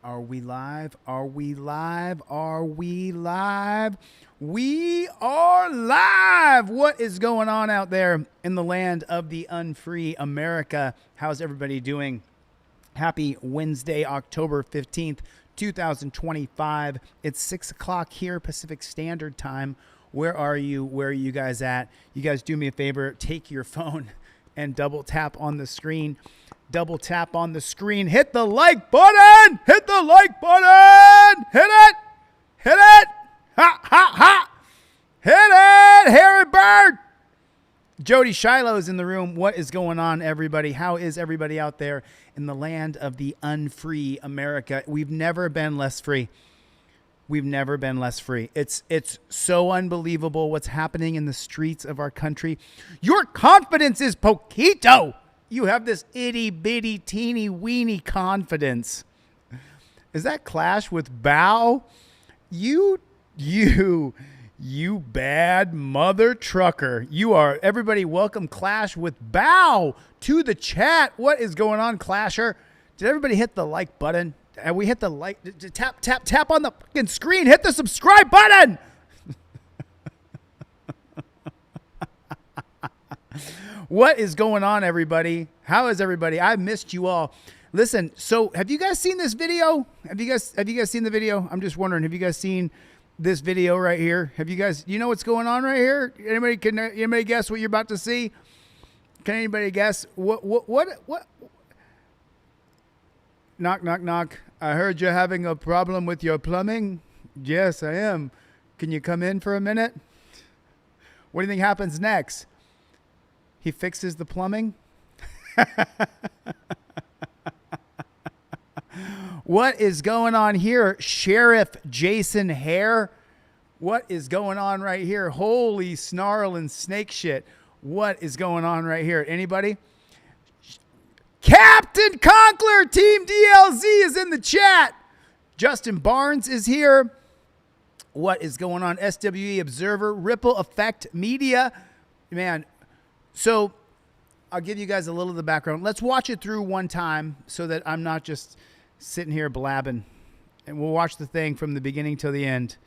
Are we live? Are we live? Are we live? We are live! What is going on out there in the land of the unfree America? How's everybody doing? Happy Wednesday, October 15th, 2025. It's 6 o'clock here, Pacific Standard Time. Where are you? Where are you guys at? You guys do me a favor, take your phone and double tap on the screen. Double tap on the screen. Hit the like button. Hit the like button. Hit it. Hit it. Ha, ha, ha. Hit it. Harry Bird. Jody Shiloh is in the room. What is going on, everybody? How is everybody out there in the land of the unfree America? We've never been less free. We've never been less free. It's so unbelievable what's happening in the streets of our country. Your confidence is poquito. You have this itty bitty teeny weeny confidence. Is that Clash with Bow? You bad mother trucker. You are, everybody welcome Clash with Bow to the chat. What is going on, Clasher? Did everybody hit the like button? Have we hit the like? Tap on the fucking screen. Hit the subscribe button. What is going on, everybody? How is everybody? I've missed you all. Listen, so have you guys seen this video? Have you guys seen the video? I'm just wondering, have you guys seen this video right here? Have you guys, you know what's going on right here? Anybody guess what you're about to see? Can anybody guess what? Knock, knock, knock. I heard you're having a problem with your plumbing. Yes, I am. Can you come in for a minute? What do you think happens next? He fixes the plumbing. What is going on here? Sheriff Jason Hare. What is going on right here? Holy snarl and snake shit. What is going on right here? Anybody? Captain Conkler, Team DLZ is in the chat. Justin Barnes is here. What is going on? SWE Observer, Ripple Effect Media. Man, so I'll give you guys a little of the background. Let's watch it through one time so that I'm not just sitting here blabbing. And we'll watch the thing from the beginning till the end.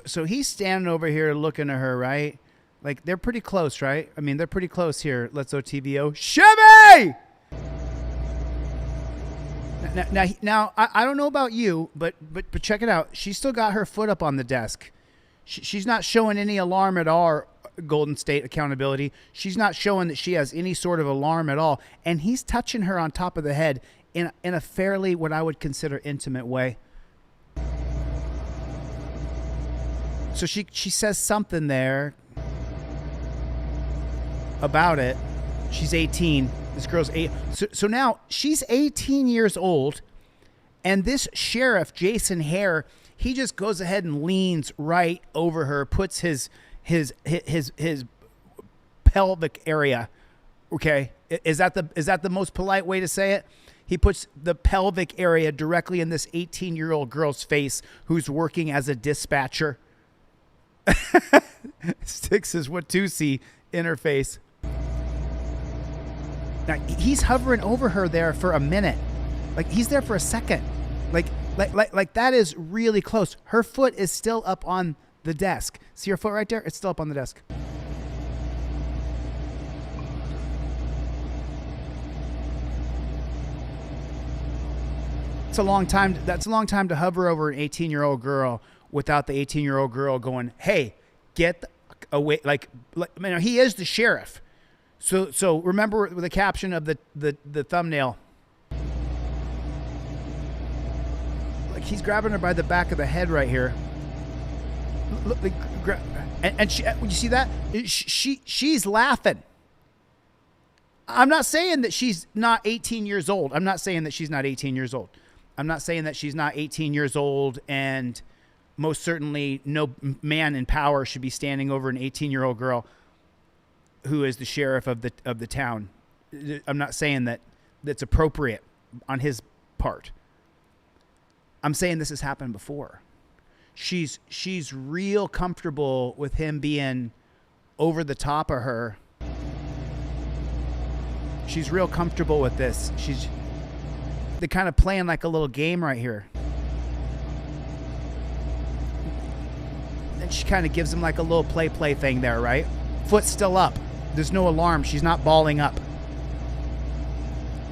So he's standing over here looking at her, right? Like, they're pretty close, right? I mean, they're pretty close here. Let's OTVO. Chevy! Now, I don't know about you, but check it out. She's still got her foot up on the desk. She's not showing any alarm at all, Golden State Accountability. She's not showing that she has any sort of alarm at all. And he's touching her on top of the head in a fairly, what I would consider, intimate way. So she says something there about it. She's 18. This girl's 8. So now she's 18 years old, and this sheriff, Jason Hare, he just goes ahead and leans right over her, puts his pelvic area. Okay, is that the most polite way to say it? He puts the pelvic area directly in this 18-year-old girl's face who's working as a dispatcher. Sticks his Watusi in her face. Now he's hovering over her there for a minute. Like, he's there for a second. Like that is really close. Her foot is still up on the desk. See her foot right there? It's still up on the desk. It's a long time. That's a long time to hover over an 18-year-old girl without the 18-year-old girl going, "Hey, get away!" Like, man, he is the sheriff. So remember the caption of the thumbnail. Like, he's grabbing her by the back of the head right here. Look, and she, you see that? She's laughing. I'm not saying that she's not 18 years old. I'm not saying that she's not 18 years old. I'm not saying that she's not 18 years old, and most certainly no man in power should be standing over an 18-year-old girl who is the sheriff of the town. I'm not saying that that's appropriate on his part. I'm saying this has happened before. She's real comfortable with him being over the top of her. She's real comfortable with this. They're kind of playing like a little game right here. And she kind of gives him like a little play thing there, right? Foot still up. There's no alarm. She's not balling up.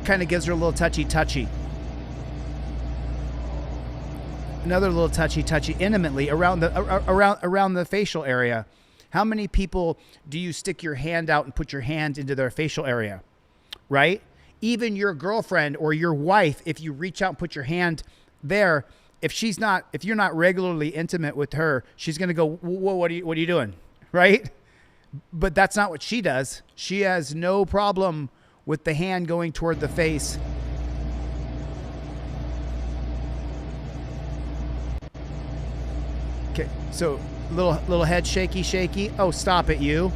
Kind of gives her a little touchy. Another little touchy intimately around the facial area. How many people do you stick your hand out and put your hand into their facial area? Right? Even your girlfriend or your wife, if you reach out and put your hand there, if you're not regularly intimate with her, she's going to go, whoa, what are you doing? Right? But that's not what she does. She has no problem with the hand going toward the face. Okay, so little head shaky. Oh, stop it, you.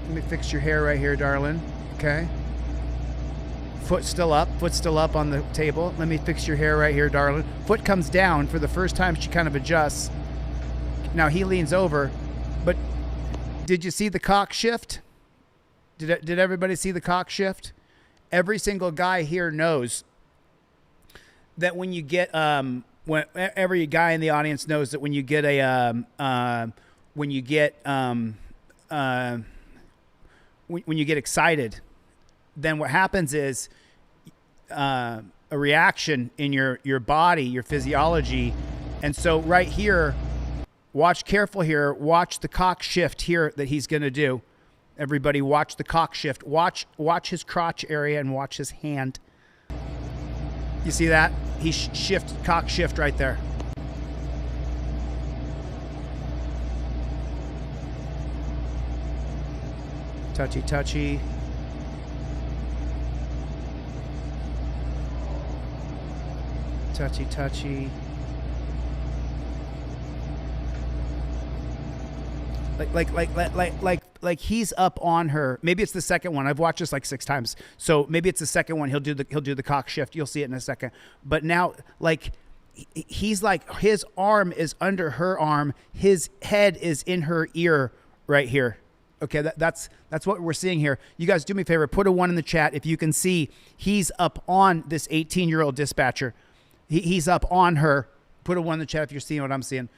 Let me fix your hair right here, darling. Okay. Foot still up on the table. Let me fix your hair right here, darling. Foot comes down for the first time. She kind of adjusts. Now he leans over, but did you see the cock shift? Did everybody see the cock shift? Every single guy here knows that when you get when every guy in the audience knows that when you get when you get excited, then what happens is a reaction in your body, your physiology. And so right here, watch careful here, watch the cock shift here that he's going to do. Everybody watch the cock shift. Watch his crotch area and watch his hand. You see that? He cock shift right there. Touchy. Touchy. Like he's up on her. Maybe it's the second one. I've watched this like 6 times. So maybe it's the second one. He'll do the cock shift. You'll see it in a second. But now, like, he's like, his arm is under her arm. His head is in her ear right here. Okay, that's what we're seeing here. You guys do me a favor. Put a 1 in the chat if you can see he's up on this 18-year-old dispatcher. He's up on her. Put a 1 in the chat if you're seeing what I'm seeing.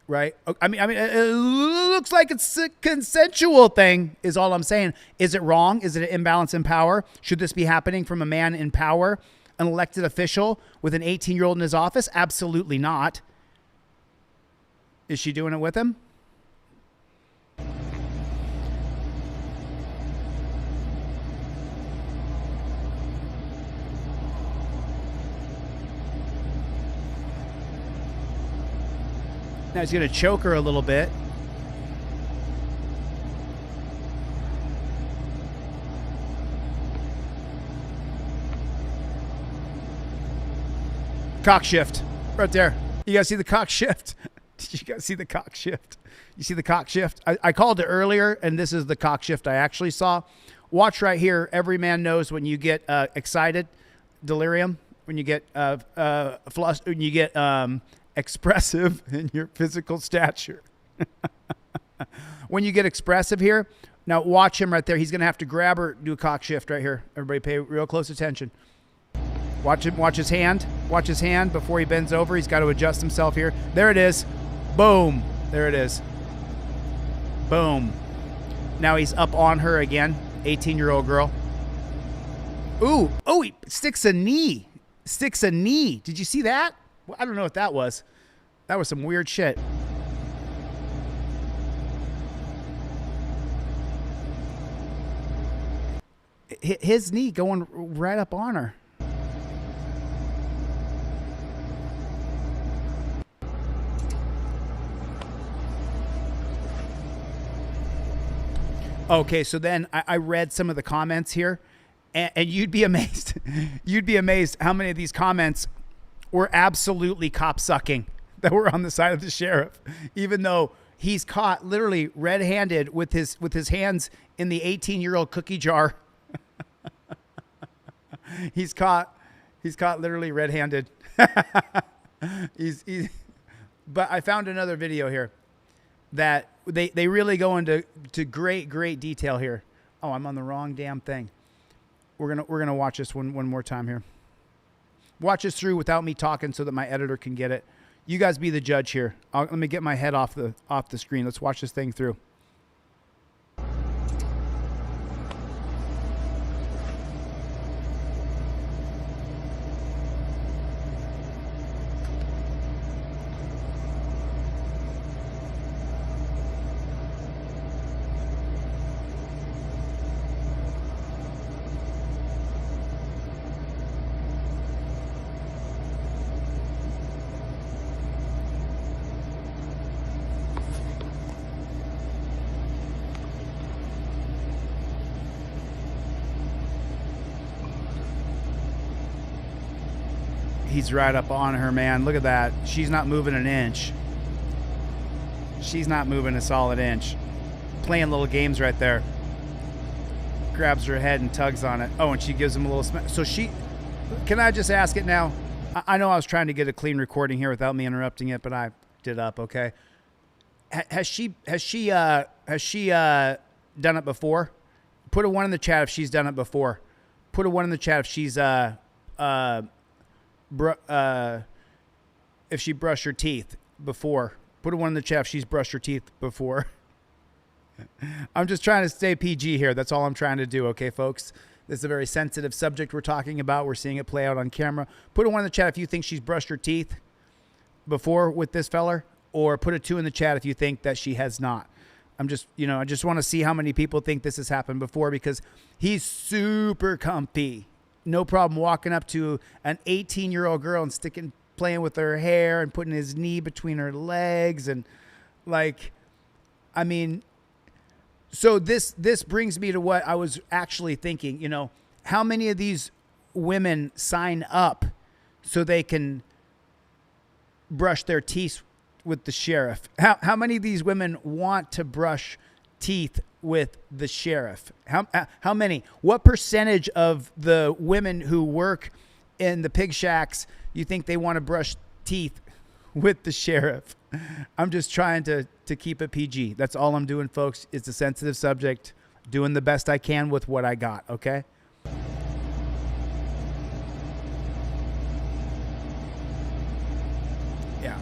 Right? I mean, it looks like it's a consensual thing is all I'm saying. Is it wrong? Is it an imbalance in power? Should this be happening from a man in power, an elected official with an 18-year-old in his office? Absolutely not. Is she doing it with him? Now he's going to choke her a little bit. Cock shift. Right there. You guys see the cock shift? Did you guys see the cock shift? You see the cock shift? I called it earlier, and this is the cock shift I actually saw. Watch right here. Every man knows when you get excited, delirium, when you get flustered, when you get expressive in your physical stature. When you get expressive here, now watch him right there. He's going to have to grab her, do a cock shift right here. Everybody pay real close attention. Watch his hand. Watch his hand before he bends over. He's got to adjust himself here. There it is. Boom. There it is. Boom. Now he's up on her again. 18-year-old girl. Ooh. Oh, he sticks a knee. Did you see that? Well, I don't know what that was. That was some weird shit. His knee going right up on her. Okay, so then I read some of the comments here, and you'd be amazed. You'd be amazed how many of these comments were absolutely cop-sucking that were on the side of the sheriff, even though he's caught literally red-handed with his hands in the 18-year-old cookie jar. He's caught literally red-handed. But I found another video here that they really go into great detail here. Oh, I'm on the wrong damn thing. We're gonna watch this one more time here. Watch this through without me talking so that my editor can get it. You guys be the judge here. Let me get my head off the screen. Let's watch this thing through. He's right up on her, man. Look at that. She's not moving an inch. She's not moving a solid inch. Playing little games right there. Grabs her head and tugs on it. Oh, and she gives him a little smack. So she, can I just ask it now? I know I was trying to get a clean recording here without me interrupting it, but I did up, okay? Has she done it before? Put a 1 in the chat if she's done it before. Put a 1 in the chat if she's if she brushed her teeth before. Put a 1 in the chat if she's brushed her teeth before. I'm just trying to stay PG here. That's all I'm trying to do. Okay, folks, this is a very sensitive subject we're talking about. We're seeing it play out on camera. Put a 1 in the chat if you think she's brushed her teeth before with this feller, or put a 2 in the chat if you think that she has not. I'm just, I just want to see how many people think this has happened before, because he's super comfy. No problem walking up to an 18-year-old girl and playing with her hair and putting his knee between her legs. And so this brings me to what I was actually thinking, how many of these women sign up so they can brush their teeth with the sheriff? How many of these women want to brush teeth with the sheriff? How many? What percentage of the women who work in the pig shacks you think they want to brush teeth with the sheriff? I'm just trying to keep it PG. That's all I'm doing, folks. It's a sensitive subject. Doing the best I can with what I got, okay? Yeah.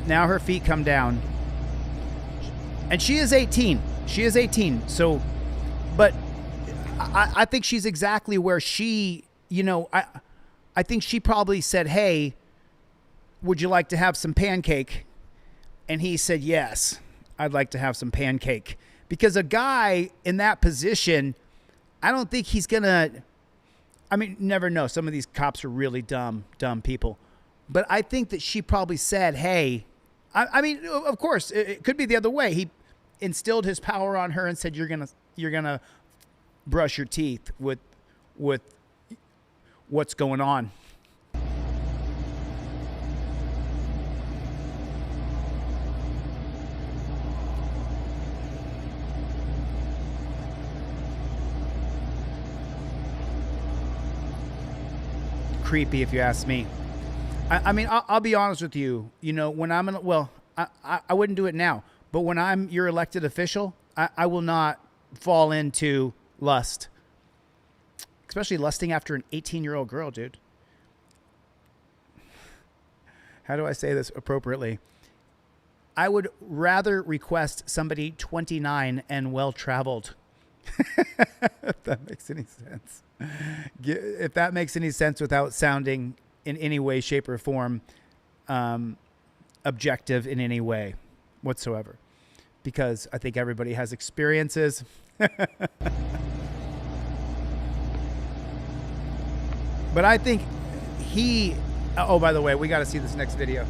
Now her feet come down. And she is 18. She is 18. So, but I think she's exactly where she, I think she probably said, hey, would you like to have some pancake? And he said, yes, I'd like to have some pancake. Because a guy in that position, I don't think he's going to, never know. Some of these cops are really dumb people. But I think that she probably said, hey, of course, it could be the other way. He instilled his power on her and said, you're gonna brush your teeth with what's going on. Creepy, if you ask me. I'll be honest with you. When I'm I wouldn't do it now. But when I'm your elected official, I will not fall into lust. Especially lusting after an 18-year-old girl, dude. How do I say this appropriately? I would rather request somebody 29 and well-traveled. If that makes any sense. If that makes any sense without sounding in any way, shape, or form objective in any way whatsoever. Because I think everybody has experiences. But I think oh, by the way, we got to see this next video.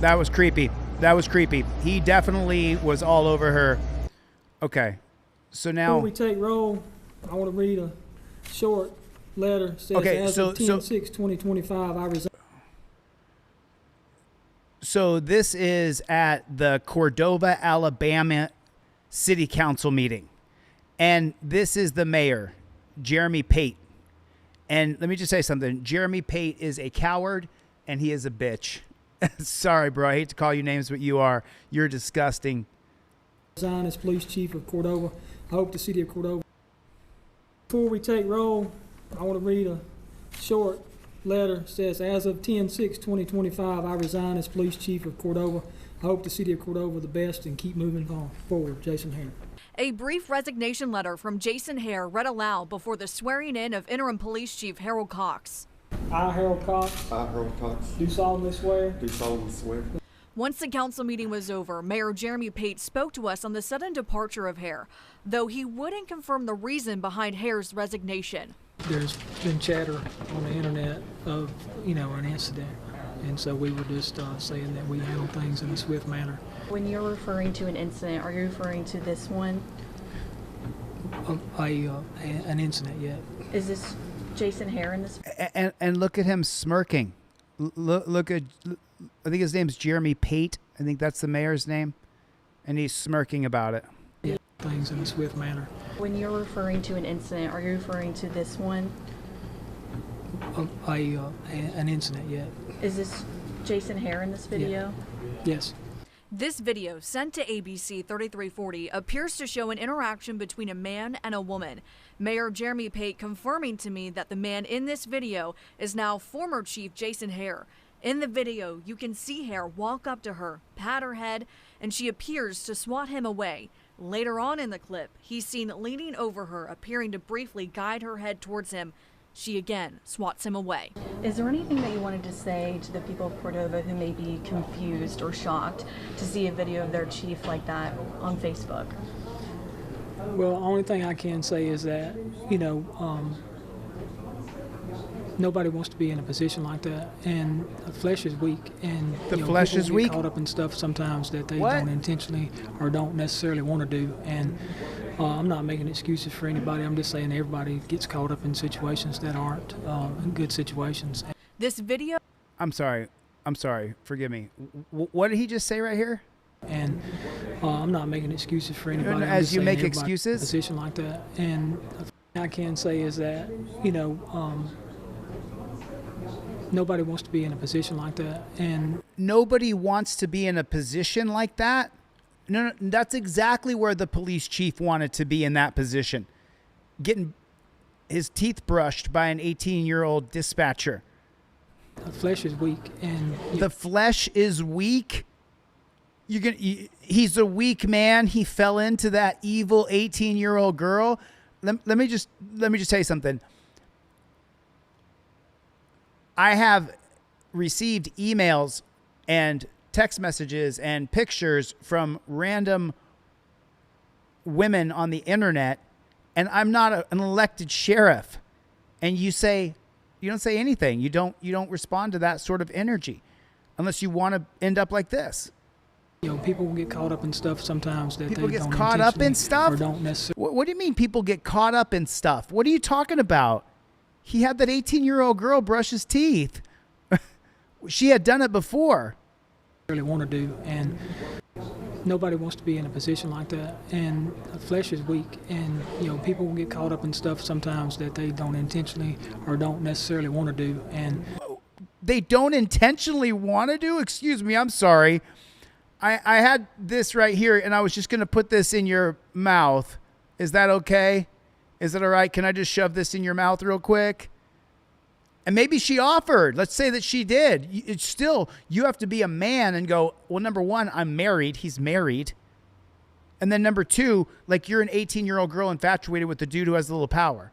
That was creepy. That was creepy. He definitely was all over her. Okay. So now Before we take roll, I want to read a short letter says, Okay, as so- of 10/6/2025, I resign. So this is at the Cordova, Alabama City Council meeting. And this is the mayor, Jeremy Pate. And let me just say something. Jeremy Pate is a coward and he is a bitch. Sorry, bro. I hate to call you names, but you are. You're disgusting. Resign as police chief of Cordova. I hope the city of Cordova. Before we take roll, I want to read a short letter. It says, as of 10/6/2025, I resign as police chief of Cordova. I hope the city of Cordova the best and keep moving forward. Jason Hare. A brief resignation letter from Jason Hare read aloud before the swearing in of interim police chief Harold Cox. I, Harold Cox, do solemnly swear. Once the council meeting was over, Mayor Jeremy Pate spoke to us on the sudden departure of Hare, though he wouldn't confirm the reason behind Hare's resignation. There's been chatter on the internet of, an incident. And so we were just saying that we handle things in a swift manner. When you're referring to an incident, are you referring to this one? An incident, yeah. Is this Jason Hare in this? And look at him smirking. Look at, I think his name's Jeremy Pate. I think that's the mayor's name. And he's smirking about it. Yeah, things in a swift manner. When you're referring to an incident, are you referring to this one? An incident, yeah. Is this Jason Hare in this video? Yeah. Yes. This video, sent to ABC 3340, appears to show an interaction between a man and a woman. Mayor Jeremy Pate confirming to me that the man in this video is now former Chief Jason Hare. In the video, you can see Hare walk up to her, pat her head, and she appears to swat him away. Later on in the clip, he's seen leaning over her, appearing to briefly guide her head towards him. She again swats him away. Is there anything that you wanted to say to the people of Cordova who may be confused or shocked to see a video of their chief like that on Facebook? Well, the only thing I can say is that, nobody wants to be in a position like that, and the flesh is weak, and The flesh people is get weak? caught up in stuff sometimes that they What? don't intentionally or don't necessarily want to do, and I'm not making excuses for anybody. I'm just saying everybody gets caught up in situations that aren't good situations. This video I'm sorry. Forgive me. What did he just say right here? And I'm not making excuses for anybody. I'm As just you saying make everybody excuses? in a position like that, and the thing I can say is that nobody wants to be in a position like that, and Nobody wants to be in a position like that? No, that's exactly where the police chief wanted to be, in that position. Getting his teeth brushed by an 18-year-old dispatcher. the flesh is weak, and The flesh is weak? He's a weak man. He fell into that evil 18-year-old girl. Let me just tell you something. I have received emails and text messages and pictures from random women on the internet, and I'm not an elected sheriff. And you don't say anything. You don't respond to that sort of energy unless you want to end up like this. people get caught up in stuff sometimes that People they get don't caught up in intentionally stuff? or don't necessarily. What do you mean people get caught up in stuff? What are you talking about? He had that 18-year-old girl brush his teeth. She had done it before. Really want to do, and nobody wants to be in a position like that, and the flesh is weak, and people get caught up in stuff sometimes that they don't intentionally or don't necessarily want to do, and They don't intentionally want to do? Excuse me, I'm sorry. I had this right here, and I was just going to put this in your mouth. Is that okay? Is that all right? Can I just shove this in your mouth real quick? And maybe she offered. Let's say that she did. It's still, you have to be a man and go, well, number one, I'm married. He's married. And then number two, like, you're an 18-year-old girl infatuated with the dude who has a little power.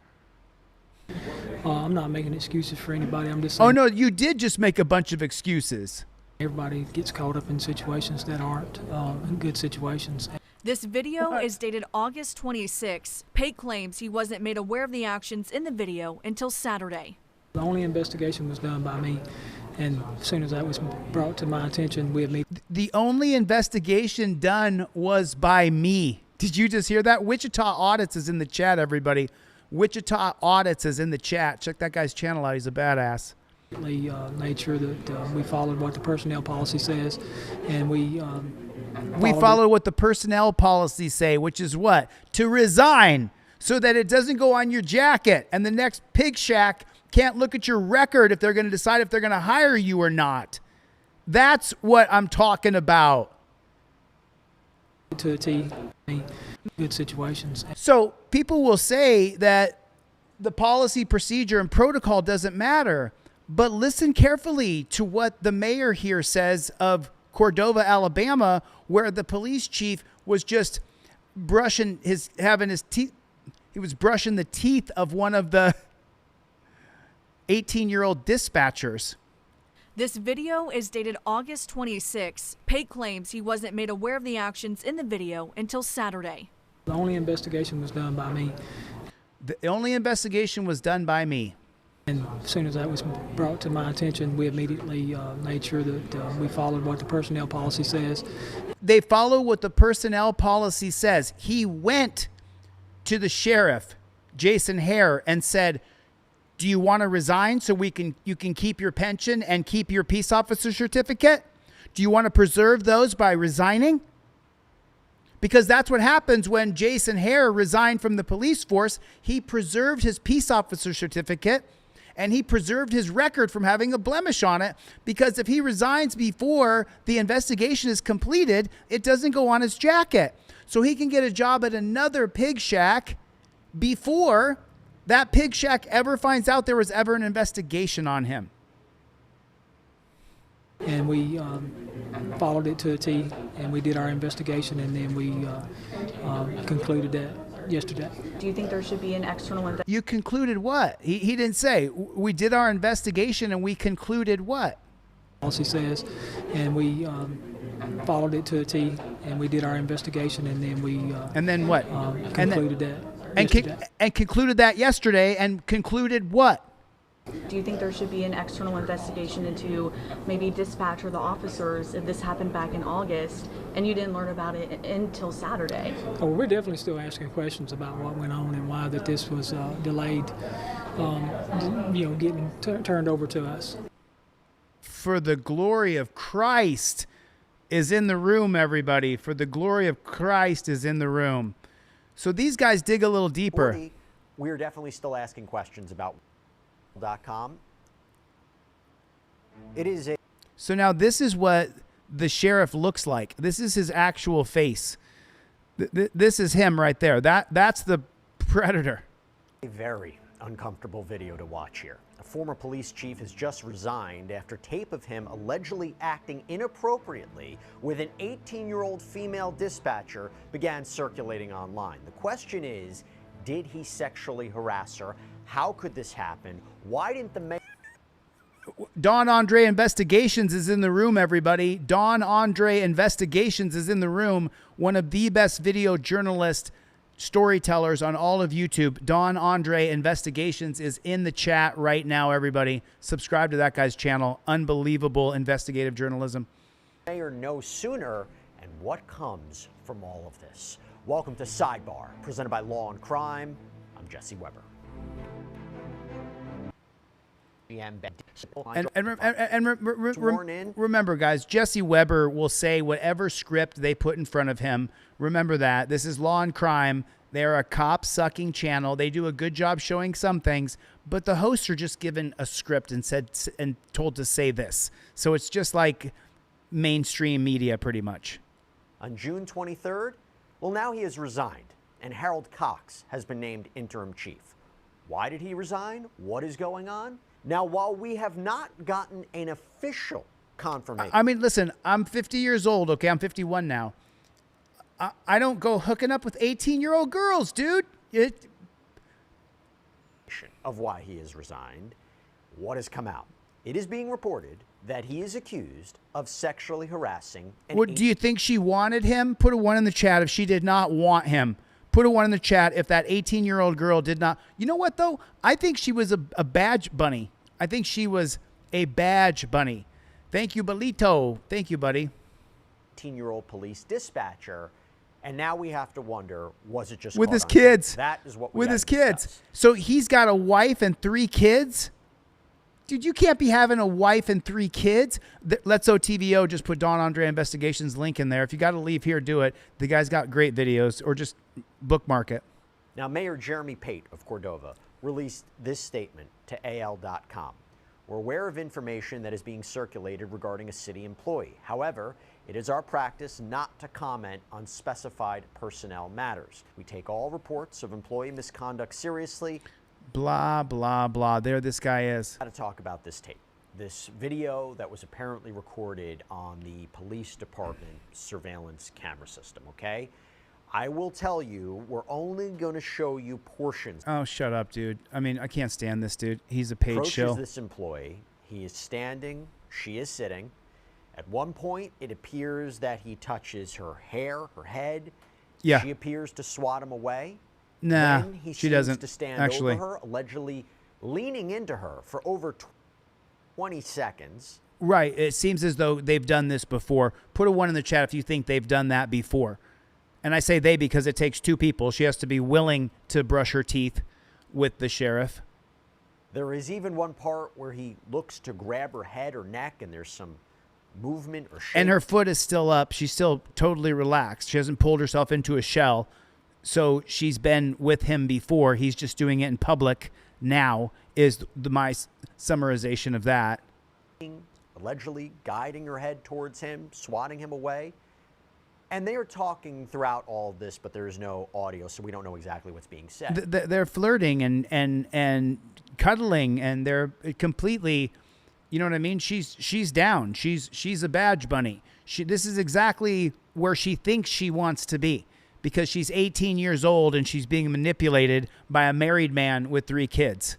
I'm not making excuses for anybody. I'm just saying Oh, no, you did just make a bunch of excuses. everybody gets caught up in situations that aren't good situations. This video is dated August 26. Pate claims he wasn't made aware of the actions in the video until Saturday. The only investigation was done by me, and as soon as that was brought to my attention, we had made. The only investigation done was by me. Did you just hear that? Wichita Audits is in the chat, everybody. Wichita Audits is in the chat. Check that guy's channel out. He's a badass. Made sure that we followed what the personnel policy says, and we followed what the personnel policies say, which is what? To resign so that it doesn't go on your jacket and the next pig shack can't look at your record if they're going to decide if they're going to hire you or not. That's what I'm talking about. To a T, good situations. So people will say that the policy, procedure, and protocol doesn't matter, but listen carefully to what the mayor here says of Cordova, Alabama, where the police chief was just brushing the teeth of one of the 18-year-old dispatchers. This video is dated August 26. Pate claims he wasn't made aware of the actions in the video until Saturday. The only investigation was done by me. The only investigation was done by me. And as soon as that was brought to my attention, we immediately made sure that we followed what the personnel policy says. They follow what the personnel policy says. He went to the sheriff, Jason Hare, and said, do you want to resign so you can keep your pension and keep your peace officer certificate? Do you want to preserve those by resigning? Because that's what happens when Jason Hare resigned from the police force. He preserved his peace officer certificate and he preserved his record from having a blemish on it, because if he resigns before the investigation is completed, it doesn't go on his jacket. So he can get a job at another pig shack before that pig shack ever finds out there was ever an investigation on him. And we followed it to a T, and we did our investigation, and then we concluded that yesterday. Do you think there should be an external investigation? You concluded what? He didn't say. We did our investigation and we concluded what? Policy says, and we followed it to a T, and we did our investigation, and then we and then what? Concluded that. And concluded that yesterday, and concluded what? Do you think there should be an external investigation into maybe dispatch or the officers if this happened back in August and you didn't learn about it until Saturday? Oh, we're definitely still asking questions about what went on and why that this was delayed, getting turned over to us. For the glory of Christ is in the room, everybody. For the glory of Christ is in the room. So these guys dig a little deeper. We're definitely still asking questions about .com. It is a. So now this is what the sheriff looks like. This is his actual face. This is him right there. That's the predator. A very uncomfortable video to watch here. A former police chief has just resigned after tape of him allegedly acting inappropriately with an 18-year-old female dispatcher began circulating online. The question is, did he sexually harass her? How could this happen? Why didn't the mayor... Don Andre Investigations is in the room, everybody. Don Andre Investigations is in the room. One of the best video journalist storytellers on all of YouTube. Don Andre Investigations is in the chat right now, everybody. Subscribe to that guy's channel. Unbelievable investigative journalism. Mayor no sooner, and what comes from all of this? Welcome to Sidebar, presented by Law and Crime. I'm Jesse Weber. Remember, guys, Jesse Weber will say whatever script they put in front of him. Remember that. This is Law and Crime. They're a cop-sucking channel. They do a good job showing some things, but the hosts are just given a script and told to say this. So it's just like mainstream media, pretty much. On June 23rd, well, now he has resigned, and Harold Cox has been named interim chief. Why did he resign? What is going on? Now, while we have not gotten an official confirmation... I mean, listen, I'm 50 years old, okay? I'm 51 now. I don't go hooking up with 18-year-old girls, dude. Of why he has resigned, what has come out? It is being reported that he is accused of sexually harassing... Do you think she wanted him? Put a 1 in the chat if she did not want him. Put a 1 in the chat if that 18-year-old girl did not... You know what, though? I think she was a badge bunny. I think she was a badge bunny. Thank you, Belito. Thank you, buddy. 18-year-old police dispatcher, And now we have to wonder, was it just with caught his on kids? camera? That is what we with gotta his kids. discuss. So he's got a wife and 3 kids. Dude, you can't be having a wife and 3 kids. Let's OTVO just put Don Andre Investigations link in there. If you got to leave here, do it. The guy's got great videos, or just bookmark it. Now, Mayor Jeremy Pate of Cordova released this statement to AL.com. We're aware of information that is being circulated regarding a city employee. However, it is our practice not to comment on specified personnel matters. We take all reports of employee misconduct seriously. Blah, blah, blah. There this guy is. Got to talk about this tape. This video that was apparently recorded on the police department surveillance camera system, okay? I will tell you, we're only going to show you portions. Oh, shut up, dude. I mean, I can't stand this dude. He's a paid Approaches shill. this employee. He is standing. She is sitting. At one point, it appears that he touches her hair, her head. Yeah. She appears to swat him away. Nah, Then he she seems doesn't, to stand actually. over her, allegedly leaning into her for over 20 seconds. Right. It seems as though they've done this before. Put a 1 in the chat if you think they've done that before. And I say they because it takes 2 people. She has to be willing to brush her teeth with the sheriff. There is even one part where he looks to grab her head or neck, and there's some movement or shape. And her foot is still up. She's still totally relaxed. She hasn't pulled herself into a shell. So she's been with him before. He's just doing it in public now is my summarization of that. Allegedly guiding her head towards him, swatting him away. And they are talking throughout all of this, but there is no audio, so we don't know exactly what's being said. They're flirting and cuddling, and they're completely, you know what I mean? She's down. She's a badge bunny. This is exactly where she thinks she wants to be, because she's 18 years old and she's being manipulated by a married man with 3 kids.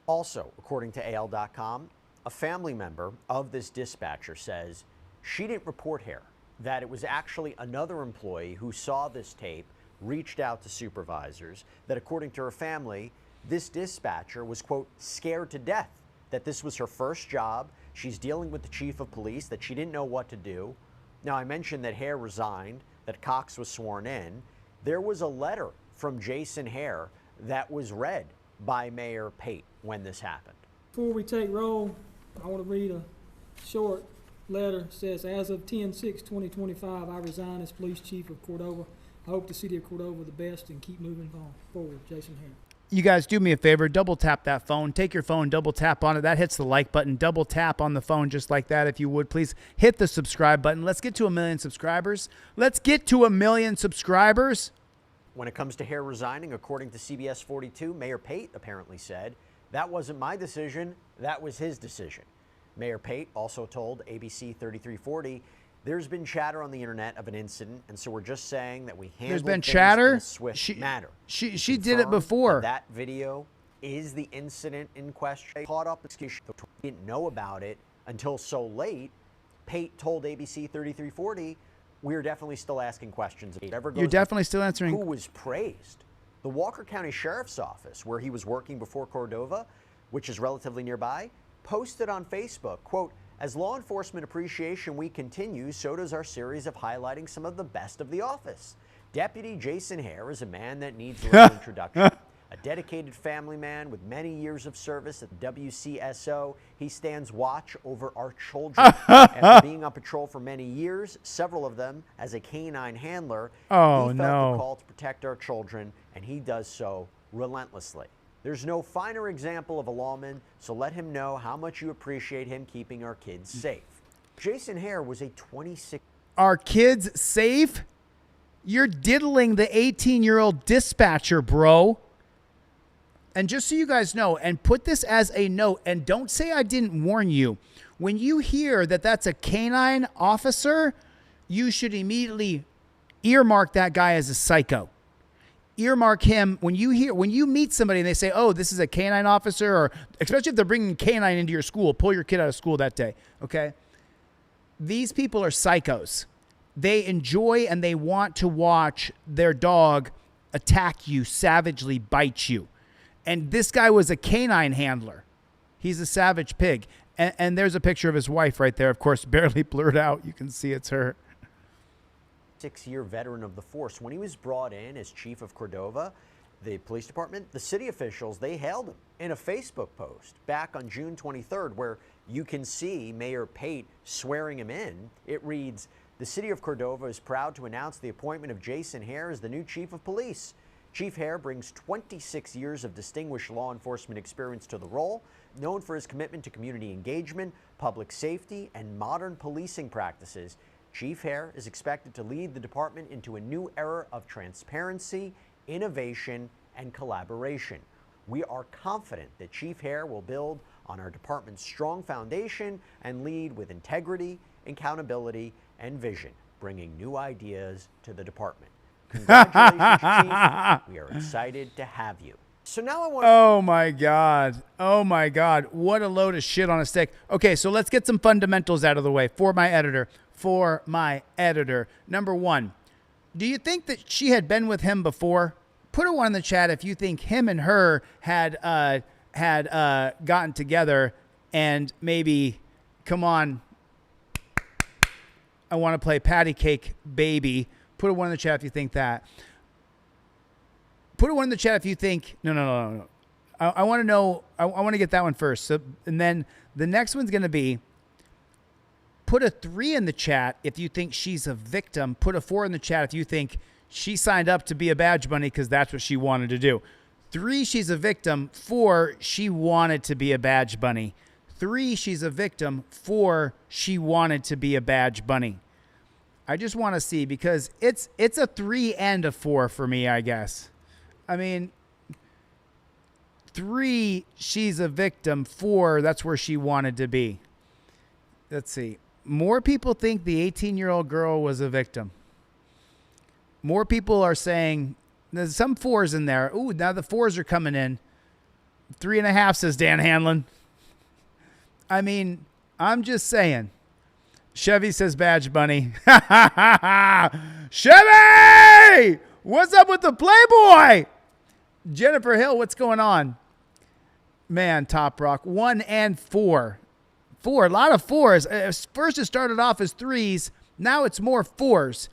Also, according to AL.com, a family member of this dispatcher says she didn't report hair, that it was actually another employee who saw this tape, reached out to supervisors, that according to her family, this dispatcher was, quote, scared to death, that this was her first job. She's dealing with the chief of police, that she didn't know what to do. Now, I mentioned that Hare resigned, that Cox was sworn in. There was a letter from Jason Hare that was read by Mayor Pate when this happened. Before we take roll, I want to read a short letter. It says, as of 10/6/2025, I resign as police chief of Cordova. I hope the city of Cordova the best and keep moving forward. Jason Hare. You guys do me a favor, double tap that phone. Take your phone, double tap on it. That hits the like button. Double tap on the phone just like that if you would. Please hit the subscribe button. Let's get to 1 million subscribers. Let's get to 1 million subscribers. When it comes to Hare resigning, according to CBS 42, Mayor Pate apparently said, that wasn't my decision, that was his decision. Mayor Pate also told ABC 3340, there's been chatter on the internet of an incident, and so we're just saying that we handled been things chatter? in a swift manner. She did it Confirmed before. That video is the incident in question. Caught up, didn't know about it until so late. Pate told ABC 3340, we're definitely still asking questions. You're definitely still answering. Who was praised? The Walker County Sheriff's Office, where he was working before Cordova, which is relatively nearby, posted on Facebook, quote, as Law Enforcement Appreciation Week continues, so does our series of highlighting some of the best of the office. Deputy Jason Hare is a man that needs little introduction. A dedicated family man with many years of service at the WCSO, he stands watch over our children. After being on patrol for many years, several of them as a canine handler, he felt the call to protect our children, and he does so relentlessly. There's no finer example of a lawman, so let him know how much you appreciate him keeping our kids safe. Jason Hare was a 26... Our kids safe? You're diddling the 18-year-old dispatcher, bro. And just so you guys know, and put this as a note, and don't say I didn't warn you. When you hear that that's a canine officer, you should immediately earmark that guy as a psycho. Earmark him when you meet somebody and they say, oh, this is a canine officer, or especially if they're bringing canine into your school, pull your kid out of school that day, okay? These people are psychos. They enjoy and they want to watch their dog attack you, savagely bite you. And this guy was a canine handler. He's a savage pig. And there's a picture of his wife right there, of course, barely blurred out. You can see it's her. 6-year veteran of the force. When he was brought in as chief of Cordova, the police department, the city officials, they hailed him in a Facebook post back on June 23rd, where you can see Mayor Pate swearing him in. It reads, "The city of Cordova is proud to announce the appointment of Jason Hare as the new chief of police. Chief Hare brings 26 years of distinguished law enforcement experience to the role, known for his commitment to community engagement, public safety, and modern policing practices. Chief Hare is expected to lead the department into a new era of transparency, innovation, and collaboration. We are confident that Chief Hare will build on our department's strong foundation and lead with integrity, accountability, and vision, bringing new ideas to the department. Congratulations, Chief. We are excited to have you." So now I want to... Oh, my God. Oh, my God. What a load of shit on a stick. Okay, so let's get some fundamentals out of the way for my editor. Number one, do you think that she had been with him before? Put a one in the chat if you think him and her had gotten together and maybe, come on, I want to play patty cake baby. Put a one in the chat if you think that. Put a one in the chat if you think, no. I want to know, I want to get that one first. So, and then the next one's going to be, put a 3 in the chat if you think she's a victim. Put a 4 in the chat if you think she signed up to be a badge bunny because that's what she wanted to do. 3, she's a victim. 4, she wanted to be a badge bunny. 3, she's a victim. 4, she wanted to be a badge bunny. I just want to see, because it's a 3 and a 4 for me, I guess. I mean, 3, she's a victim. 4, that's where she wanted to be. Let's see. More people think the 18-year-old girl was a victim. More people are saying, there's some 4s in there. Ooh, now the 4s are coming in. 3.5, says Dan Hanlon. I mean, I'm just saying. Chevy says badge bunny. Chevy! What's up with the Playboy? Jennifer Hill, what's going on? Man, Top Rock. 1 and 4. 4, a lot of 4s. First it started off as 3s. Now it's more 4s.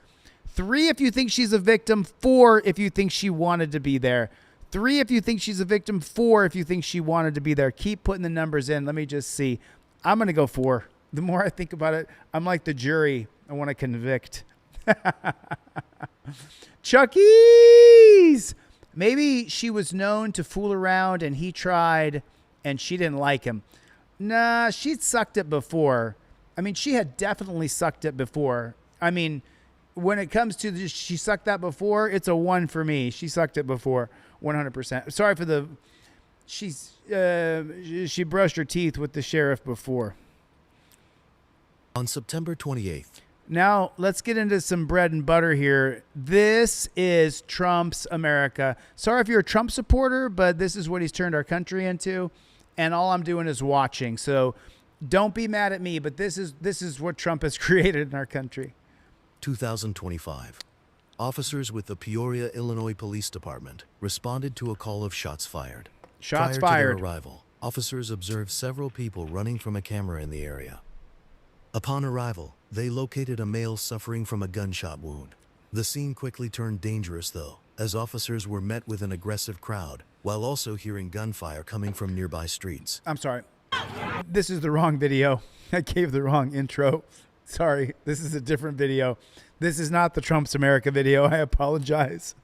3 if you think she's a victim. 4 if you think she wanted to be there. 3 if you think she's a victim. 4 if you think she wanted to be there. Keep putting the numbers in. Let me just see. I'm going to go 4. The more I think about it, I'm like the jury. I want to convict. Chucky's! Maybe she was known to fool around and he tried and she didn't like him. Nah, she'd sucked it before. I mean, she had definitely sucked it before. I mean, when it comes to she sucked that before, it's a 1 for me. She sucked it before, 100%. Sorry for the... She brushed her teeth with the sheriff before. On September 28th. Now, let's get into some bread and butter here. This is Trump's America. Sorry if you're a Trump supporter, but this is what he's turned our country into. And all I'm doing is watching. So don't be mad at me, but this is what Trump has created in our country. 2025. Officers with the Peoria, Illinois Police Department responded to a call of shots fired. Shots Prior fired. to their arrival, officers observed several people running from a camera in the area. Upon arrival, they located a male suffering from a gunshot wound. The scene quickly turned dangerous, though, as officers were met with an aggressive crowd, while also hearing gunfire coming from nearby streets. I'm sorry. This is the wrong video. I gave the wrong intro. Sorry. This is a different video. This is not the Trump's America video. I apologize.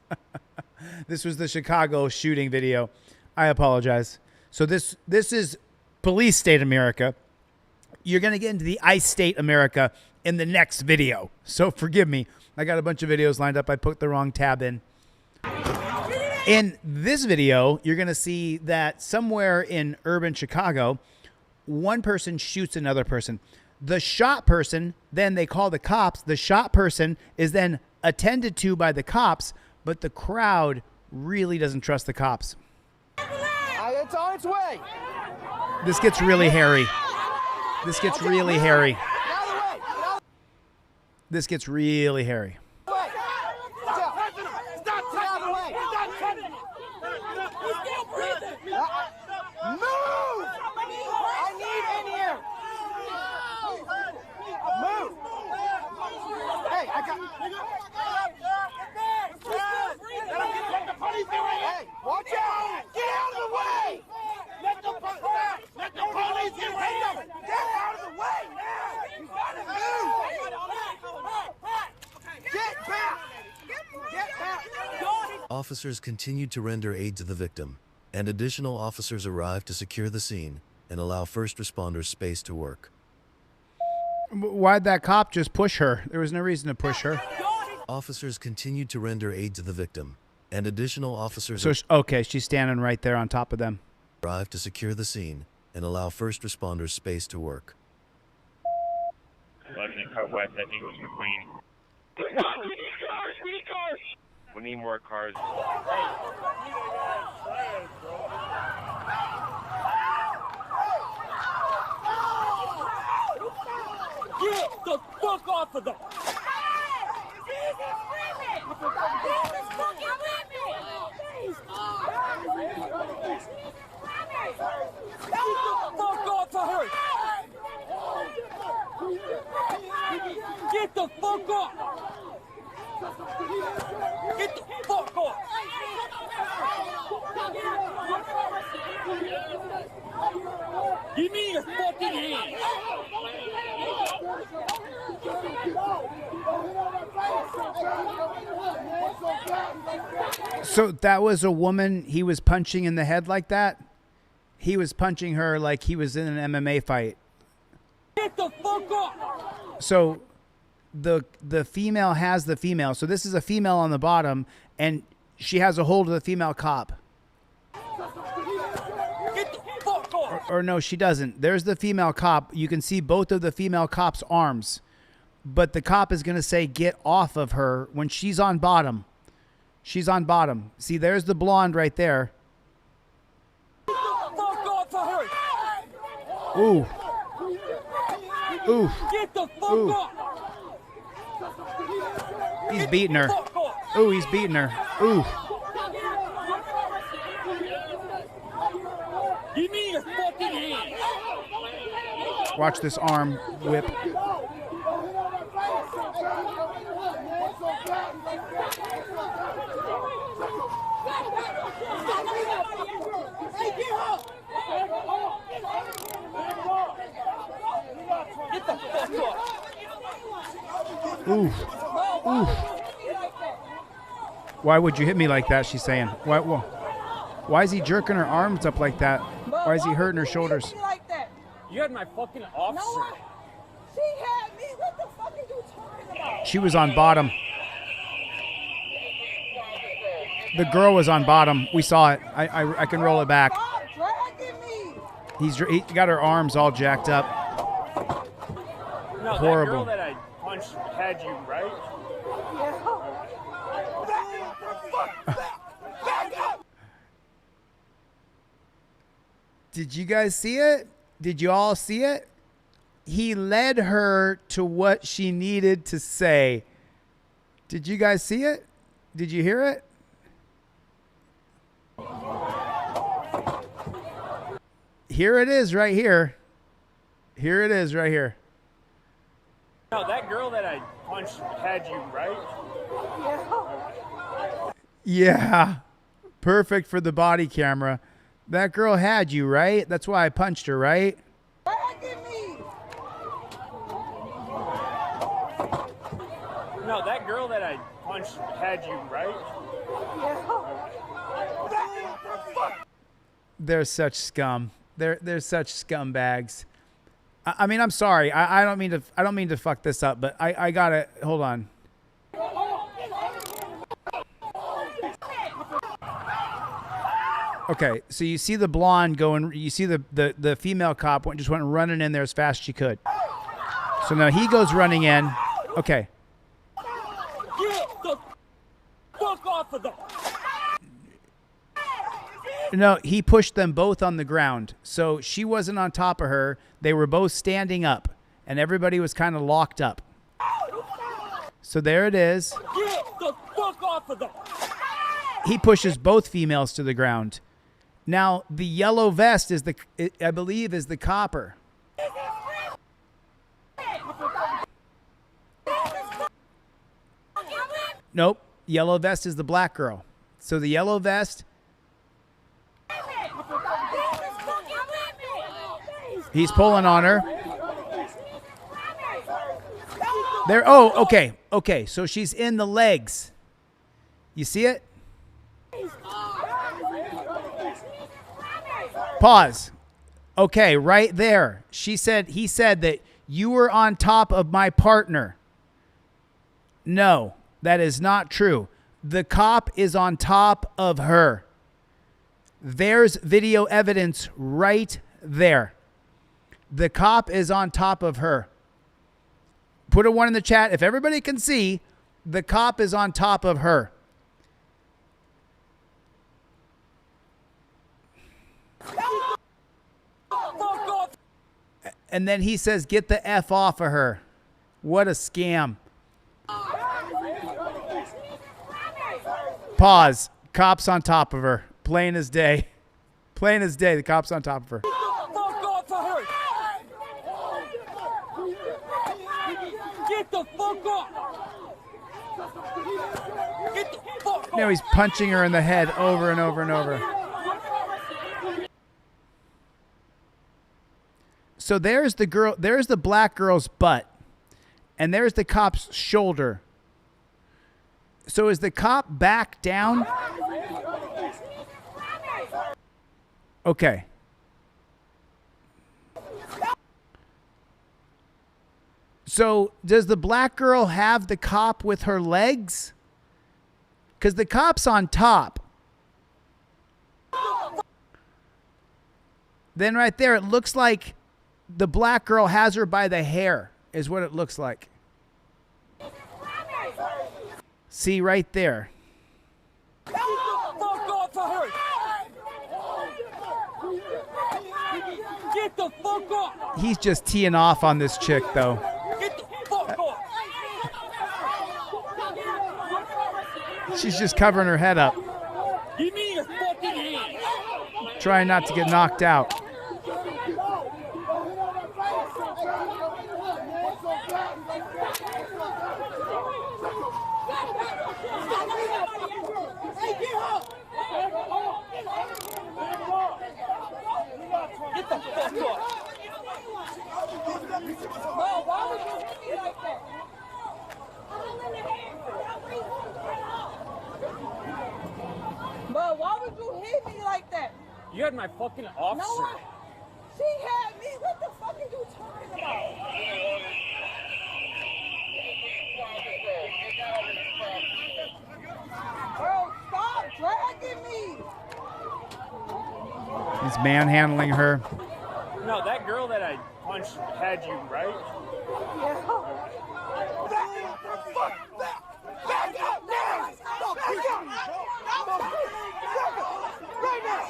This was the Chicago shooting video. I apologize. So this is police state America. You're going to get into the ICE state America in the next video. So forgive me. I got a bunch of videos lined up. I put the wrong tab in. In this video, you're going to see that somewhere in urban Chicago, one person shoots another person. The shot person, then they call the cops. The shot person is then attended to by the cops, but the crowd really doesn't trust the cops. It's on its way. This gets really hairy. This gets really hairy. This gets really hairy. Move! I need in here. Move! Hey, I got... Officers continued to render aid to the victim, and additional officers arrived to secure the scene and allow first responders space to work. Why'd that cop just push her? There was no reason to push her. Officers continued to render aid to the victim, and additional officers So, okay, she's standing right there on top of them. arrived to secure the scene and allow first responders space to work. 11 and cut west, I think it was McQueen. We need cars! We need more cars. Get the fuck off of them! Get the fuck off! Get the fuck off! Give me your fucking hand! So that was a woman he was punching in the head like that? He was punching her like he was in an MMA fight. Get the fuck off! So the female has the female. So this is a female on the bottom, and she has a hold of the female cop. Get the fuck off! Or no, she doesn't. There's the female cop. You can see both of the female cop's arms. But the cop is going to say, get off of her when she's on bottom. She's on bottom. See, there's the blonde right there. Get the fuck off of her! Ooh. Ooh. Get the fuck Ooh. off! He's beating her. Fuck off! Ooh, he's beating her. Ooh. Give me your fucking hand! Watch this arm whip. Get the fuck off! Ooh. Ooh. Why would you hit me like that, she's saying. Why is he jerking her arms up like that? Why is he hurting her shoulders? You had my fucking officer. She had me. What the fuck are you talking about? She was on bottom. The girl was on bottom. We saw it. I can roll it back. Stop dragging me. He got her arms all jacked up. No, Horrible. that girl that I punched had you, right? Did you guys see it? Did you all see it? He led her to what she needed to say. Did you guys see it? Did you hear it? Here it is right here. Here it is right here. No, that girl that I punched had you, right? Yeah. Perfect for the body camera. That girl had you, right? That's why I punched her, right? Dragging me. No, that girl that I punched had you, right? They're such scum. They're such scumbags. I mean, I'm sorry. I don't mean to fuck this up, but I gotta hold on. Okay, so you see the blonde going. You see the female cop just went running in there as fast as she could. So now he goes running in. Okay. Get the fuck off of them! No, he pushed them both on the ground. So she wasn't on top of her. They were both standing up, and everybody was kind of locked up. So there it is. Get the fuck off of them! He pushes both females to the ground. Now, the yellow vest is I believe, is the copper. Nope. Yellow vest is the black girl. So the yellow vest. He's pulling on her. There. Oh, okay. Okay. So she's in the legs. You see it? Pause. Okay, right there. He said that you were on top of my partner. No, that is not true. The cop is on top of her. There's video evidence right there. The cop is on top of her. Put a 1 in the chat. If everybody can see, the cop is on top of her. And then he says, get the F off of her. What a scam. Pause. Cop's on top of her. Plain as day. Plain as day. The cop's on top of her. Get the fuck up! Get the fuck up! You know, he's punching her in the head over and over and over. So there's the girl, there's the black girl's butt, and there's the cop's shoulder. So is the cop back down? Okay. So does the black girl have the cop with her legs? Because the cop's on top. Then right there, it looks like the black girl has her by the hair, is what it looks like. See right there. Get the fuck up! He's just teeing off on this chick, though. Get the fuck up! She's just covering her head up, Give me your fucking hand! trying not to get knocked out. Get the fuck up! But why would you hit me like that? You had my fucking officer. No, she had me. What the fuck are you talking about? Bro, stop dragging me. He's manhandling her. No, that girl that I punched had you, right? Back up now! Back up! Right now!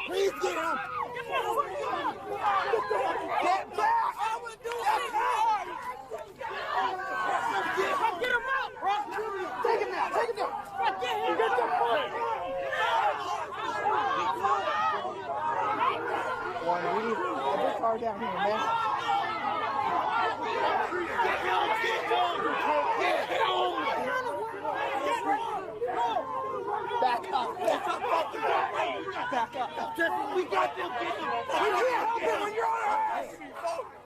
Please get him! Get back! I would do it! Get him out, bro! Take him now! Take him now! Get him! Get the fuck! Warren, we need a big car down here, man. Get him! Back up! Back up! Back up! We got them! We can't help you when you're on our ass!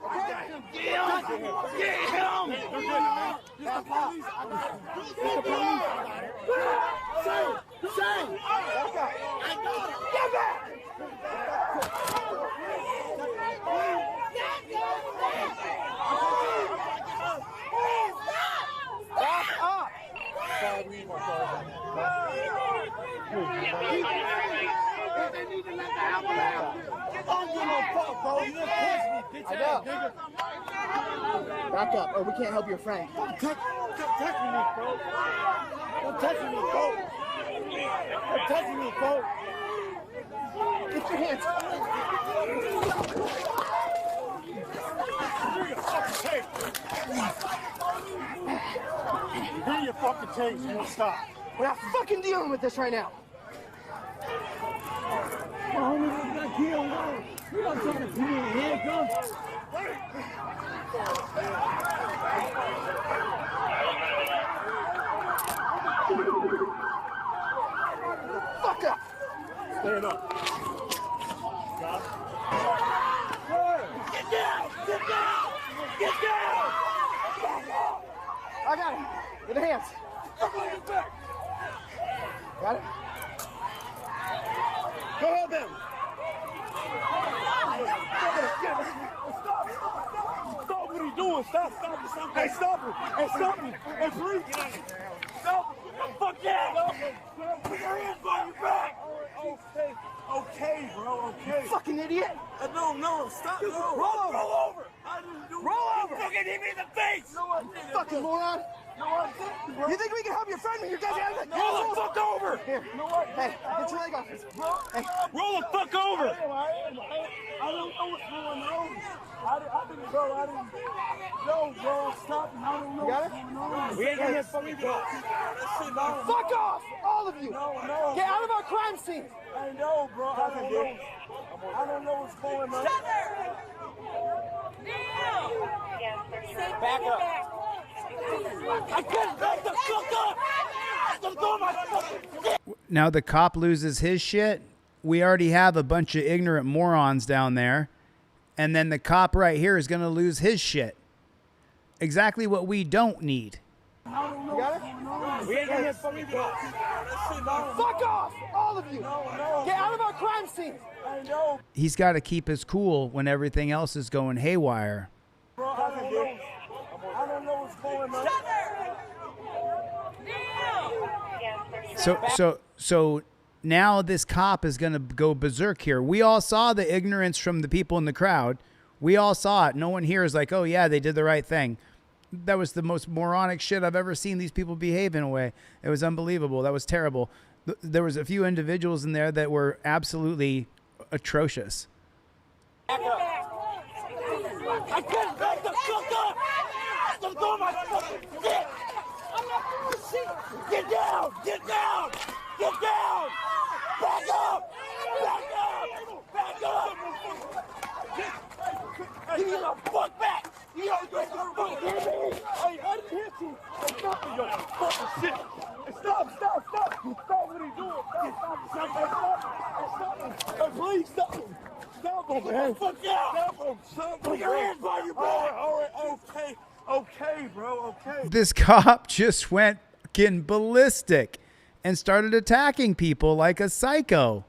Okay? Get him! Get him! It's the police! It's the police! Shane! Shane! Back up! Get back! Back up! Sorry, we need more cars. They need to let the apple out. Don't give no fuck, bro. You just pushed me, bitch ass nigga. Back up, or we can't help your friend. Don't touch me, bro. Don't touch me, bro. Don't touch me, bro. Get your hands. Bring your fucking tapes and we'll stop. We're not fucking dealing with this right now. You're not trying to put me in handcuffs. Fuck up. Stand up. Stop. Get down! Get down! I got him. With the hands. Got it? Go hold him. Stop what he's doing. Stop. Hey, stop him. Hey, stop him. Hey, please. Stop him. Fuck yeah. Put your hands on your back. Okay, bro. Okay. You fucking idiot. No. Stop. Roll over. I didn't do it. Roll over. You fucking hit me in the face. No, I didn't. Fucking moron. No, I didn't, bro. You think we can help your friend when your goddamn head? Roll the fuck over. Here. No, hey, get your leg off this. Hey. Roll the fuck over. I don't know what's going on. I didn't go. No, bro. Stop. I don't know. You got it? We ain't gonna fucking go. Fuck off, all of you. No. Get out of our crime scene. I know, bro. I don't know what's going on. Stop there. Back up. I couldn't back the fuck up. Now the cop loses his shit. We already have a bunch of ignorant morons down there. And then the cop right here is going to lose his shit. Exactly what we don't need. You got it? We ain't gonna fucking go. Fuck off, all of you. No. Get out of our crime scene. I know. He's got to keep his cool when everything else is going haywire. Bro, I don't know what's going on. So now this cop is going to go berserk here. We all saw the ignorance from the people in the crowd. We all saw it. No one here is like, oh yeah, they did the right thing. That was the most moronic shit I've ever seen these people behave in a way. It was unbelievable. That was terrible. There was a few individuals in there that were absolutely atrocious. Back up. I couldn't back the fuck up. I'm doing my fucking shit. I'm not going to see. Get down. Get down. Get down. Back up. Back up. Back up. Give me the fuck back. You don't get the fuck hit me. I didn't hit you. Stop me, you fucking shit. Stop. Stop what he's doing. Stop. Hey, please stop him. Stop him, man. Fuck out. Stop him. Put your hands on your back. All right. Okay, bro. Okay. This cop just went fucking ballistic and started attacking people like a psycho.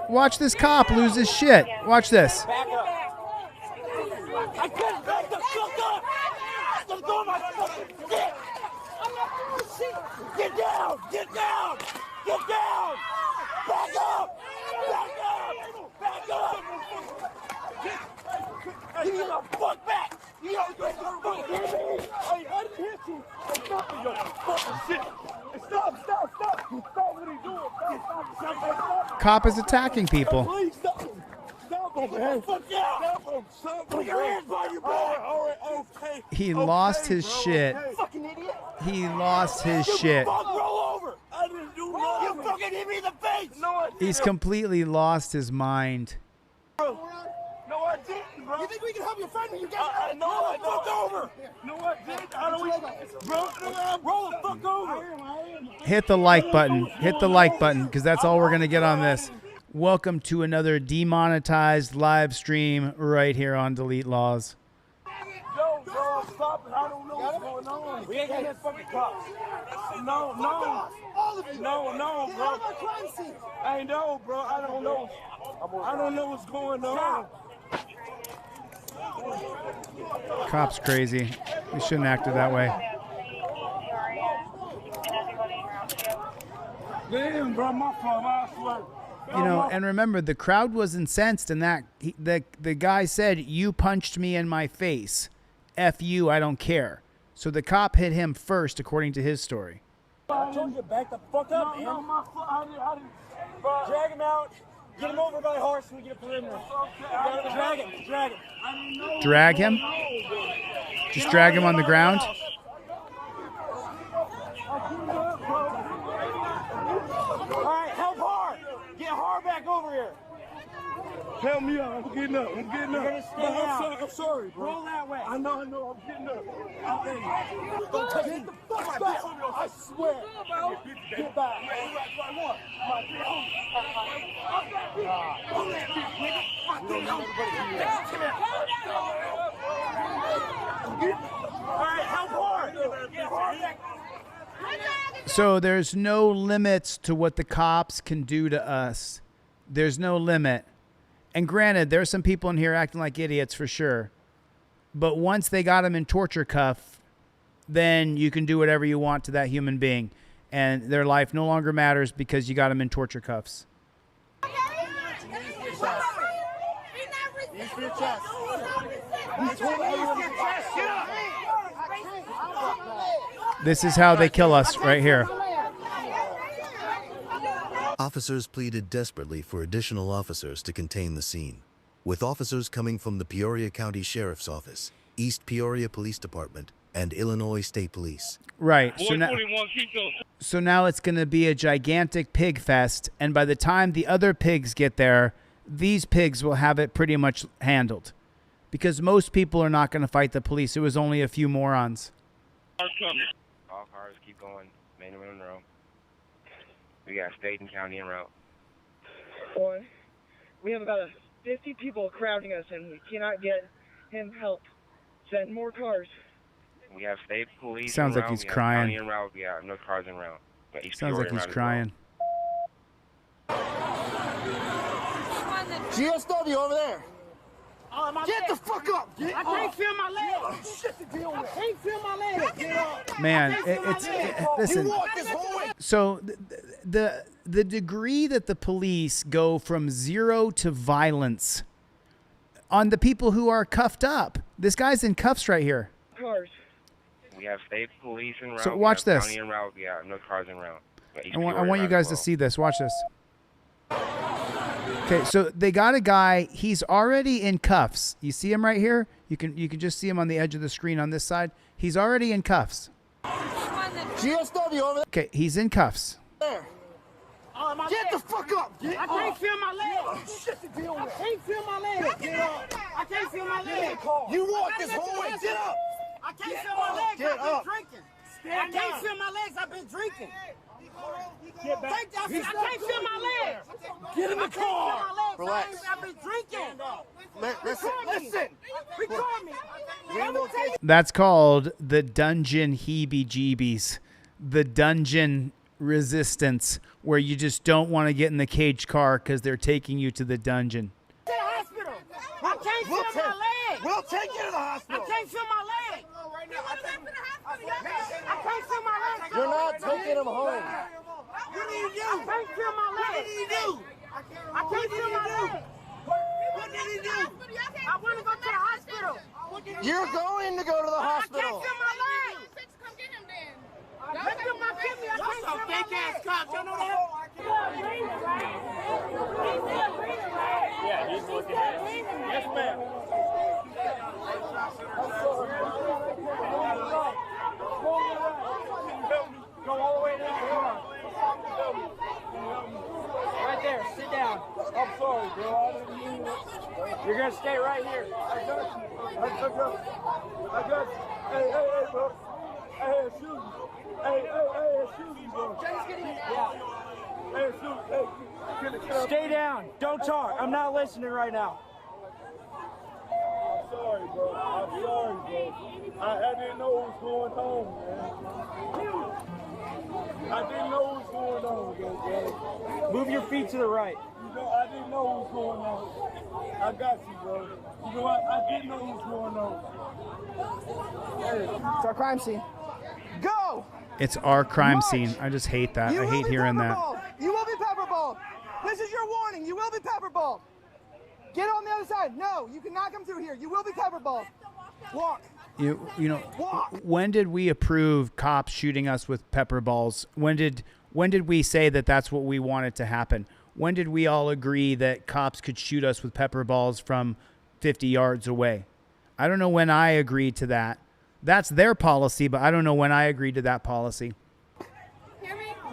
Watch this cop lose his shit. Watch this. Back up. I couldn't back the fuck up. I'm doing my fucking shit. I'm not going to see. Get down. Get down. Get down. Back up. Give me the fuck back. You don't get the fuck hit me. I didn't hit you. Stop me, you fucking shit. Stop what he's doing. Stop. Cop is attacking people. Please stop him. Stop him, man. Fuck out. Stop him. Put your hands on your back. All right. Okay. He lost his shit. Fucking idiot. He lost his shit. Fuck, roll over. I didn't do nothing. You fucking hit me in the face. No, I didn't. He's completely lost his mind. No, I didn't, bro. You think we can help your friend when you get no, I fuck over. No, I didn't. I don't bro, roll the fuck over. Hit the like button. Hit the like button because that's all we're going to get on this. Welcome to another demonetized live stream right here on Delete Lawz. Yo, bro, stop it. I don't know what's going on. We ain't getting fucking cops. No. All of you. No, bro. I know, bro. I don't know. I don't know what's going on. Cop's crazy. He shouldn't have acted that way. Damn, bro, my fault, I swear. You know, and remember, the crowd was incensed in that the guy said, "You punched me in my face. F you, I don't care." So the cop hit him first, according to his story. I told you to back the fuck up, man. No, my fault. I didn't. Drag him out. Get him over by the horse and we get a perimeter. Drag him. Drag him? Just drag him on the ground? All right, help Har. Get Har back over here. Help me out. I'm getting up. You're gonna stay out. I'm sorry, bro. Roll that way. I know. I'm getting up. Don't touch me. Get the fuck back. I swear. Get back. So there's no limits to what the cops can do to us. There's no limit. And granted, there's some people in here acting like idiots for sure. But once they got them in torture cuff, then you can do whatever you want to that human being. And their life no longer matters because you got them in torture cuffs. This is how they kill us right here. Officers pleaded desperately for additional officers to contain the scene, with officers coming from the Peoria County Sheriff's Office, East Peoria Police Department, and Illinois State Police. Right. So now it's going to be a gigantic pig fest, and by the time the other pigs get there, these pigs will have it pretty much handled. Because most people are not going to fight the police. It was only a few morons. All cars keep going. Main and Monroe. We got state and county en route. Boy, we have about 50 people crowding us, and we cannot get him help. Send more cars. We have state police. Sounds like he's crying. We have county en route. We got no cars en route. Sounds like he's crying. GSW over there. Get the fuck up! I can't feel my leg. I can't feel my leg. Man, listen. So the degree that the police go from zero to violence on the people who are cuffed up. This guy's in cuffs right here. Cars. We have state police en route. So watch this. County en route. We got no cars en route. I want you guys to see this. Watch this. Okay, so they got a guy. He's already in cuffs. You see him right here? You can just see him on the edge of the screen on this side. He's already in cuffs. GSW over Okay, he's in cuffs. there. Get the fuck up! I can't feel my leg. I can't feel my leg. I can't feel my leg. You walk this whole way. Get up! I can't feel my legs. Get I've up. been drinking. I can't feel my legs. I've been drinking. Get back. I can't feel my legs. Get in the car. I can't feel my legs. Relax. I've been drinking. Listen. Record me. Let me tell you. That's called the dungeon heebie-jeebies. The dungeon resistance, where you just don't want to get in the cage car because they're taking you to the dungeon. To the hospital. I can't feel my leg. We'll take you to the hospital. I can't feel my leg. I can't feel my leg. You're not taking him home. What did he do? I can't feel my leg. What did he do? I can't feel my leg. What did he do? I want to go to the hospital. You're going to go to the I hospital. can't feel my leg. Come get him then. Lift him up, get me. I can't feel my leg. Cops, you know that? Yeah, he's looking at it. Yes, ma'am. Go all the way down. Right there, sit down. I'm sorry, bro. I didn't mean it. You're going to stay right here. I got you. I got you. Hey, bro. Hey, excuse me. Hey, excuse me, bro. Yeah. Hey, excuse me. Hey, Stay down. Don't talk. I'm not listening right now. I'm sorry, bro. I didn't know what was going on, man. I didn't know what was going on, bro. Move your feet to the right. You know, I didn't know what was going on. I got you, bro. You know what? I didn't know what was going on. It's our crime scene. Go! It's our crime March. scene. I just hate that. You I will hate be hearing that. pepperballed. You will be pepperballed. This is your warning. You will be pepperballed. Get on the other side. No, you cannot come through here. You will be pepperballed. Walk. You know, when did we approve cops shooting us with pepper balls? When did we say that that's what we wanted to happen? When did we all agree that cops could shoot us with pepper balls from 50 yards away? I don't know when I agreed to that. That's their policy, but I don't know when I agreed to that policy.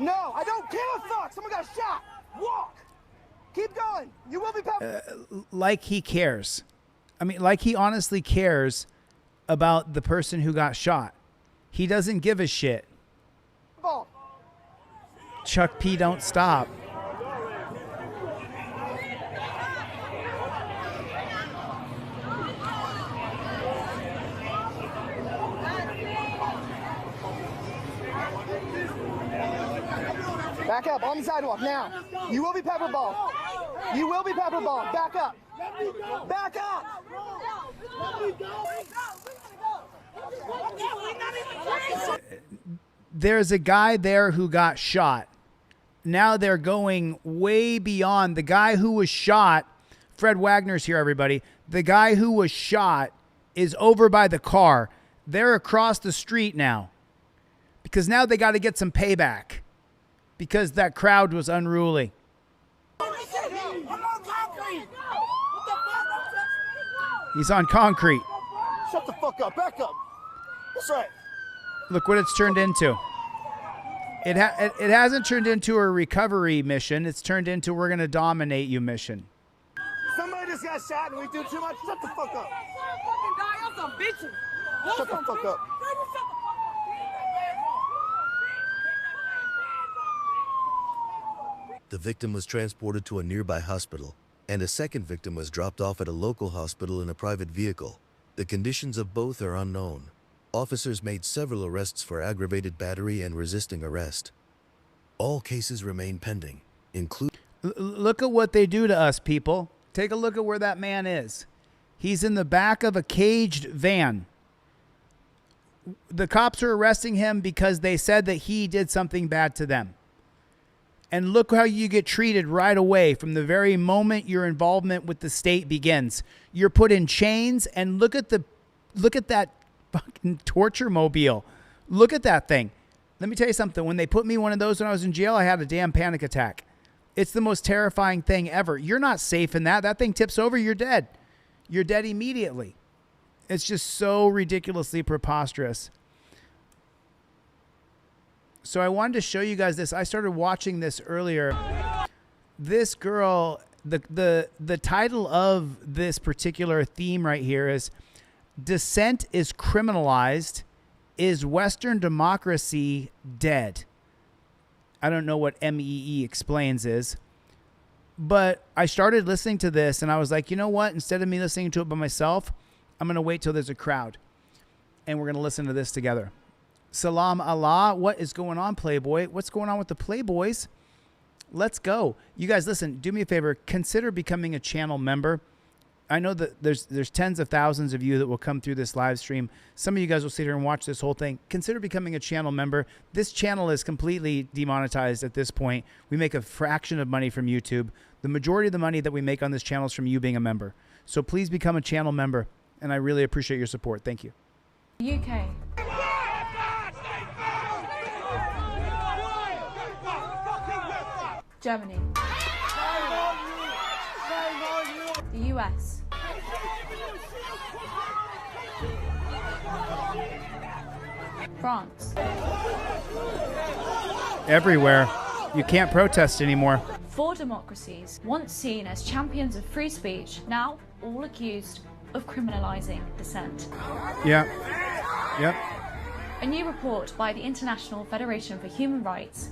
No, I don't give a fuck. Someone got shot. Walk. Keep going. You will be pepperballed. Like he cares. I mean, like he honestly cares about the person who got shot. He doesn't give a shit. Chuck P, don't stop. Back up on the sidewalk now. You will be pepper balled. You will be pepper balled. Back up. Back up. There's a guy there who got shot. Now they're going way beyond. The guy who was shot, Fred Wagner's here, everybody. The guy who was shot is over by the car. They're across the street now because now they got to get some payback because that crowd was unruly. He's on concrete. Shut the fuck up. Back up. That's right. Look what it's turned into. It hasn't turned into a recovery mission. It's turned into we're going to dominate you mission. Somebody just got shot and we do too much. Shut the fuck up. Shut the fuck up. The victim was transported to a nearby hospital, and a second victim was dropped off at a local hospital in a private vehicle. The conditions of both are unknown. Officers made several arrests for aggravated battery and resisting arrest. All cases remain pending, including... Look at what they do to us, people. Take a look at where that man is. He's in the back of a caged van. The cops are arresting him because they said that he did something bad to them. And look how you get treated right away from the very moment your involvement with the state begins. You're put in chains, and look at that fucking torture mobile. Look at that thing. Let me tell you something. When they put me in one of those when I was in jail, I had a damn panic attack. It's the most terrifying thing ever. You're not safe in that. That thing tips over, you're dead. You're dead immediately. It's just so ridiculously preposterous. So I wanted to show you guys this. I started watching this earlier. This girl, the title of this particular theme right here is Dissent is Criminalized. Is Western Democracy Dead? I don't know what MEE explains is. But I started listening to this and I was like, you know what? Instead of me listening to it by myself, I'm going to wait till there's a crowd. And we're going to listen to this together. Salam Allah. What is going on, Playboy? What's going on with the Playboys? Let's go. You guys, listen, do me a favor. Consider becoming a channel member. I know that there's tens of thousands of you that will come through this live stream. Some of you guys will sit here and watch this whole thing. Consider becoming a channel member. This channel is completely demonetized at this point. We make a fraction of money from YouTube. The majority of the money that we make on this channel is from you being a member. So please become a channel member, and I really appreciate your support. Thank you. UK. Germany. The US. France. Everywhere. You can't protest anymore. 4 democracies, once seen as champions of free speech, now all accused of criminalizing dissent. Yeah. Yep. A new report by the International Federation for Human Rights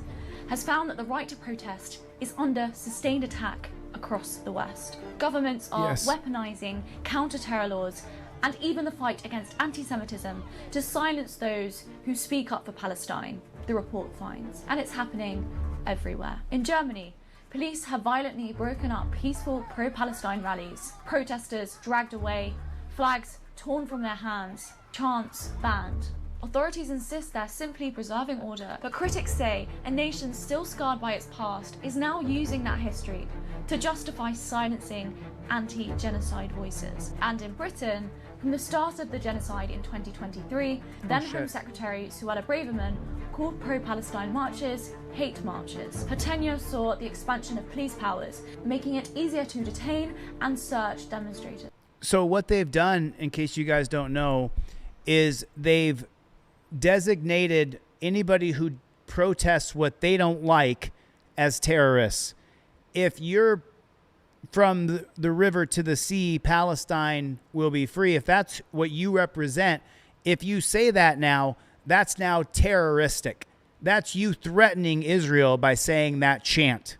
has found that the right to protest is under sustained attack across the West. Governments are weaponizing counter-terror laws and even the fight against anti-Semitism to silence those who speak up for Palestine, the report finds. And it's happening everywhere. In Germany, police have violently broken up peaceful pro-Palestine rallies. Protesters dragged away, flags torn from their hands, chants banned. Authorities insist they're simply preserving order, but critics say a nation still scarred by its past is now using that history to justify silencing anti-genocide voices. And in Britain, from the start of the genocide in 2023, then Home Secretary Suella Braverman called pro-Palestine marches hate marches. Her tenure saw the expansion of police powers, making it easier to detain and search demonstrators. So what they've done, in case you guys don't know, is they've designated anybody who protests what they don't like as terrorists. If you're from the river to the sea, Palestine will be free. If that's what you represent, if you say that now, that's now terroristic. That's you threatening Israel by saying that chant,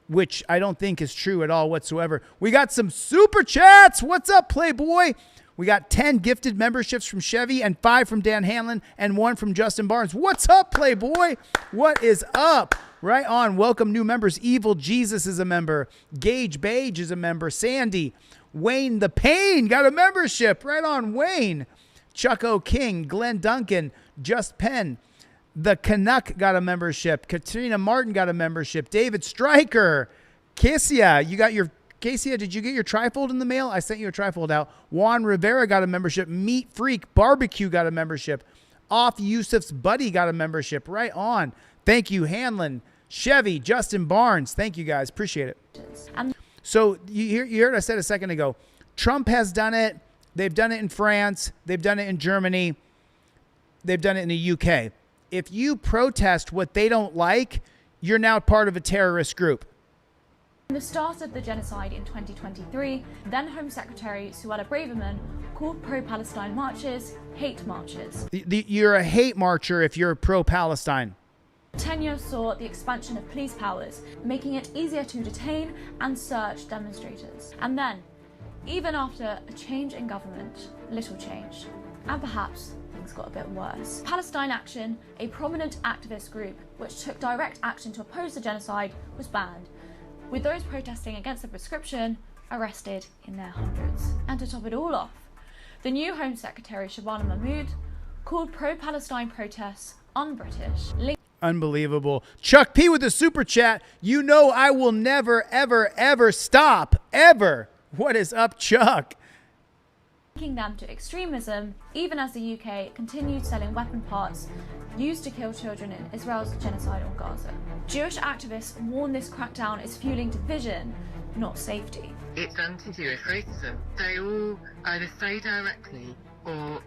which I don't think is true at all whatsoever. We got some super chats. What's up, Playboy? We got 10 gifted memberships from Chevy and 5 from Dan Hanlon and 1 from Justin Barnes. What's up, Playboy? What is up? Right on. Welcome new members. Evil Jesus is a member. Gage Bage is a member. Sandy. Wayne the Pain got a membership. Right on, Wayne. Chuck O. King. Glenn Duncan. Just Penn. The Canuck got a membership. Katrina Martin got a membership. David Stryker. Kissia, Casey, did you get your trifold in the mail? I sent you a trifold out. Juan Rivera got a membership. Meat Freak Barbecue got a membership. Off Yusuf's Buddy got a membership. Right on. Thank you, Hanlon, Chevy, Justin Barnes. Thank you, guys. Appreciate it. So you heard I said a second ago, Trump has done it. They've done it in France. They've done it in Germany. They've done it in the UK. If you protest what they don't like, you're now part of a terrorist group. From the start of the genocide in 2023, then Home Secretary Suella Braverman called pro-Palestine marches hate marches. You're a hate marcher if you're pro-Palestine. Tenure saw the expansion of police powers, making it easier to detain and search demonstrators. And then, even after a change in government, little changed. And perhaps things got a bit worse. Palestine Action, a prominent activist group which took direct action to oppose the genocide, was banned, with those protesting against the prescription arrested in their hundreds. And to top it all off, the new Home Secretary Shabana Mahmood called pro-Palestine protests un-British. Unbelievable. Chuck P with a super chat. You know I will never, ever, ever stop. Ever. What is up, Chuck? Linking them to extremism, even as the UK continued selling weapon parts used to kill children in Israel's genocide on Gaza. Jewish activists warn this crackdown is fueling division, not safety. It's anti-Jewish racism. They all either say directly or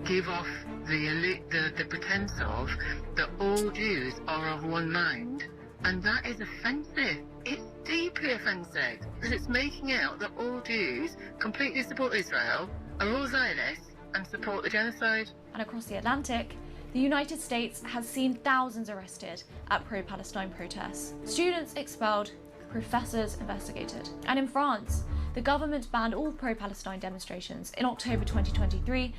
give off the pretense of that all Jews are of one mind. And that is offensive. It's deeply offensive because it's making out that all Jews completely support Israel, are all Zionists and support the genocide. And across the Atlantic, the United States has seen thousands arrested at pro-Palestine protests. Students expelled, professors investigated. And in France, the government banned all pro-Palestine demonstrations in October 2023.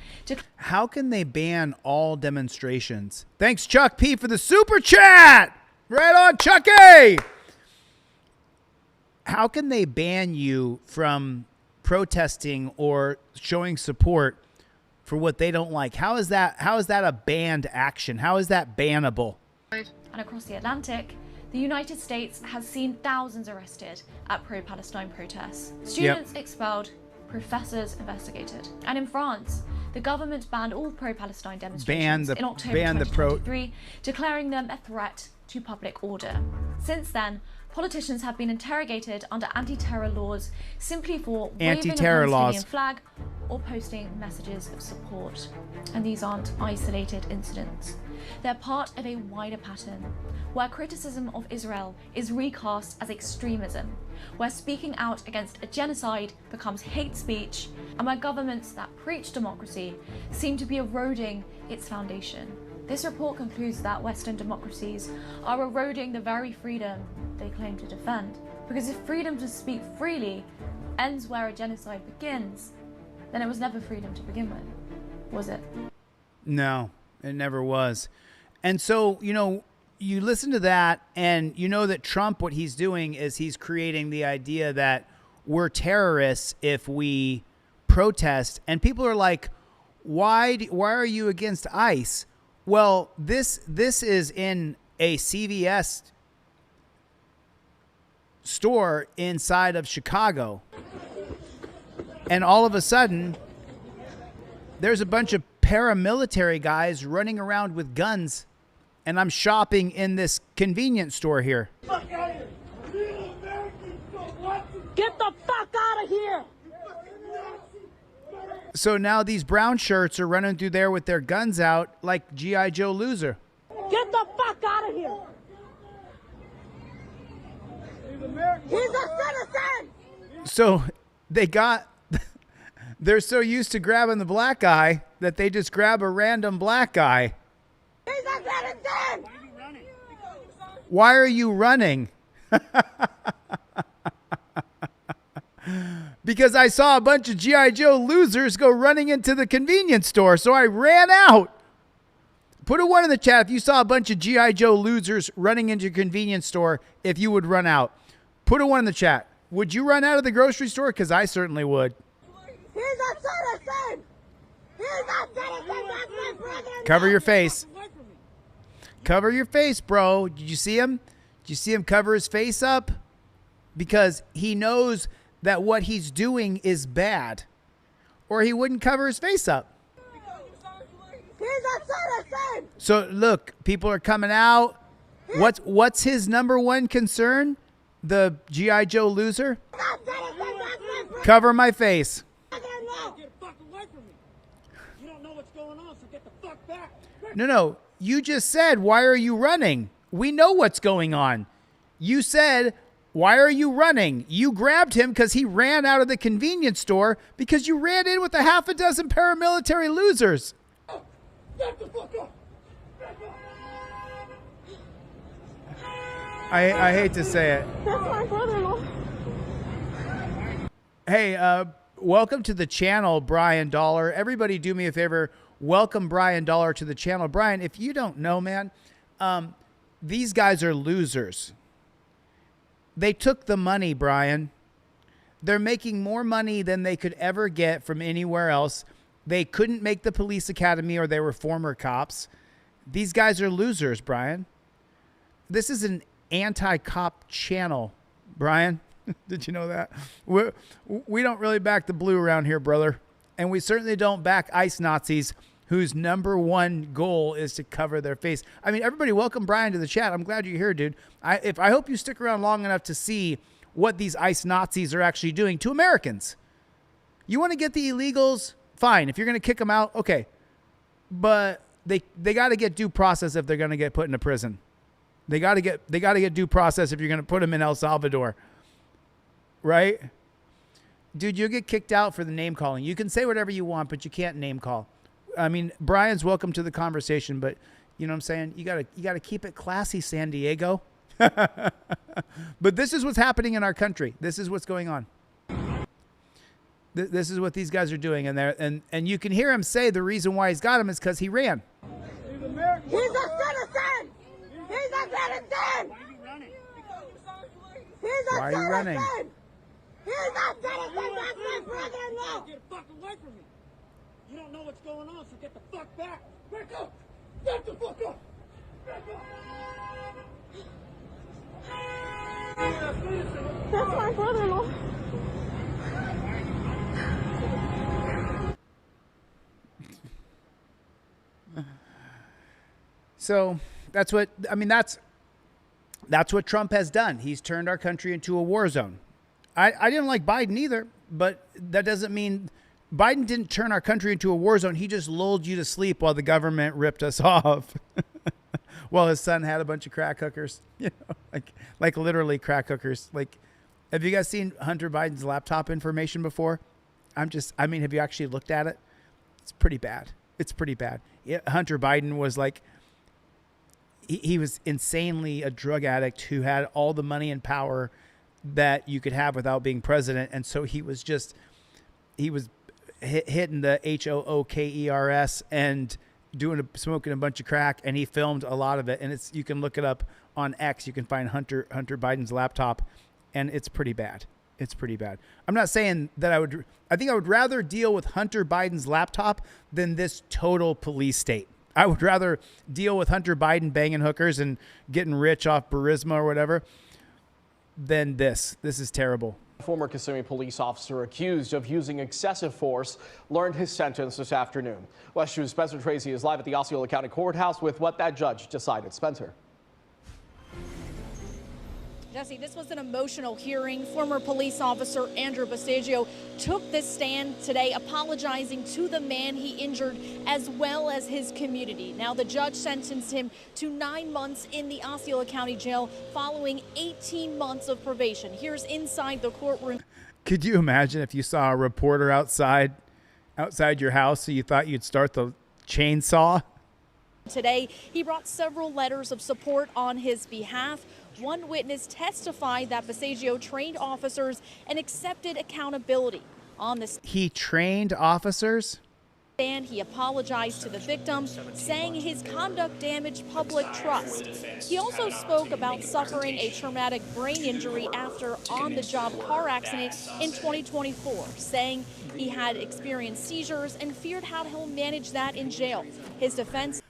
How can they ban all demonstrations? Thanks, Chuck P, for the super chat. Right on, Chucky. How can they ban you from protesting or showing support for what they don't like? How is that a banned action? How is that bannable? And across the Atlantic, the United States has seen thousands arrested at pro-Palestine protests. Students expelled, professors investigated. And in France, the government banned all pro-Palestine demonstrations in October 2023, declaring them a threat to public order. Since then, politicians have been interrogated under anti-terror laws simply for waving a Palestinian flag or posting messages of support. And these aren't isolated incidents. They're part of a wider pattern where criticism of Israel is recast as extremism, where speaking out against a genocide becomes hate speech, and where governments that preach democracy seem to be eroding its foundation. This report concludes that Western democracies are eroding the very freedom they claim to defend. Because if freedom to speak freely ends where a genocide begins, then it was never freedom to begin with, was it? No, it never was. And so, you listen to that and you know that Trump, what he's doing is he's creating the idea that we're terrorists if we protest. And people are like, why are you against ICE? Well, this is in a CVS store inside of Chicago. And all of a sudden, there's a bunch of paramilitary guys running around with guns, and I'm shopping in this convenience store here. Get the fuck out of here! So now these brown shirts are running through there with their guns out like G.I. Joe Loser. Get the fuck out of here! He's a citizen! So they're so used to grabbing the black guy that they just grab a random black guy. He's a citizen! Why are you running? because I saw a bunch of G.I. Joe losers go running into the convenience store. So I ran out. Put a 1 in the chat if you saw a bunch of G.I. Joe losers running into a convenience store, if you would run out. Put a 1 in the chat. Would you run out of the grocery store? Because I certainly would. He's a citizen! He's a citizen! That's my brother! Cover your face. Cover your face, bro. Did you see him? Did you see him cover his face up? Because he knows that what he's doing is bad. Or he wouldn't cover his face up. He's a citizen! So look, people are coming out. What's his number one concern? The G.I. Joe loser? Cover my face. Get the fuck away from me. You don't know what's going on, so get the fuck back. No. You just said, why are you running? We know what's going on. You said, why are you running? You grabbed him because he ran out of the convenience store because you ran in with a half a dozen paramilitary losers. Get the fuck up. I hate to say it. That's my brother-in-law. Hey, welcome to the channel, Brian Dollar. Everybody do me a favor. Welcome Brian Dollar to the channel. Brian, if you don't know, man, these guys are losers. They took the money, Brian. They're making more money than they could ever get from anywhere else. They couldn't make the police academy or they were former cops. These guys are losers, Brian. This is an anti-cop channel, Brian. Did you know that? We don't really back the blue around here, brother. And we certainly don't back ICE Nazis whose number one goal is to cover their face. I mean, everybody welcome Brian to the chat. I'm glad you're here, dude. I hope you stick around long enough to see what these ICE Nazis are actually doing to Americans. You want to get the illegals? Fine. If you're going to kick them out, okay. But they got to get due process if they're going to get put into prison. They got to get due process if you're going to put them in El Salvador. Right? Dude, you'll get kicked out for the name calling. You can say whatever you want, but you can't name call. I mean, Brian's welcome to the conversation, but you know what I'm saying? You gotta keep it classy, San Diego. But this is what's happening in our country. This is what's going on. This is what these guys are doing, and you can hear him say the reason why he's got him is because he ran. He's a citizen! He's a citizen! Why are you running? He's a citizen! That's my brother-in-law! Get the fuck away from me. You don't know what's going on, so get the fuck back. Back up! Get the fuck up! Back up! That's my brother-in-law. So that's what Trump has done. He's turned our country into a war zone. I didn't like Biden either, but that doesn't mean Biden didn't turn our country into a war zone. He just lulled you to sleep while the government ripped us off. While his son had a bunch of crack hookers, you know, like literally crack hookers. Like, have you guys seen Hunter Biden's laptop information before? Have you actually looked at it? It's pretty bad. It's pretty bad. Hunter Biden was like, he was insanely a drug addict who had all the money and power that you could have without being president. And so he was hitting the HOOKERS and smoking a bunch of crack. And he filmed a lot of it. And you can look it up on X. You can find Hunter Biden's laptop, and it's pretty bad. It's pretty bad. I'm not saying that I think I would rather deal with Hunter Biden's laptop than this total police state. I would rather deal with Hunter Biden banging hookers and getting rich off Burisma or whatever than this. This is terrible. Former Kissimmee police officer accused of using excessive force learned his sentence this afternoon. West 2's Spencer Tracy is live at the Osceola County Courthouse with what that judge decided. Spencer. Jesse, this was an emotional hearing. Former police officer Andrew Bastaggio took this stand today apologizing to the man he injured as well as his community. Now the judge sentenced him to 9 months in the Osceola County Jail following 18 months of probation. Here's inside the courtroom. Could you imagine if you saw a reporter outside your house so you thought you'd start the chainsaw? Today, he brought several letters of support on his behalf. one witness testified that Passaggio trained officers and accepted accountability. On the He trained officers? stand, he apologized to the victim, saying his conduct damaged public trust. He also spoke about suffering a traumatic brain injury after on-the-job car accident in 2024, saying he had experienced seizures and feared how he'll manage that in jail. His defense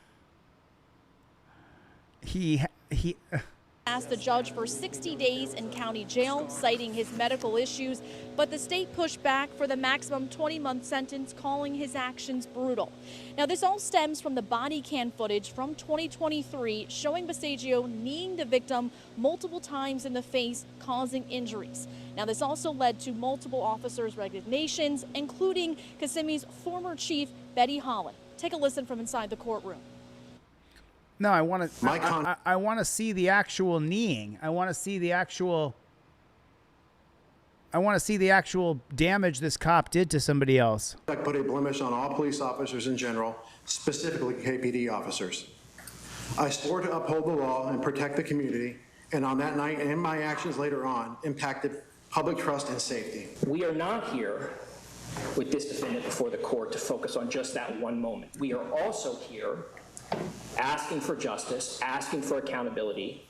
asked the judge for 60 days in county jail, citing his medical issues, but the state pushed back for the maximum 20-month sentence, calling his actions brutal. Now, this all stems from the body cam footage from 2023 showing Passaggio kneeing the victim multiple times in the face, causing injuries. Now, this also led to multiple officers' resignations, including Kissimmee's former chief, Betty Holland. Take a listen from inside the courtroom. No, I want to. I want to see the actual kneeing. I want to see the actual. I want to see the actual damage this cop did to somebody else. I put a blemish on all police officers in general, specifically KPD officers. I swore to uphold the law and protect the community, and on that night and my actions later on impacted public trust and safety. We are not here with this defendant before the court to focus on just that one moment. We are also here asking for justice, asking for accountability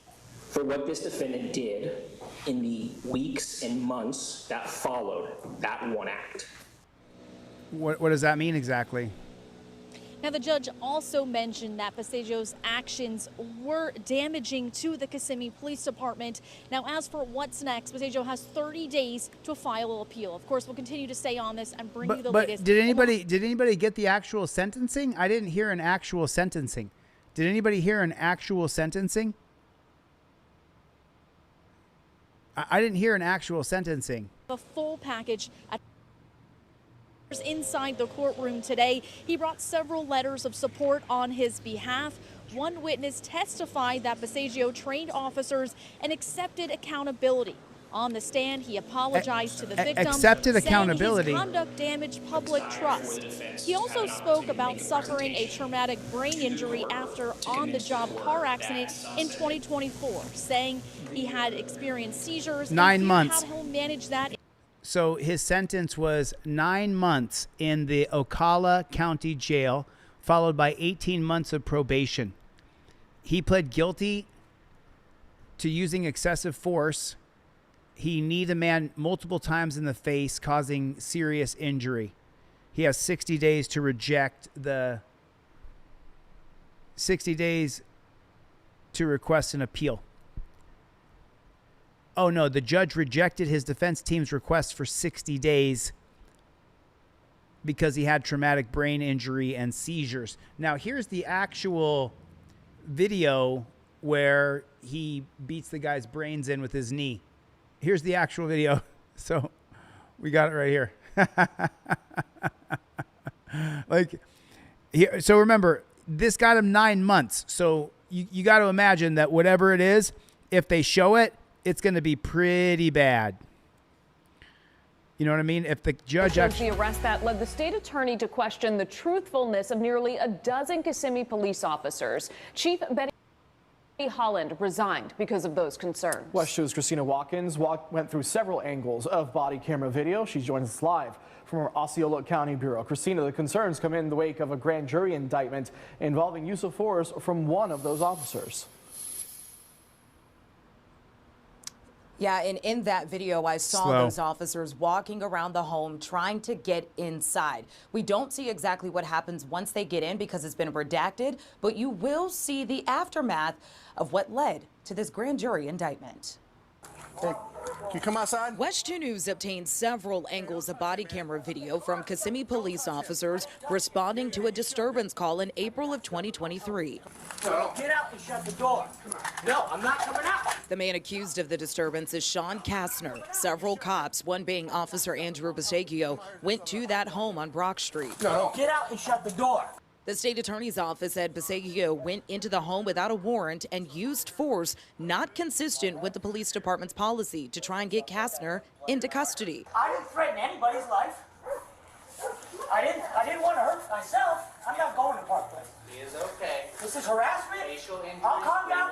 for what this defendant did in the weeks and months that followed that one act. What does that mean exactly? Now, the judge also mentioned that Passaggio's actions were damaging to the Kissimmee Police Department. Now, as for what's next, Passaggio has 30 days to file an appeal. Of course, we'll continue to stay on this and bring you the latest. Did anybody get the actual sentencing? I didn't hear an actual sentencing. Did anybody hear an actual sentencing? I didn't hear an actual sentencing. The full package inside the courtroom today. He brought several letters of support on his behalf. One witness testified that Passaggio trained officers and accepted accountability. On the stand, he apologized to the victim, accepted accountability. Saying his conduct damaged public trust. He also spoke about suffering a traumatic brain injury after on-the-job car accident in 2024, saying he had experienced seizures 9 and months. how he'll manage that. So his sentence was 9 months in the Ocala County Jail, followed by 18 months of probation. He pled guilty to using excessive force. He kneed a man multiple times in the face, causing serious injury. He has 60 days to reject the 60 days to request an appeal. Oh, no, the judge rejected his defense team's request for 60 days because he had traumatic brain injury and seizures. Now, here's the actual video where he beats the guy's brains in with his knee. Here's the actual video. So we got it right here. So remember, this got him 9 months. So you got to imagine that whatever it is, if they show it, it's going to be pretty bad. You know what I mean? If the judge actually... The arrest that led the state attorney to question the truthfulness of nearly a dozen Kissimmee police officers. Chief Betty Holland resigned because of those concerns. West Show's Christina Watkins went through several angles of body camera video. She joins us live from our Osceola County Bureau. Christina, the concerns come in the wake of a grand jury indictment involving use of force from one of those officers. Yeah, and in that video, I saw those officers walking around the home trying to get inside. We don't see exactly what happens once they get in because it's been redacted, but you will see the aftermath of what led to this grand jury indictment. Hey, can you come outside? West 2 News obtained several angles of body camera video from Kissimmee police officers responding to a disturbance call in April of 2023. No, get out and shut the door. No, I'm not coming out. The man accused of the disturbance is Sean Kastner. Several cops, one being Officer Andrew Passaggio, went to that home on Brock Street. No, get out and shut the door. The state attorney's office said Passaggio went into the home without a warrant and used force not consistent with the police department's policy to try and get Kastner into custody. I didn't threaten anybody's life. I didn't want to hurt myself. I'm not going to Park Place. He is okay. This is harassment. I'll calm down.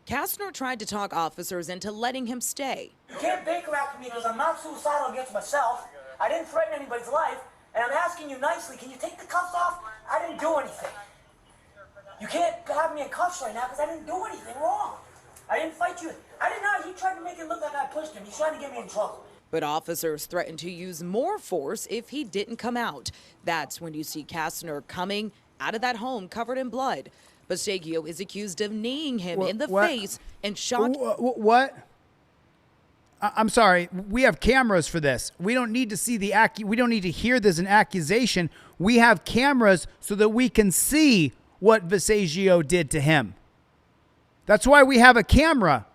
Kastner tried to talk officers into letting him stay. You can't baker after me because I'm not suicidal against myself. I didn't threaten anybody's life, and I'm asking you nicely, can you take the cuffs off? I didn't do anything. You can't have me in cuffs right now because I didn't do anything wrong. I didn't fight you. I didn't know. He tried to make it look like I pushed him. He's trying to get me in trouble. But officers threatened to use more force if he didn't come out. That's when you see Kastner coming out of that home covered in blood. Basiglio is accused of kneeing him in the face and shot. What? I'm sorry. We have cameras for this. We don't need to see we don't need to hear this an accusation. We have cameras so that we can see what Basiglio did to him. That's why we have a camera.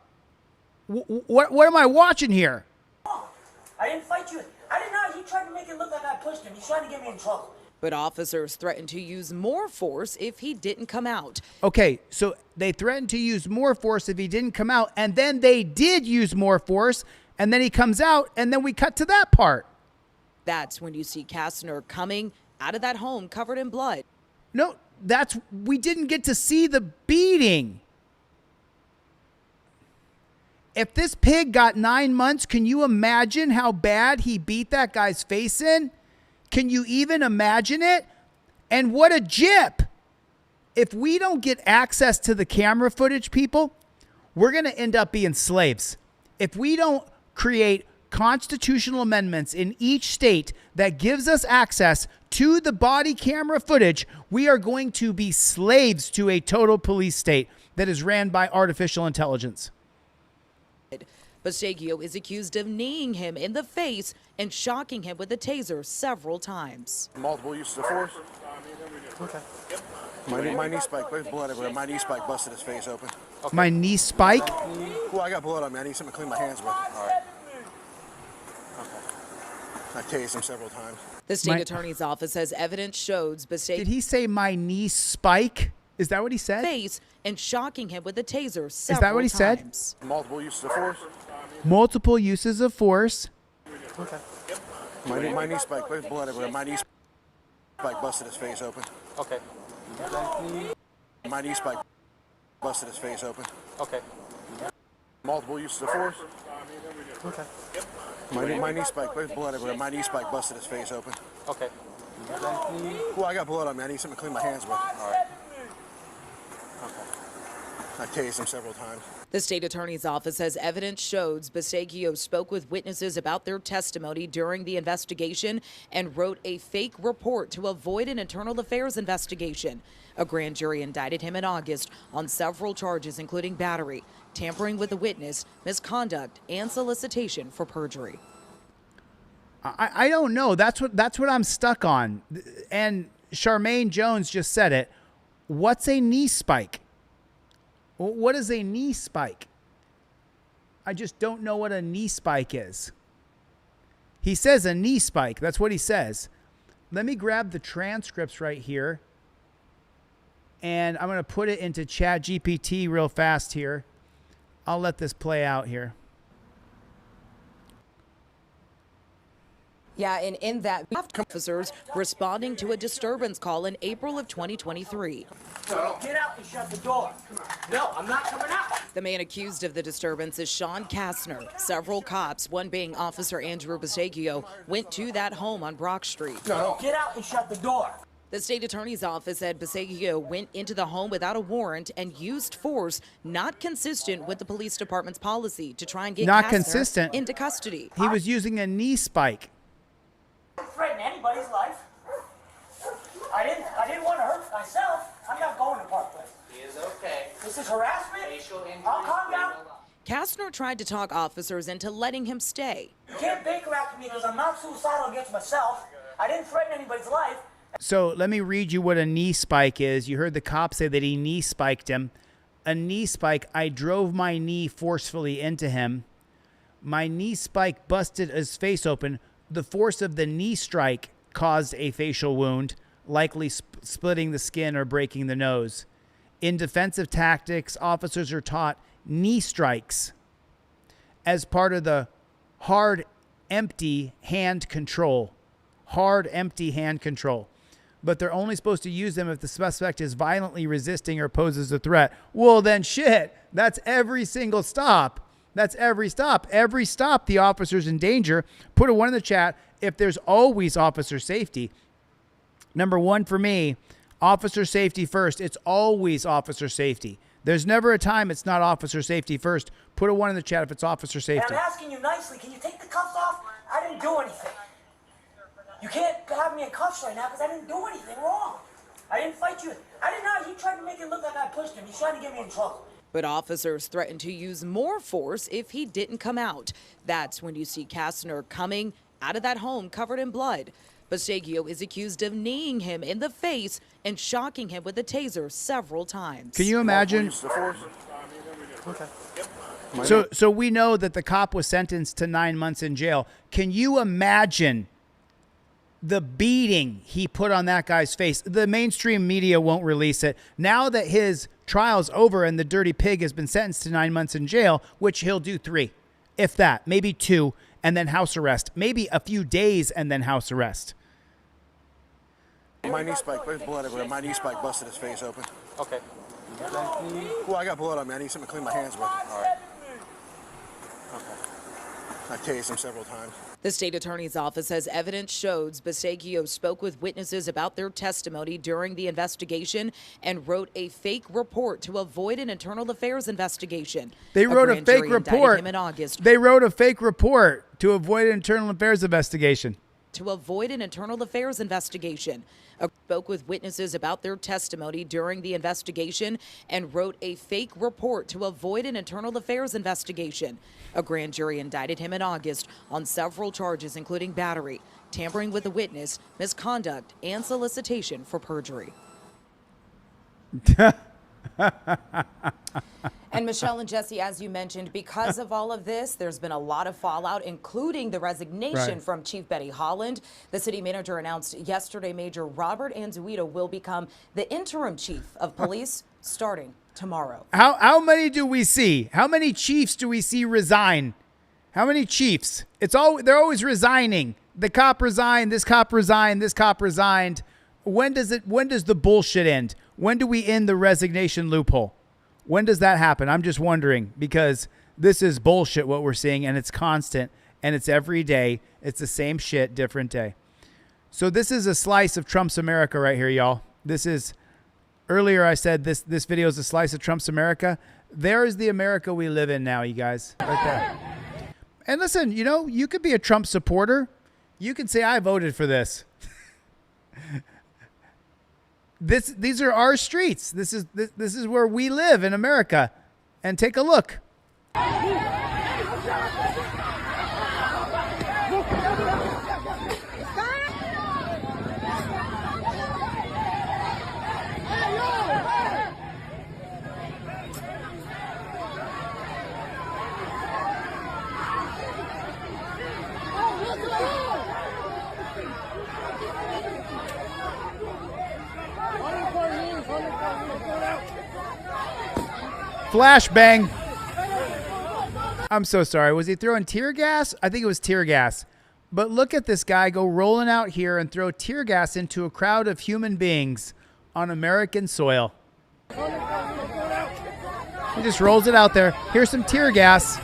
What am I watching here? I didn't fight you. I didn't know. He tried to make it look like I pushed him. He's trying to get me in trouble. But officers threatened to use more force if he didn't come out. Okay, so they threatened to use more force if he didn't come out, and then they did use more force, and then he comes out, and then we cut to that part. That's when you see Kastner coming out of that home covered in blood. No, we didn't get to see the beating. If this pig got 9 months, can you imagine how bad he beat that guy's face in? Can you even imagine it? And what a jip. If we don't get access to the camera footage, people, we're going to end up being slaves. If we don't create constitutional amendments in each state that gives us access to the body camera footage, we are going to be slaves to a total police state that is ran by artificial intelligence. Basiglio is accused of kneeing him in the face and shocking him with a taser several times. Multiple uses of force? Okay. My knee spike, there's blood everywhere. My knee spike busted his face open. Okay. My knee spike? Well, I got blood on me. I need something to clean my hands with. All right. Okay. I tased him several times. The state attorney's office says evidence shows Basiglio. Did he say my knee spike? Is that what he said? Face and shocking him with a taser several times. Is that what he said? Multiple uses of force? Multiple uses of force. Okay. My knee spike, there's blood everywhere. My knee spike busted his face open. Okay. My knee spike busted his face open. Okay. Multiple uses of force? Okay. My knee spike, there's blood everywhere. My knee spike busted his face open. Okay. Well, I got blood on me. I need something to clean my hands with. All right. Okay. I tased him several times. The state attorney's office says evidence shows Basiglio spoke with witnesses about their testimony during the investigation and wrote a fake report to avoid an internal affairs investigation. A grand jury indicted him in August on several charges, including battery, tampering with a witness, misconduct, and solicitation for perjury. I don't know. That's what I'm stuck on. And Charmaine Jones just said it. What's a knee spike? What is a knee spike? I just don't know what a knee spike is. He says a knee spike. That's what he says. Let me grab the transcripts right here. And I'm going to put it into ChatGPT real fast here. I'll let this play out here. Yeah, and in that, officers responding to a disturbance call in April of 2023. No, get out and shut the door. No, I'm not coming out. The man accused of the disturbance is Sean Kastner. Several cops, one being Officer Andrew Basiglio, went to that home on Brock Street. No, get out and shut the door. The state attorney's office said Basiglio went into the home without a warrant and used force not consistent with the police department's policy to try and get Kastner into custody. He was using a knee spike. Threaten anybody's life. I didn't want to hurt myself. I'm not going to Parkland. He is okay. This is harassment. I'll calm down. Kastner tried to talk officers into letting him stay. You can't baker after me because I'm not suicidal against myself. I didn't threaten anybody's life. So let me read you what a knee spike is. You heard the cop say that he knee spiked him. A knee spike, I drove my knee forcefully into him. My knee spike busted his face open. The force of the knee strike caused a facial wound, likely splitting the skin or breaking the nose. In defensive tactics, officers are taught knee strikes as part of the hard, empty hand control. Hard, empty hand control. but they're only supposed to use them if the suspect is violently resisting or poses a threat. Well, then shit, that's every single stop. That's every stop. Every stop, the officer's in danger. Put a 1 in the chat if there's always officer safety. Number 1 for me, officer safety first. It's always officer safety. There's never a time it's not officer safety first. Put a 1 in the chat if it's officer safety. And I'm asking you nicely, can you take the cuffs off? I didn't do anything. You can't have me in cuffs right now because I didn't do anything wrong. I didn't fight you. I did not. He tried to make it look like I pushed him. He's trying to get me in trouble. But officers threatened to use more force if he didn't come out. That's when you see Kastner coming out of that home covered in blood. Bastagio is accused of kneeing him in the face and shocking him with a taser several times. Can you imagine? Okay. So we know that the cop was sentenced to 9 months in jail. Can you imagine the beating he put on that guy's face? The mainstream media won't release it. Now that his trial's over and the dirty pig has been sentenced to 9 months in jail, which he'll do 3, if that, maybe 2, and then house arrest. Maybe a few days and then house arrest. My knee spike, there's blood everywhere. My knee spike busted his face open. Okay. Well, I got blood on me. I need something to clean my hands with. All right. Okay. I tased him several times. The state attorney's office says evidence shows Bastagio spoke with witnesses about their testimony during the investigation and wrote a fake report to avoid an internal affairs investigation. They wrote a fake report. Him in August. They wrote a fake report to avoid an internal affairs investigation. To avoid an internal affairs investigation. Spoke with witnesses about their testimony during the investigation and wrote a fake report to avoid an internal affairs investigation. A grand jury indicted him in August on several charges, including battery, tampering with a witness, misconduct, and solicitation for perjury. And Michelle and Jesse, as you mentioned, because of all of this, there's been a lot of fallout, including the resignation from Chief Betty Holland. The city manager announced yesterday Major Robert Anzuito will become the interim chief of police starting tomorrow. How many do we see? How many chiefs do we see resign? How many chiefs? They're always resigning. The cop resigned, this cop resigned, this cop resigned. When does the bullshit end? When do we end the resignation loophole? When does that happen? I'm just wondering, because this is bullshit what we're seeing, and it's constant, and it's every day. It's the same shit, different day. So this is a slice of Trump's America right here, y'all. This is, earlier I said this video is a slice of Trump's America. There is the America we live in now, you guys, right there. And listen, you know, you could be a Trump supporter. You can say, I voted for this. These are our streets. This is where we live in America. And take a look. Flashbang. I'm so sorry. Was he throwing tear gas? I think it was tear gas. But look at this guy go rolling out here and throw tear gas into a crowd of human beings on American soil. He just rolls it out there. Here's some tear gas.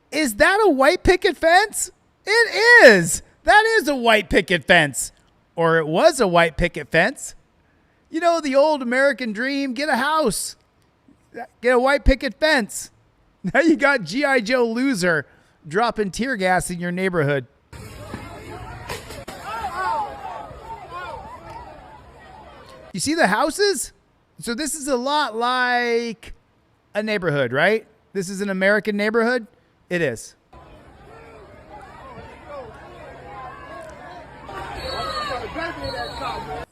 Is that a white picket fence? It is. That is a white picket fence. Or it was a white picket fence. You know, the old American dream, get a house, get a white picket fence. Now you got G.I. Joe loser dropping tear gas in your neighborhood. You see the houses? So this is a lot like a neighborhood, right? This is an American neighborhood. It is.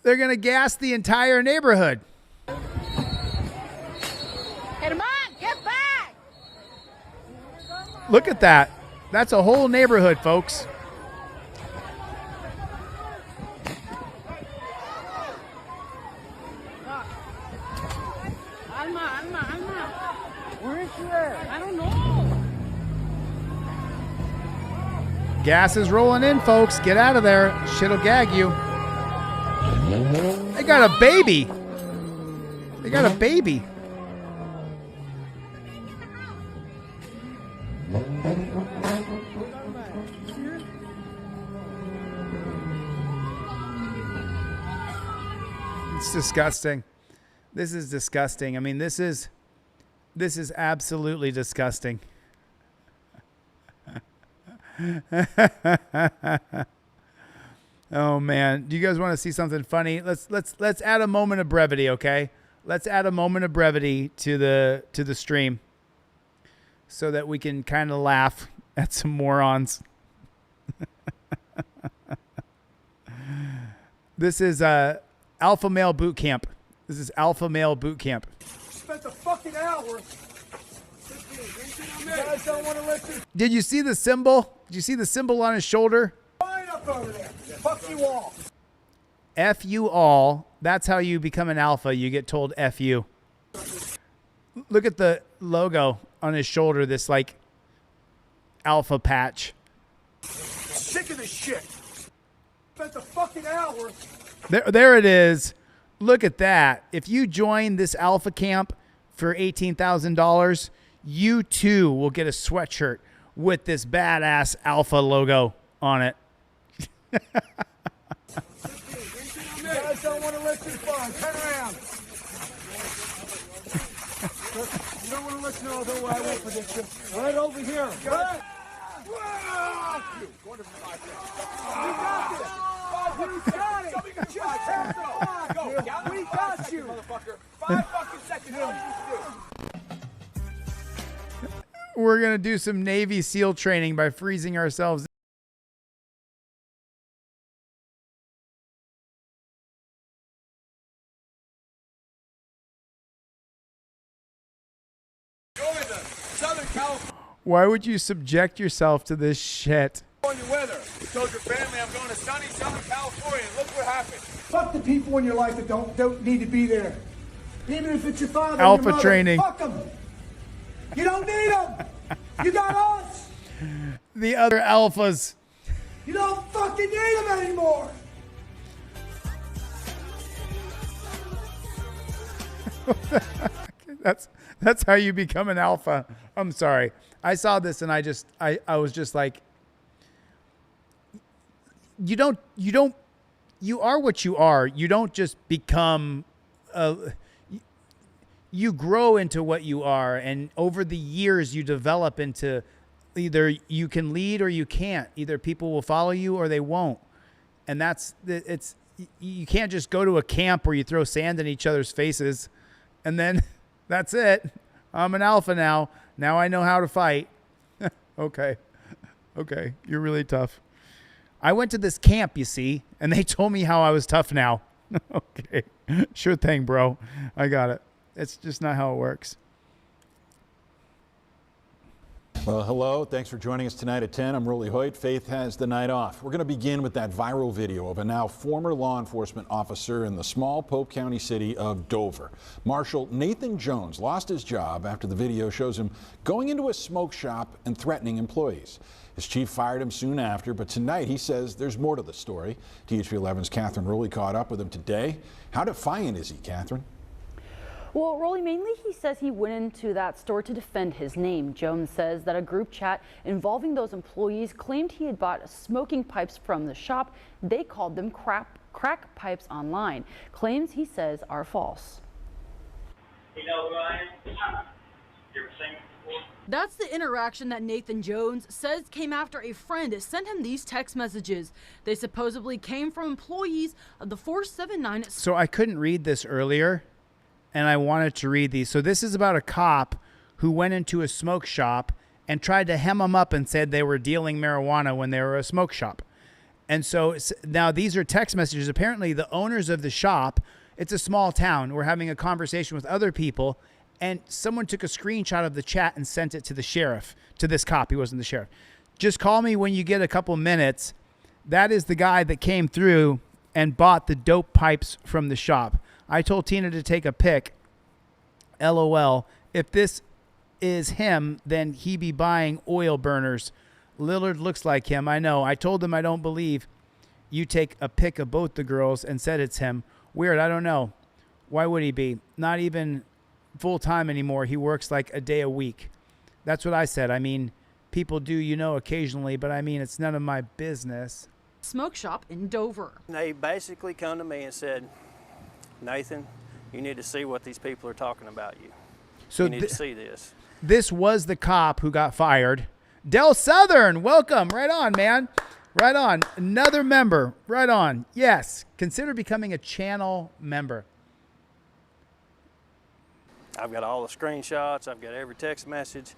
They're going to gas the entire neighborhood. Hey, come on, get back! Look at that. That's a whole neighborhood, folks. Alma. Where is she at? I don't know. Gas is rolling in, folks. Get out of there. Shit'll gag you. They got a baby. They got a baby. It's disgusting. This is disgusting. I mean, this is absolutely disgusting. Oh man, do you guys want to see something funny? Let's add a moment of brevity, okay? Let's add a moment of brevity to the stream so that we can kind of laugh at some morons. This is Alpha Male Boot Camp. This is Alpha Male Boot Camp. Spent a fucking hour. You guys don't want to listen. Did you see the symbol? Did you see the symbol on his shoulder? Line up over there. Fuck you all. F you all. That's how you become an alpha. You get told F you. Look at the logo on his shoulder, this like alpha patch. Sick of this shit. Spent a fucking hour. There it is. Look at that. If you join this alpha camp for $18,000, you too will get a sweatshirt with this badass alpha logo on it. You guys don't want to listen, fine. Turn around. You don't want to listen, although I won't predict you. Right over here. Right. You got this. We got it. We got you. 5 fucking seconds. All you need to do. We're going to do some Navy SEAL training by freezing ourselves. Why would you subject yourself to this shit? California weather. You told your family I'm going to sunny Southern California. Look what happened. Fuck the people in your life that don't need to be there. Even if it's your father Alpha or your mother. training. Fuck them. You don't need them. You got us. The other alphas. You don't fucking need them anymore. That's how you become an alpha. I'm sorry. I saw this and I was just like, you are what you are. You don't just become you grow into what you are, and over the years you develop into either you can lead or you can't. Either people will follow you or they won't. And you can't just go to a camp where you throw sand in each other's faces and then that's it. I'm an alpha now. Now I know how to fight. Okay. You're really tough. I went to this camp, you see, and they told me how I was tough now. Okay. Sure thing, bro. I got it. It's just not how it works. Well, hello. Thanks for joining us tonight at 10. I'm Rolly Hoyt. Faith has the night off. We're going to begin with that viral video of a now former law enforcement officer in the small Pope County city of Dover. Marshal Nathan Jones lost his job after the video shows him going into a smoke shop and threatening employees. His chief fired him soon after, but tonight he says there's more to the story. THV 11's Catherine Rowley caught up with him today. How defiant is he, Catherine? Well, Rolly, mainly he says he went into that store to defend his name. Jones says that a group chat involving those employees claimed he had bought smoking pipes from the shop. They called them crack pipes online. Claims he says are false. You know who I am? You ever seen me before? That's the interaction that Nathan Jones says came after a friend sent him these text messages. They supposedly came from employees of the 479. So I couldn't read this earlier, and I wanted to read these. So this is about a cop who went into a smoke shop and tried to hem them up and said they were dealing marijuana when they were a smoke shop. And so now these are text messages. Apparently the owners of the shop, it's a small town, were having a conversation with other people, and someone took a screenshot of the chat and sent it to the sheriff, to this cop. He wasn't the sheriff. Just call me when you get a couple minutes. That is the guy that came through and bought the dope pipes from the shop. I told Tina to take a pic. LOL. If this is him, then he be buying oil burners. Lillard looks like him. I know. I told him I don't believe You take a pic of both the girls and said it's him. Weird, I don't know. Why would he be? Not even full-time anymore. He works like a day a week. That's what I said. I mean, people do, you know, occasionally, but I mean, it's none of my business. Smoke shop in Dover. They basically come to me and said, Nathan, you need to see what these people are talking about you. So you need to see this. This was the cop who got fired. Del Southern, welcome. Right on, man. Right on. Another member. Right on. Yes. Consider becoming a channel member. I've got all the screenshots. I've got every text message.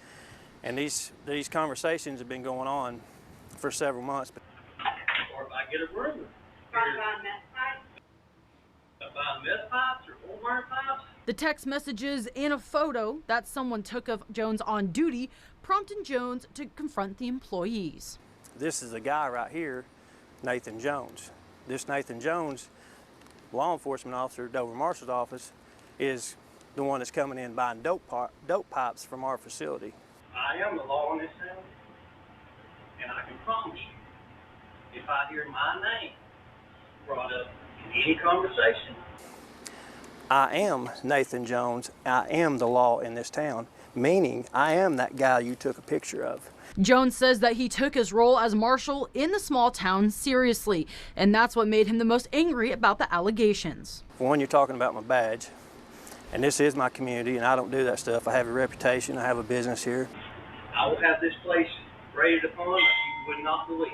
And these conversations have been going on for several months. Or if I get a room. Buying meth pipes or Walmart pipes. The text messages and a photo that someone took of Jones on duty prompted Jones to confront the employees. This is the guy right here, Nathan Jones. This Nathan Jones, law enforcement officer at Dover Marshal's office, is the one that's coming in buying dope pipes from our facility. I am the law in this town, and I can promise you, if I hear my name brought up in any conversation, I am Nathan Jones. I am the law in this town, meaning I am that guy you took a picture of. Jones says that he took his role as marshal in the small town seriously, and that's what made him the most angry about the allegations. One, you're talking about my badge, and this is my community, and I don't do that stuff. I have a reputation. I have a business here. I will have this place raided upon like you would not believe.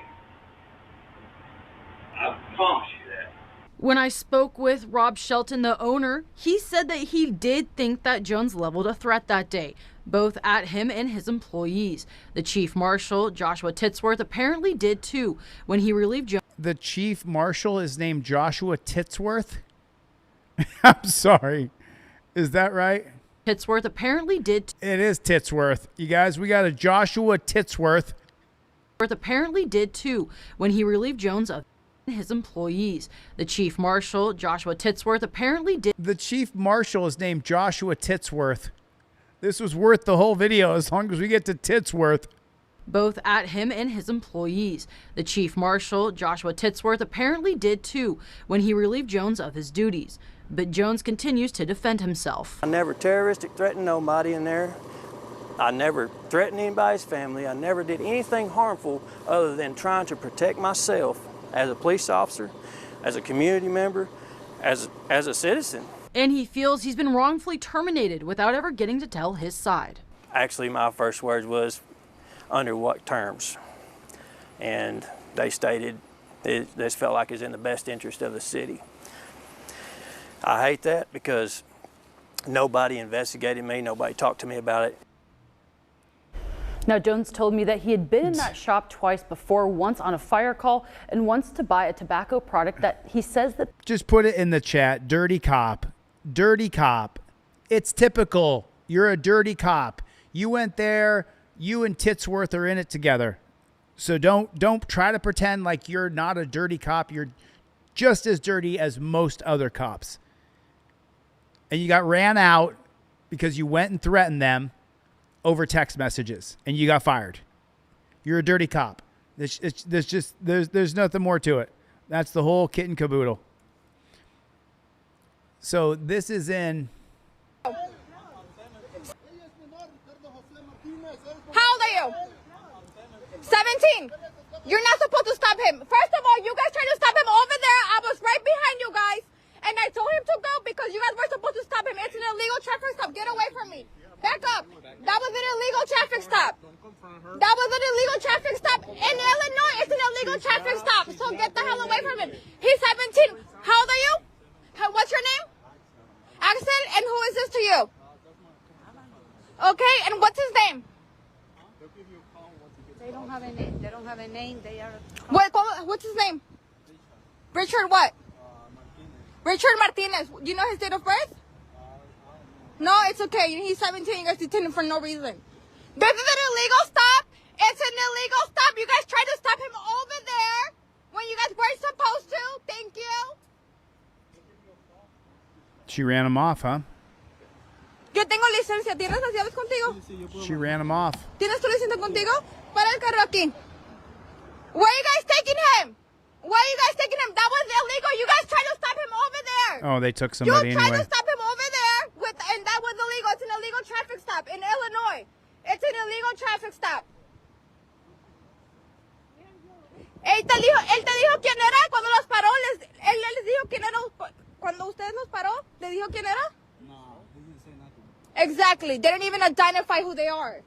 I promise you that. When I spoke with Rob Shelton, the owner, he said that he did think that Jones leveled a threat that day, both at him and his employees. The chief marshal, Joshua Titsworth, apparently did too when he relieved Jones. The chief marshal is named Joshua Titsworth? I'm sorry. Is that right? Titsworth apparently did. It is Titsworth. You guys, we got a Joshua Titsworth. Apparently did too when he relieved Jones of his employees. The chief marshal, Joshua Titsworth, apparently did. The chief marshal is named Joshua Titsworth. This was worth the whole video as long as we get to Titsworth. Both at him and his employees. The chief marshal, Joshua Titsworth, apparently did too when he relieved Jones of his duties. But Jones continues to defend himself. I never terroristic threatened nobody in there. I never threatened anybody's family. I never did anything harmful other than trying to protect myself as a police officer, as a community member, as a citizen. And he feels he's been wrongfully terminated without ever getting to tell his side. Actually, my first words was, under what terms? And they stated this felt like it's in the best interest of the city. I hate that because nobody investigated me, nobody talked to me about it. Now, Jones told me that he had been in that shop twice before, once on a fire call and once to buy a tobacco product that he says that... Just put it in the chat. Dirty cop. Dirty cop. It's typical. You're a dirty cop. You went there. You and Titsworth are in it together. So don't try to pretend like you're not a dirty cop. You're just as dirty as most other cops. And you got ran out because you went and threatened them over text messages, and you got fired. You're a dirty cop. There's nothing more to it. That's the whole kit and caboodle. So this is in. How old are you? 17. You're not supposed to stop him. First of all, you guys tried to stop him over there. I was right behind you guys, and I told him to go because you guys were supposed to stop him. It's an illegal traffic stop. Get away from me. Back up. That was an illegal traffic stop. That was an illegal traffic stop. In Illinois, it's an illegal traffic stop. So get the hell away from him. He's 17. How old are you? What's your name? Axel. And who is this to you? Okay. And what's his name? They don't have a name. They don't have a name. They are. What's his name? Richard what? Richard Martinez. Do you know his date of birth? No, it's okay. He's 17. You guys detained him for no reason. This is an illegal stop. It's an illegal stop. You guys tried to stop him over there when you guys weren't supposed to. Thank you. She ran him off, huh? Yo tengo licencia. ¿Tienes las llaves contigo? She ran him off. ¿Tienes tu licencia contigo? Para el carro aquí. Where are you guys taking him? Why are you guys taking Oh, they took You somebody tried anyway. to stop him over there, and that was illegal. It's an illegal traffic stop in Illinois. It's an illegal traffic stop. Él te dijo quién era cuando los paró. Él les dijo quién era cuando ustedes nos paró. ¿Le dijo quién era? No, he didn't say nothing. Exactly. They didn't even identify who they are.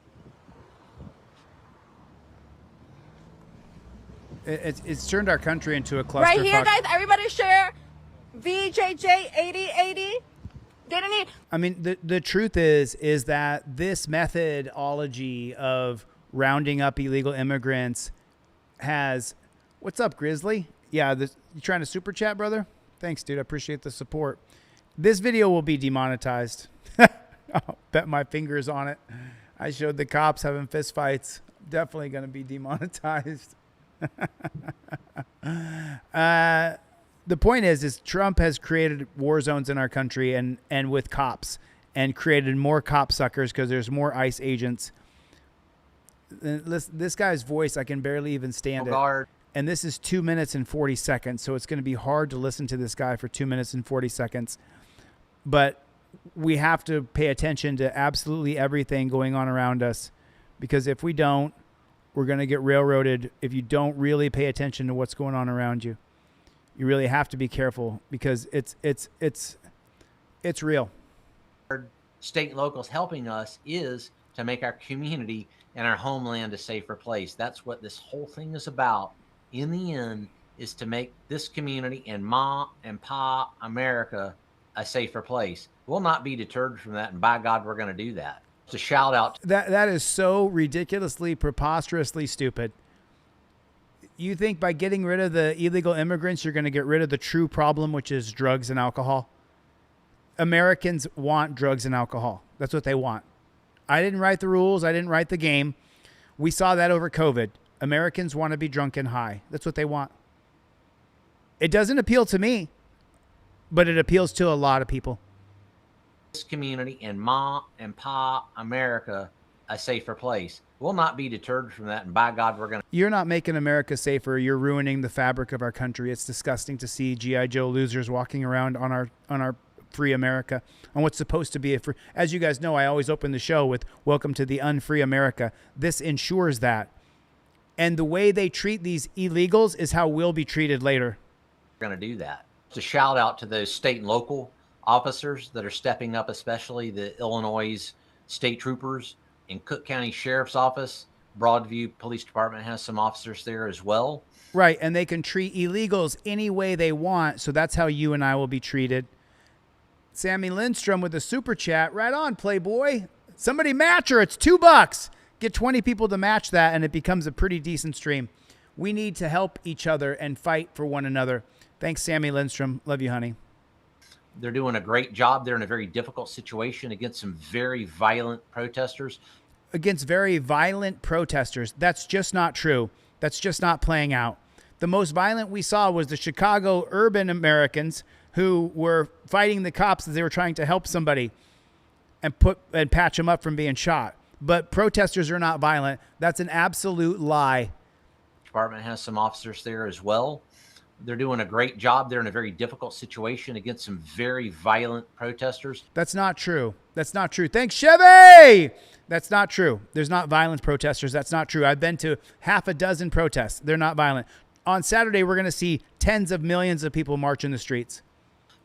It's turned our country into a clusterfuck. Right here, guys, everybody share VJJ8080. I mean, the truth is that this methodology of rounding up illegal immigrants has... What's up, Grizzly? Yeah, you trying to super chat, brother? Thanks, dude. I appreciate the support. This video will be demonetized. I'll bet my fingers on it. I showed the cops having fist fights. Definitely going to be demonetized. The point is Trump has created war zones in our country and with cops, and created more cop suckers because there's more ICE agents. This guy's voice, I can barely even stand it. And this is 2 minutes and 40 seconds, so it's going to be hard to listen to this guy for 2 minutes and 40 seconds. But we have to pay attention to absolutely everything going on around us, because if we don't, we're going to get railroaded if you don't really pay attention to what's going on around you. You really have to be careful, because it's real. State and locals helping us is to make our community and our homeland a safer place. That's what this whole thing is about. In the end, is to make this community and Ma and Pa America a safer place. We'll not be deterred from that, and by God, we're going to do that. It's a shout out. That is so ridiculously, preposterously stupid. You think by getting rid of the illegal immigrants, you're going to get rid of the true problem, which is drugs and alcohol? Americans want drugs and alcohol. That's what they want. I didn't write the rules. I didn't write the game. We saw that over COVID. Americans want to be drunk and high. That's what they want. It doesn't appeal to me, but it appeals to a lot of people. This community and Ma and Pa America a safer place. We'll not be deterred from that, and by God, we're going to... You're not making America safer. You're ruining the fabric of our country. It's disgusting to see G.I. Joe losers walking around on our free America, on what's supposed to be a free... As you guys know, I always open the show with welcome to the unfree America. This ensures that. And the way they treat these illegals is how we'll be treated later. We're going to do that. It's a shout out to those state and local officers that are stepping up, especially the Illinois state troopers in Cook County Sheriff's Office. Broadview Police Department has some officers there as well. Right, and they can treat illegals any way they want, so that's how you and I will be treated. Sammy Lindstrom with the super chat. Right on, Playboy. Somebody match her. It's $2. Get 20 people to match that, and it becomes a pretty decent stream. We need to help each other and fight for one another. Thanks, Sammy Lindstrom. Love you, honey. They're doing a great job. They're in a very difficult situation against some very violent protesters. Against very violent protesters. That's just not true. That's just not playing out. The most violent we saw was the Chicago urban Americans who were fighting the cops as they were trying to help somebody and patch them up from being shot. But protesters are not violent. That's an absolute lie. Department has some officers there as well. They're doing a great job. They're in a very difficult situation against some very violent protesters. That's not true. That's not true. Thanks, Chevy. That's not true. There's not violent protesters. That's not true. I've been to half a dozen protests. They're not violent. On Saturday, we're going to see tens of millions of people march in the streets.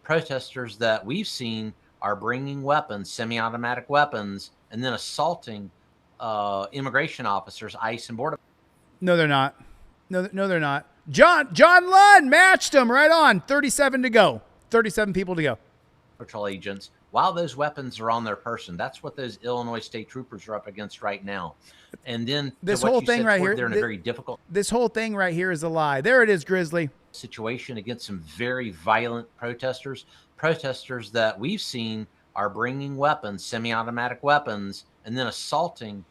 Protesters that we've seen are bringing weapons, semi-automatic weapons, and then assaulting immigration officers, ICE and Border. No, they're not. No, they're not. John Lund matched him right on. 37 to go. 37 people to go. Patrol agents, while those weapons are on their person, that's what those Illinois state troopers are up against right now. And then this whole thing right here, they're in a very difficult. This whole thing right here is a lie. There it is, Grizzly. Situation against some very violent protesters. Protesters that we've seen are bringing weapons, semi-automatic weapons, and then assaulting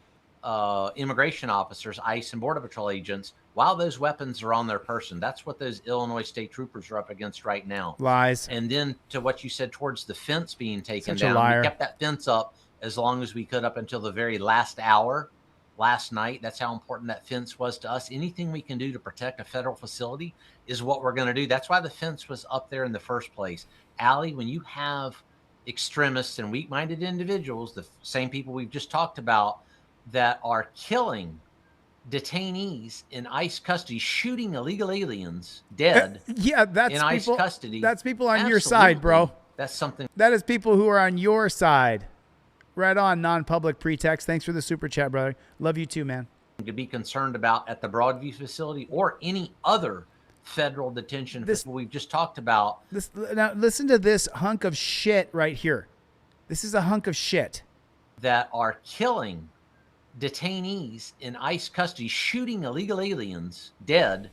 immigration officers, ICE and Border Patrol agents, while those weapons are on their person. That's what those Illinois state troopers are up against right now. Lies. And then to what you said towards the fence being taken Such a down. liar. We kept that fence up as long as we could up until the very last hour last night. That's how important that fence was to us. Anything we can do to protect a federal facility is what we're going to do. That's why the fence was up there in the first place. Allie, when you have extremists and weak-minded individuals, the same people we've just talked about, that are killing detainees in ICE custody, shooting illegal aliens dead Yeah, that's in ICE people, custody. That's people on your side, bro. That's something. That is people who are on your side. Right on, non-public pretext. Thanks for the super chat, brother. Love you too, man. To be concerned about at the Broadview facility or any other federal detention facility we've just talked about. Now, listen to this hunk of shit right here. This is a hunk of shit. That are killing detainees in ICE custody, shooting illegal aliens dead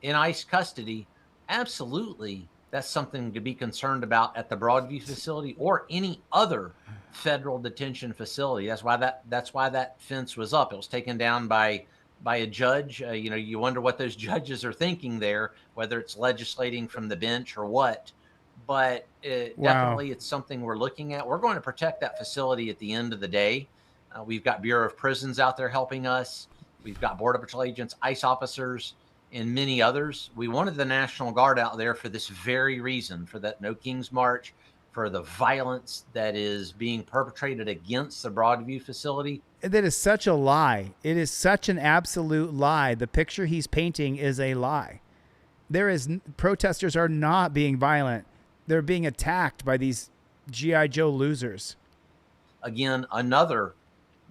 in ICE custody. Absolutely, that's something to be concerned about at the Broadview facility or any other federal detention facility. That's why that fence was up. It was taken down by a judge. You know, you wonder what those judges are thinking there, whether it's legislating from the bench or what. But definitely, it's something we're looking at. We're going to protect that facility at the end of the day. We've got Bureau of Prisons out there helping us. We've got Border Patrol agents, ICE officers, and many others. We wanted the National Guard out there for this very reason, for that No King's March, for the violence that is being perpetrated against the Broadview facility. That is such a lie. It is such an absolute lie. The picture he's painting is a lie. Protesters are not being violent. They're being attacked by these G.I. Joe losers. Again, another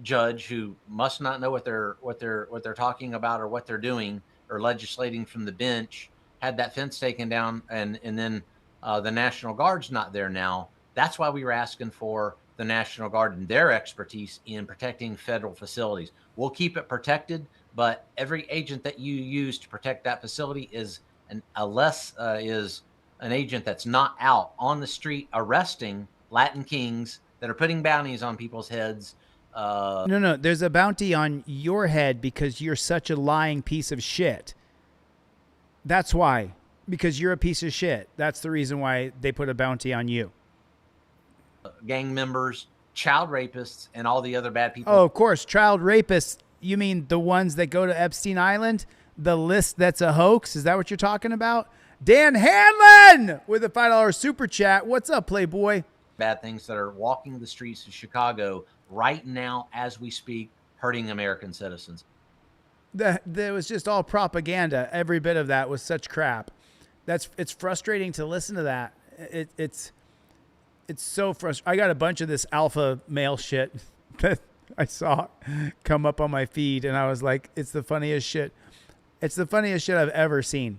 judge who must not know what they're talking about or what they're doing or legislating from the bench had that fence taken down, and then the National Guard's not there now. That's why we were asking for the National Guard and their expertise in protecting federal facilities. We'll keep it protected, but every agent that you use to protect that facility is an agent that's not out on the street arresting Latin kings that are putting bounties on people's heads. No, there's a bounty on your head because you're such a lying piece of shit. That's why. Because you're a piece of shit. That's the reason why they put a bounty on you. Gang members, child rapists, and all the other bad people. Oh, of course. Child rapists. You mean the ones that go to Epstein Island? The list that's a hoax? Is that what you're talking about? Dan Hanlon with a $5 super chat. What's up, Playboy? Bad things that are walking the streets of Chicago right now as we speak, hurting American citizens. That was just all propaganda. Every bit of that was such crap. It's frustrating to listen to that. It's so frustrating. I got a bunch of this alpha male shit that I saw come up on my feed, and I was like, it's the funniest shit. It's the funniest shit I've ever seen.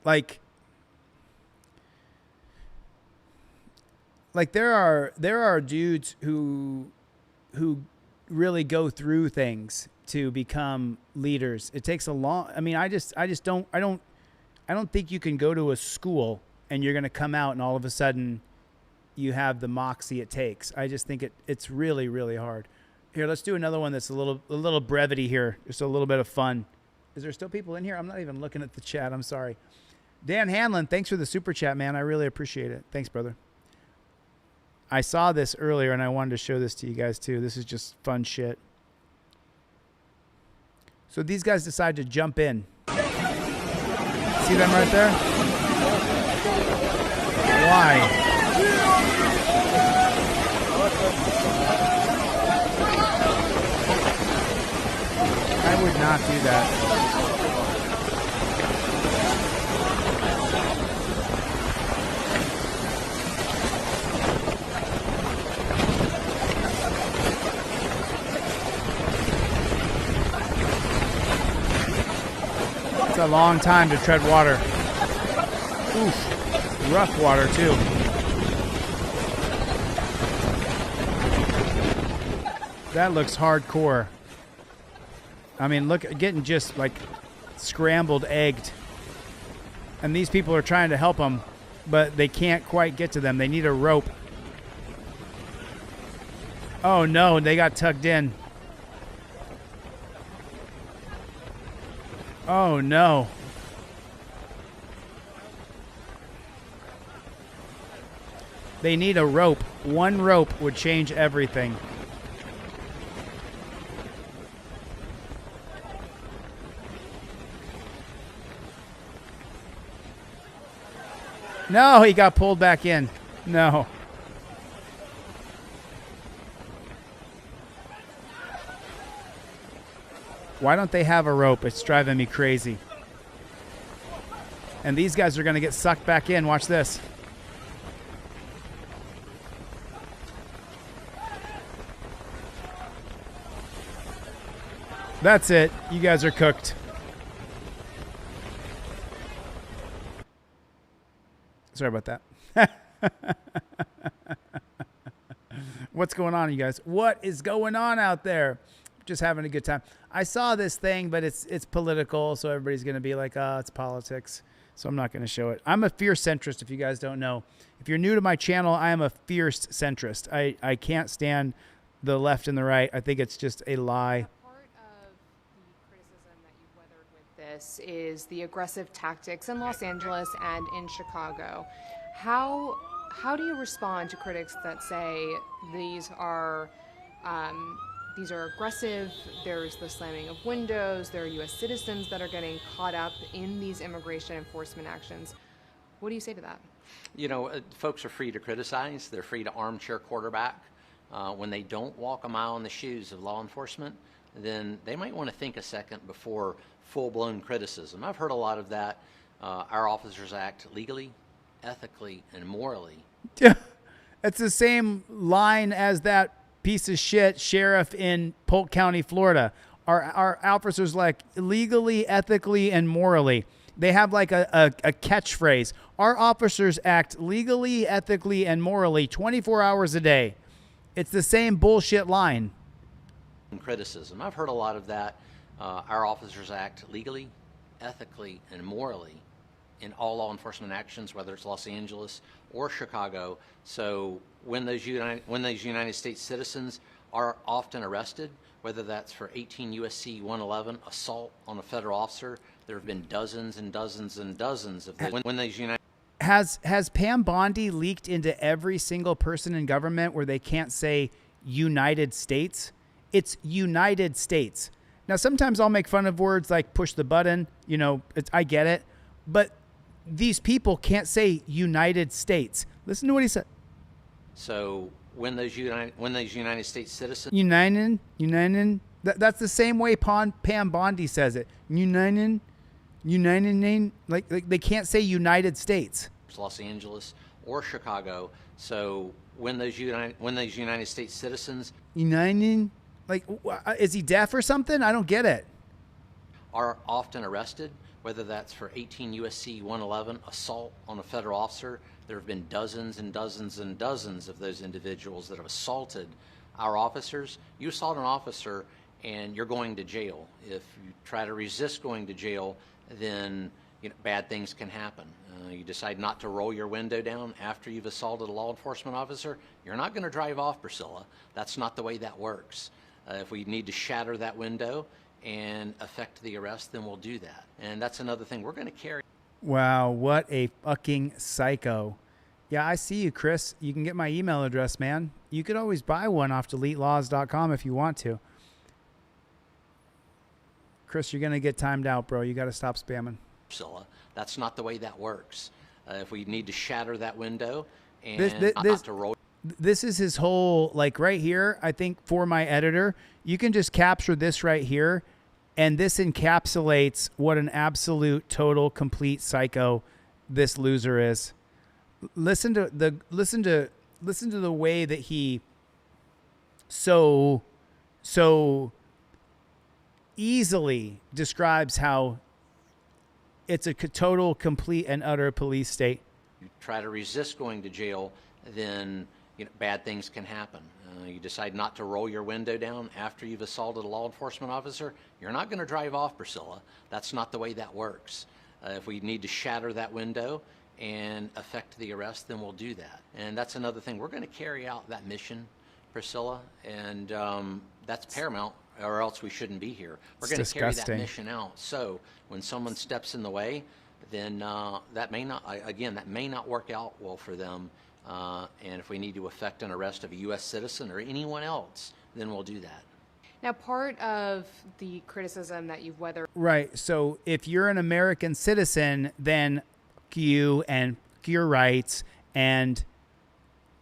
Like there are dudes who really go through things to become leaders. It takes a long. I mean, I don't think you can go to a school and you're going to come out and all of a sudden you have the moxie it takes. I just think it's really, really hard. Here, let's do another one that's a little brevity here. Just a little bit of fun. Is there still people in here? I'm not even looking at the chat. I'm sorry. Dan Hanlon, thanks for the super chat, man. I really appreciate it. Thanks, brother. I saw this earlier and I wanted to show this to you guys too. This is just fun shit. So these guys decide to jump in. See them right there? Why? I would not do that. It's a long time to tread water. Oof. Rough water, too. That looks hardcore. I mean, look, getting just like scrambled egged. And these people are trying to help them, but they can't quite get to them. They need a rope. Oh no, they got tugged in. Oh no. They need a rope. One rope would change everything. No, he got pulled back in. No. Why don't they have a rope? It's driving me crazy. And these guys are going to get sucked back in. Watch this. That's it. You guys are cooked. Sorry about that. What's going on, you guys? What is going on out there? Just having a good time. I saw this thing, but it's political, so everybody's going to be like, oh, it's politics. So I'm not going to show it. I'm a fierce centrist, if you guys don't know. If you're new to my channel, I am a fierce centrist. I can't stand the left and the right. I think it's just a lie. This is the aggressive tactics in Los Angeles and in Chicago. How do you respond to critics that say these are aggressive? There's the slamming of windows. There are U.S. citizens that are getting caught up in these immigration enforcement actions. What do you say to that? You know, folks are free to criticize. They're free to armchair quarterback. When they don't walk a mile in the shoes of law enforcement, then they might want to think a second before full-blown criticism. I've heard a lot of that. Our officers act legally, ethically, and morally. Yeah, it's the same line as that piece of shit sheriff in Polk County, Florida. Our officers like legally, ethically, and morally. They have like a catchphrase. Our officers act legally, ethically, and morally 24 hours a day. It's the same bullshit line. Criticism. I've heard a lot of that. Our officers act legally, ethically, and morally in all law enforcement actions, whether it's Los Angeles or Chicago. So when those United States citizens are often arrested, whether that's for 18 U.S.C. 111, assault on a federal officer, there have been dozens and dozens and dozens of those. When those Has Pam Bondi leaked into every single person in government where they can't say United States? It's United States. Now, sometimes I'll make fun of words like push the button. You know, I get it. But these people can't say United States. Listen to what he said. So when those United States citizens... United. That's the same way Pam Bondi says it. United, like they can't say United States. Los Angeles or Chicago. So when those United States citizens... United... Like, is he deaf or something? I don't get it. Are often arrested, whether that's for 18 U.S.C. 111, assault on a federal officer. There have been dozens and dozens and dozens of those individuals that have assaulted our officers. You assault an officer and you're going to jail. If you try to resist going to jail, then bad things can happen. You decide not to roll your window down after you've assaulted a law enforcement officer, you're not going to drive off, Priscilla. That's not the way that works. If we need to shatter that window and effect the arrest, then we'll do that. And that's another thing we're going to carry. Wow, what a fucking psycho. Yeah, I see you, Chris. You can get my email address, man. You could always buy one off DeleteLawz.com if you want to. Chris, you're going to get timed out, bro. You got to stop spamming. Priscilla, that's not the way that works. If we need to shatter that window and not to roll... This is his whole, like right here, I think for my editor, you can just capture this right here. And this encapsulates what an absolute, total, complete psycho this loser is. Listen to the way that he so easily describes how it's a total, complete, and utter police state. You try to resist going to jail, then bad things can happen. You decide not to roll your window down after you've assaulted a law enforcement officer, you're not going to drive off, Priscilla. That's not the way that works. If we need to shatter that window and effect the arrest, then we'll do that. And that's another thing. We're going to carry out that mission, Priscilla, and that's paramount, or else we shouldn't be here. We're going to carry that mission out. So when someone steps in the way, then that may not work out well for them. And if we need to effect an arrest of a U.S. citizen or anyone else, then we'll do that. Now, part of the criticism that you've weathered... Right. So if you're an American citizen, then you and fuck your rights and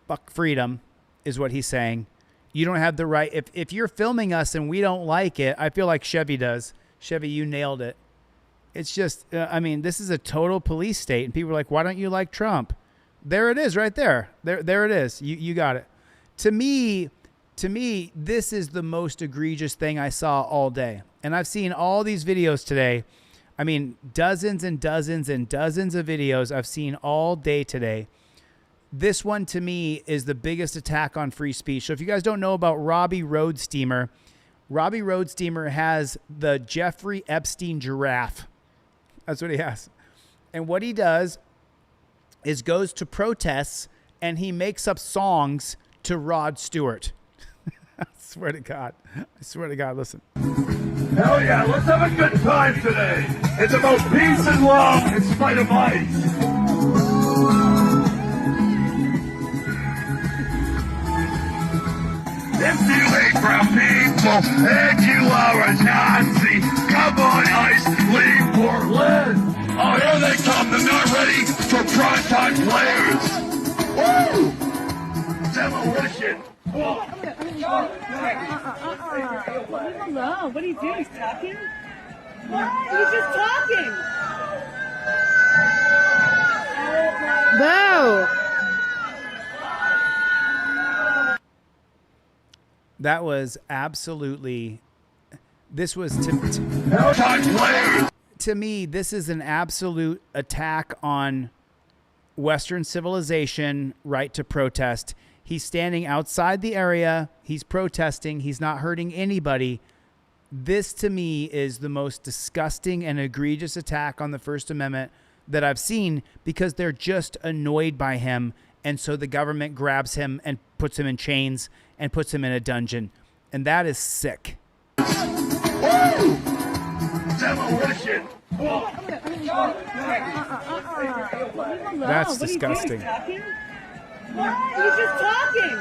fuck freedom is what he's saying. You don't have the right. If you're filming us and we don't like it, I feel like Chevy does. Chevy, you nailed it. It's just, I mean, this is a total police state. And people are like, why don't you like Trump? There it is right there. There it is. You got it. To me, this is the most egregious thing I saw all day. And I've seen all these videos today. I mean, dozens and dozens and dozens of videos I've seen all day today. This one, to me, is the biggest attack on free speech. So if you guys don't know about Robbie Roadsteamer has the Jeffrey Epstein giraffe. That's what he has. And what he does is goes to protests and he makes up songs to Rod Stewart. I swear to God. Listen. Hell yeah, let's have a good time today. It's about peace and love in spite of ice. If you hate brown people and you are a Nazi, come on, ICE, leave Portland. Oh, here they come. They're not ready for primetime players. Woo! Demolition. Whoa. Leave him alone. What are you doing? He's talking? What? He's just talking. Boo! That was absolutely, this was to me, this is an absolute attack on Western civilization, right to protest. He's standing outside the area. He's protesting. He's not hurting anybody. This, to me, is the most disgusting and egregious attack on the First Amendment that I've seen, because they're just annoyed by him. And so the government grabs him and puts him in chains and puts him in a dungeon. And that is sick. Woo! Demolition. Whoa. That's disgusting. What? He's just talking.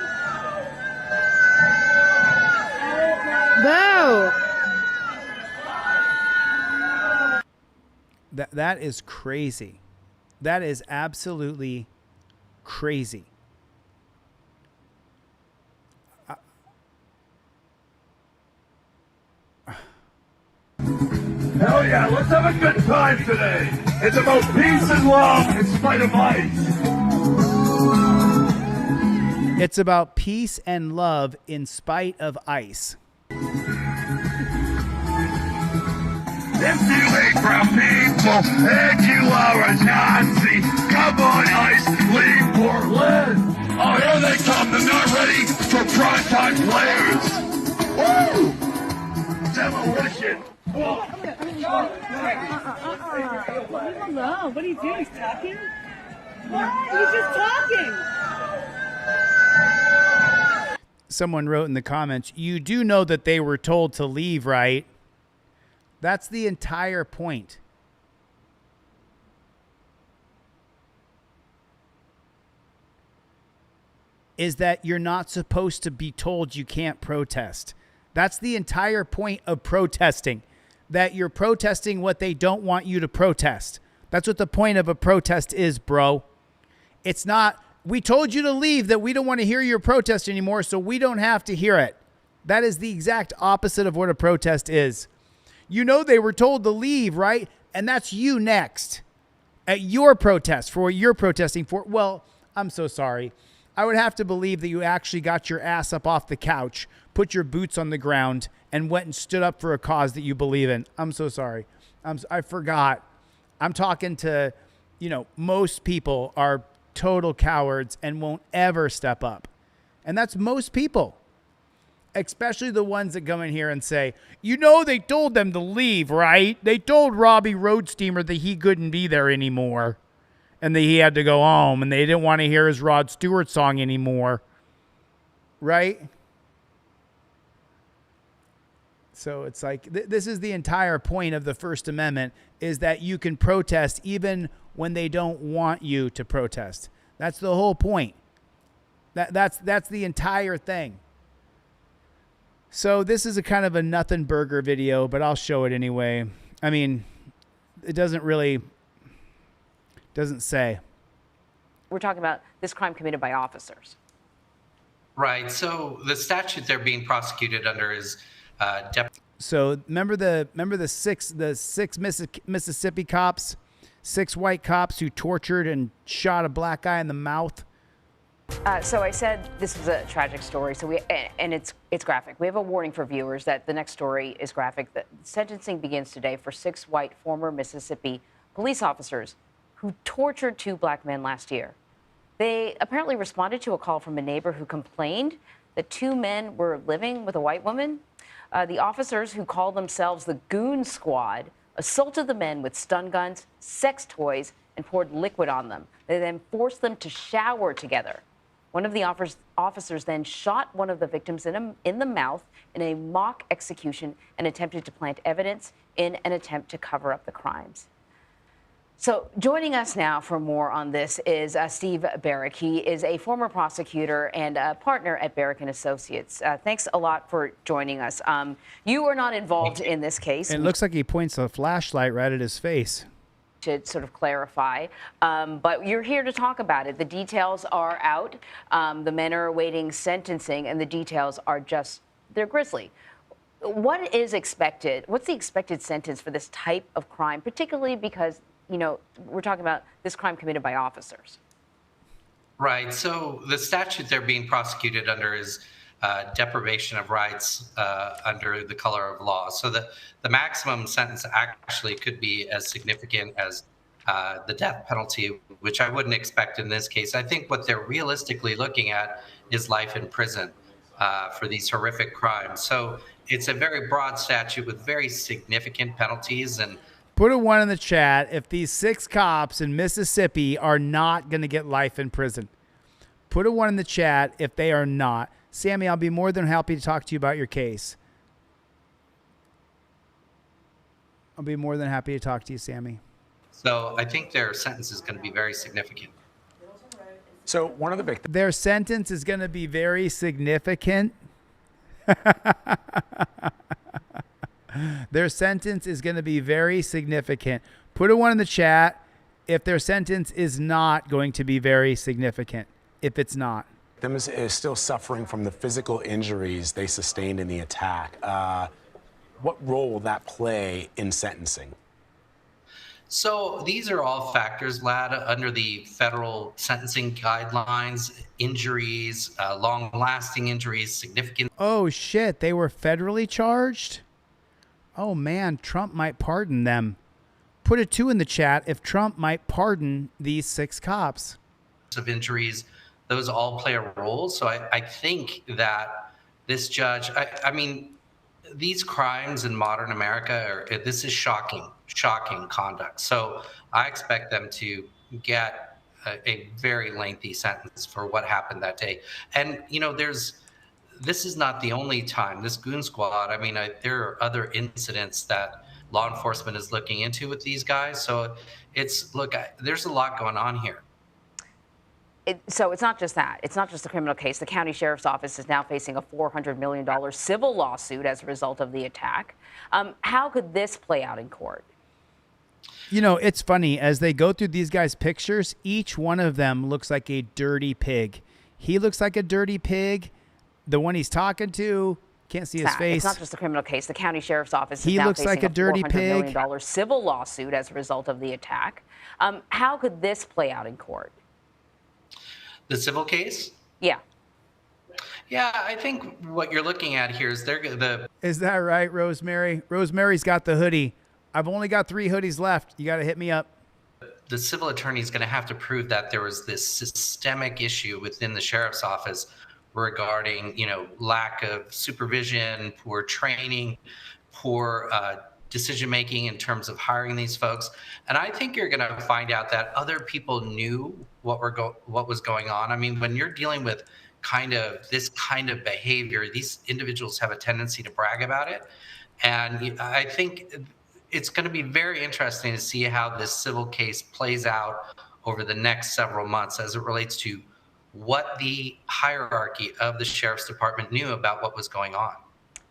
Boo! That is crazy. That is absolutely crazy. Hell yeah, let's have a good time today. It's about peace and love in spite of ice. It's about peace and love in spite of ICE. If you hate brown people and you are a Nazi, come on, ICE, leave Portland. Oh, here they come. They're not ready for primetime players. Woo! Demolition. Whoa. Leave him alone. What are you doing? He's talking? What? He's just talking. Someone wrote in the comments, you do know that they were told to leave, right? That's the entire point. Is that you're not supposed to be told you can't protest. That's the entire point of protesting. That you're protesting what they don't want you to protest. That's what the point of a protest is, bro. It's not, we told you to leave, that we don't want to hear your protest anymore, so we don't have to hear it. That is the exact opposite of what a protest is. You know they were told to leave, right? And that's you next. At your protest, for what you're protesting for. Well, I'm so sorry. I would have to believe that you actually got your ass up off the couch, put your boots on the ground, and went and stood up for a cause that you believe in. I'm so sorry. I forgot. I'm talking to, most people are total cowards and won't ever step up. And that's most people. Especially the ones that come in here and say, they told them to leave, right? They told Robbie Roadsteamer that he couldn't be there anymore and that he had to go home and they didn't want to hear his Rod Stewart song anymore, right? So it's like, this is the entire point of the First Amendment, is that you can protest even when they don't want you to protest. That's the whole point. That's the entire thing. So this is a kind of a nothing burger video, but I'll show it anyway. I mean, it doesn't say. We're talking about this crime committed by officers. Right. So the statute they're being prosecuted under is So remember the six Mississippi cops, 6 white cops who tortured and shot a black guy in the mouth. So I said this was a tragic story. So it's graphic. We have a warning for viewers that the next story is graphic. The sentencing begins today for 6 white former Mississippi police officers who tortured 2 black men last year. They apparently responded to a call from a neighbor who complained that 2 men were living with a white woman. The officers, who called themselves the Goon Squad, assaulted the men with stun guns, sex toys, and poured liquid on them. They then forced them to shower together. One of the officers then shot one of the victims in the mouth in a mock execution and attempted to plant evidence in an attempt to cover up the crimes. So joining us now for more on this is Steve Barrick. He is a former prosecutor and a partner at Barrick & Associates. Thanks a lot for joining us. You were not involved in this case. It looks like he points a flashlight right at his face. To sort of clarify, but you're here to talk about it. The details are out. The men are awaiting sentencing, and the details are they're grisly. What is expected? What's the expected sentence for this type of crime, particularly because, you know, we're talking about this crime committed by officers? Right. So the statute they're being prosecuted under is deprivation of rights under the color of law. So the maximum sentence actually could be as significant as the death penalty, which I wouldn't expect in this case. I think what they're realistically looking at is life in prison for these horrific crimes. So it's a very broad statute with very significant penalties. And put a 1 in the chat if these 6 cops in Mississippi are not going to get life in prison. Put a 1 in the chat if they are not. Sammy, I'll be more than happy to talk to you about your case. I'll be more than happy to talk to you, Sammy. So I think their sentence is going to be very significant. So one of the victims. Their sentence is going to be very significant. Their sentence is going to be very significant. Put a 1 in the chat if their sentence is not going to be very significant. If it's not. Victims is still suffering from the physical injuries they sustained in the attack. What role will that play in sentencing? So these are all factors, Lad, under the federal sentencing guidelines: injuries, long-lasting injuries, significant. Oh, shit. They were federally charged? Oh, man. Trump might pardon them. Put a 2 in the chat if Trump might pardon these 6 cops. Of injuries, those all play a role. So I think that this judge, I mean, these crimes in modern America, this is shocking conduct. So I expect them to get a very lengthy sentence for what happened that day. And, you know, this is not the only time. This Goon Squad, I mean, there are other incidents that law enforcement is looking into with these guys. So there's a lot going on here. So it's not just that. It's not just a criminal case. The county sheriff's office is now facing a $400 million civil lawsuit as a result of the attack. How could this play out in court? You know, it's funny. As they go through these guys' pictures, each one of them looks like a dirty pig. He looks like a dirty pig. The one he's talking to, can't see his face. It's not just a criminal case. The county sheriff's office He is now looks facing like a dirty $400 pig. million civil lawsuit as a result of the attack. How could this play out in court? The civil case? Yeah. Yeah, I think what you're looking at here is Is that right, Rosemary? Rosemary's got the hoodie. I've only got 3 hoodies left. You got to hit me up. The civil attorney is going to have to prove that there was this systemic issue within the sheriff's office regarding, you know, lack of supervision, poor training, poor decision-making in terms of hiring these folks. And I think you're going to find out that other people knew what was going on. I mean, when you're dealing with this kind of behavior, these individuals have a tendency to brag about it. And I think it's going to be very interesting to see how this civil case plays out over the next several months as it relates to what the hierarchy of the sheriff's department knew about what was going on.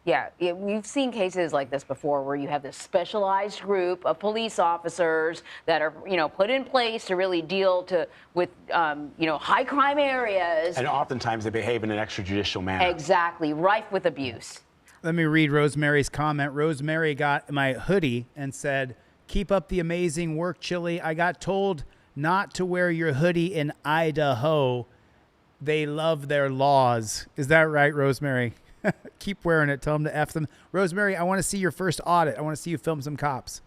Yeah, we've seen cases like this before where you have this specialized group of police officers that are, put in place to really deal with, high crime areas. And oftentimes they behave in an extrajudicial manner. Exactly, rife with abuse. Let me read Rosemary's comment. Rosemary got my hoodie and said, "Keep up the amazing work, Chille. I got told not to wear your hoodie in Idaho. They love their laws." Is that right, Rosemary? Keep wearing it. Tell them to F them. Rosemary, I want to see your first audit. I want to see you film some cops.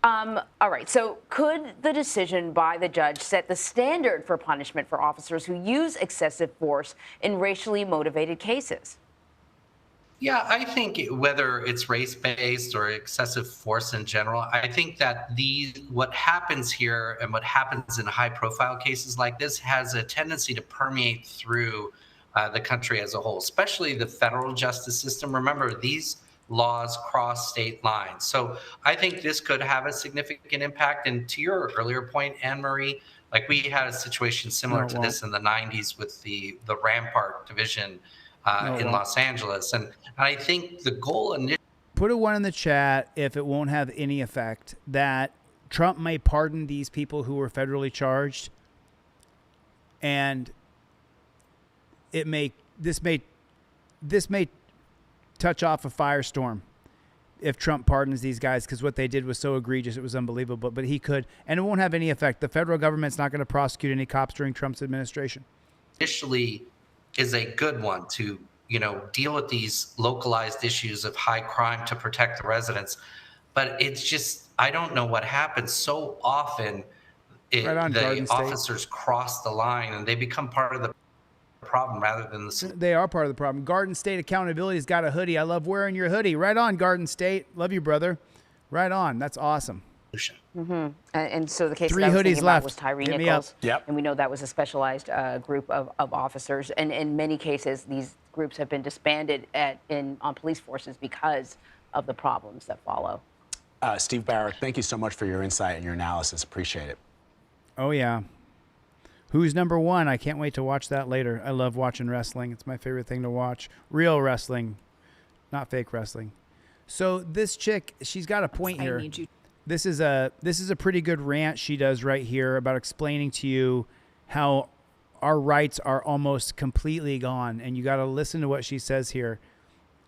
All right. So could the decision by the judge set the standard for punishment for officers who use excessive force in racially motivated cases? Yeah, I think whether it's race-based or excessive force in general, I think that what happens here and what happens in high-profile cases like this has a tendency to permeate through the country as a whole, especially the federal justice system. Remember, these laws cross state lines. So I think this could have a significant impact. And to your earlier point, Anne-Marie, like we had a situation similar to this in the 90s with the Rampart Division in Los Angeles. And I think the goal initially... Put a 1 in the chat if it won't have any effect, that Trump may pardon these people who were federally charged, and this may touch off a firestorm if Trump pardons these guys, because what they did was so egregious, it was unbelievable. But he could, and it won't have any effect. The federal government's not going to prosecute any cops during Trump's administration. Initially is a good one to, deal with these localized issues of high crime to protect the residents. But it's just, I don't know what happens. So often the officers cross the line and they become part of the problem rather than the... They are part of the problem. Garden State Accountability's got a hoodie. I love wearing your hoodie. Right on, Garden State. Love you, brother. Right on. That's awesome. Mm-hmm. And so the case 3 that I was hoodies thinking left. about was Tyree Hit me Nichols. up. Yep. And we know that was a specialized group of officers. And in many cases, these groups have been disbanded on police forces because of the problems that follow. Steve Barrett, thank you so much for your insight and your analysis. Appreciate it. Oh, yeah. Who's number 1? I can't wait to watch that later. I love watching wrestling. It's my favorite thing to watch. Real wrestling, not fake wrestling. So this chick, she's got a point here. This is a pretty good rant she does right here about explaining to you how our rights are almost completely gone. And you got to listen to what she says here.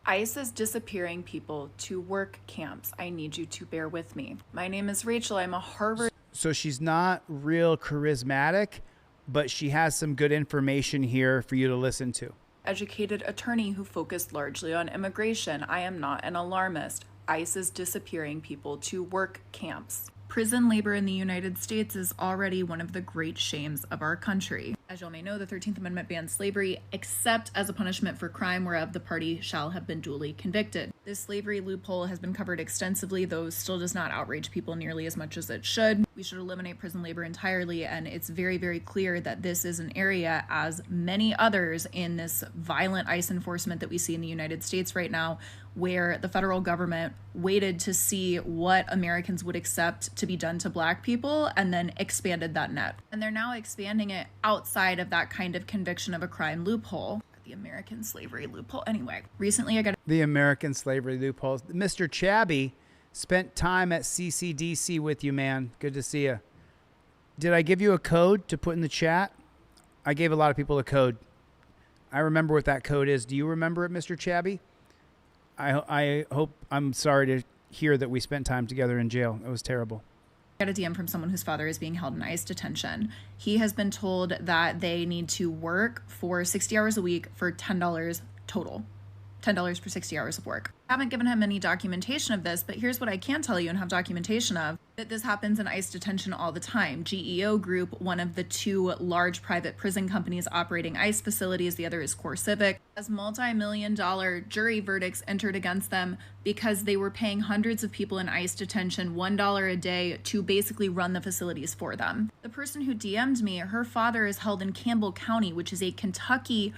ICE is disappearing people to work camps. I need you to bear with me. My name is Rachel. I'm a Harvard. So she's not real charismatic, but she has some good information here for you to listen to. Educated attorney who focused largely on immigration. I am not an alarmist. ICE is disappearing people to work camps. Prison labor in the United States is already one of the great shames of our country. As you all may know, the 13th Amendment bans slavery, except as a punishment for crime whereof the party shall have been duly convicted. This slavery loophole has been covered extensively, though still does not outrage people nearly as much as it should. We should eliminate prison labor entirely, and it's very, very clear that this is an area, as many others in this violent ICE enforcement that we see in the United States right now, where the federal government waited to see what Americans would accept to be done to Black people and then expanded that net. And they're now expanding it outside of that kind of conviction of a crime loophole. The American slavery loophole. Anyway, recently I got the American slavery loophole. Mr. Chabby spent time at CCDC with you, man. Good to see you. Did I give you a code to put in the chat? I gave a lot of people a code. I remember what that code is. Do you remember it, Mr. Chabby? I hope, I'm sorry to hear that we spent time together in jail. It was terrible. I got a DM from someone whose father is being held in ICE detention. He has been told that they need to work for 60 hours a week for $10 total. $10 for 60 hours of work. I haven't given him any documentation of this, but here's what I can tell you and have documentation of, that this happens in ICE detention all the time. GEO Group, one of the 2 large private prison companies operating ICE facilities, the other is CoreCivic, has multi-million-dollar jury verdicts entered against them because they were paying hundreds of people in ICE detention $1 a day to basically run the facilities for them. The person who DM'd me, her father is held in Campbell County, which is a Kentucky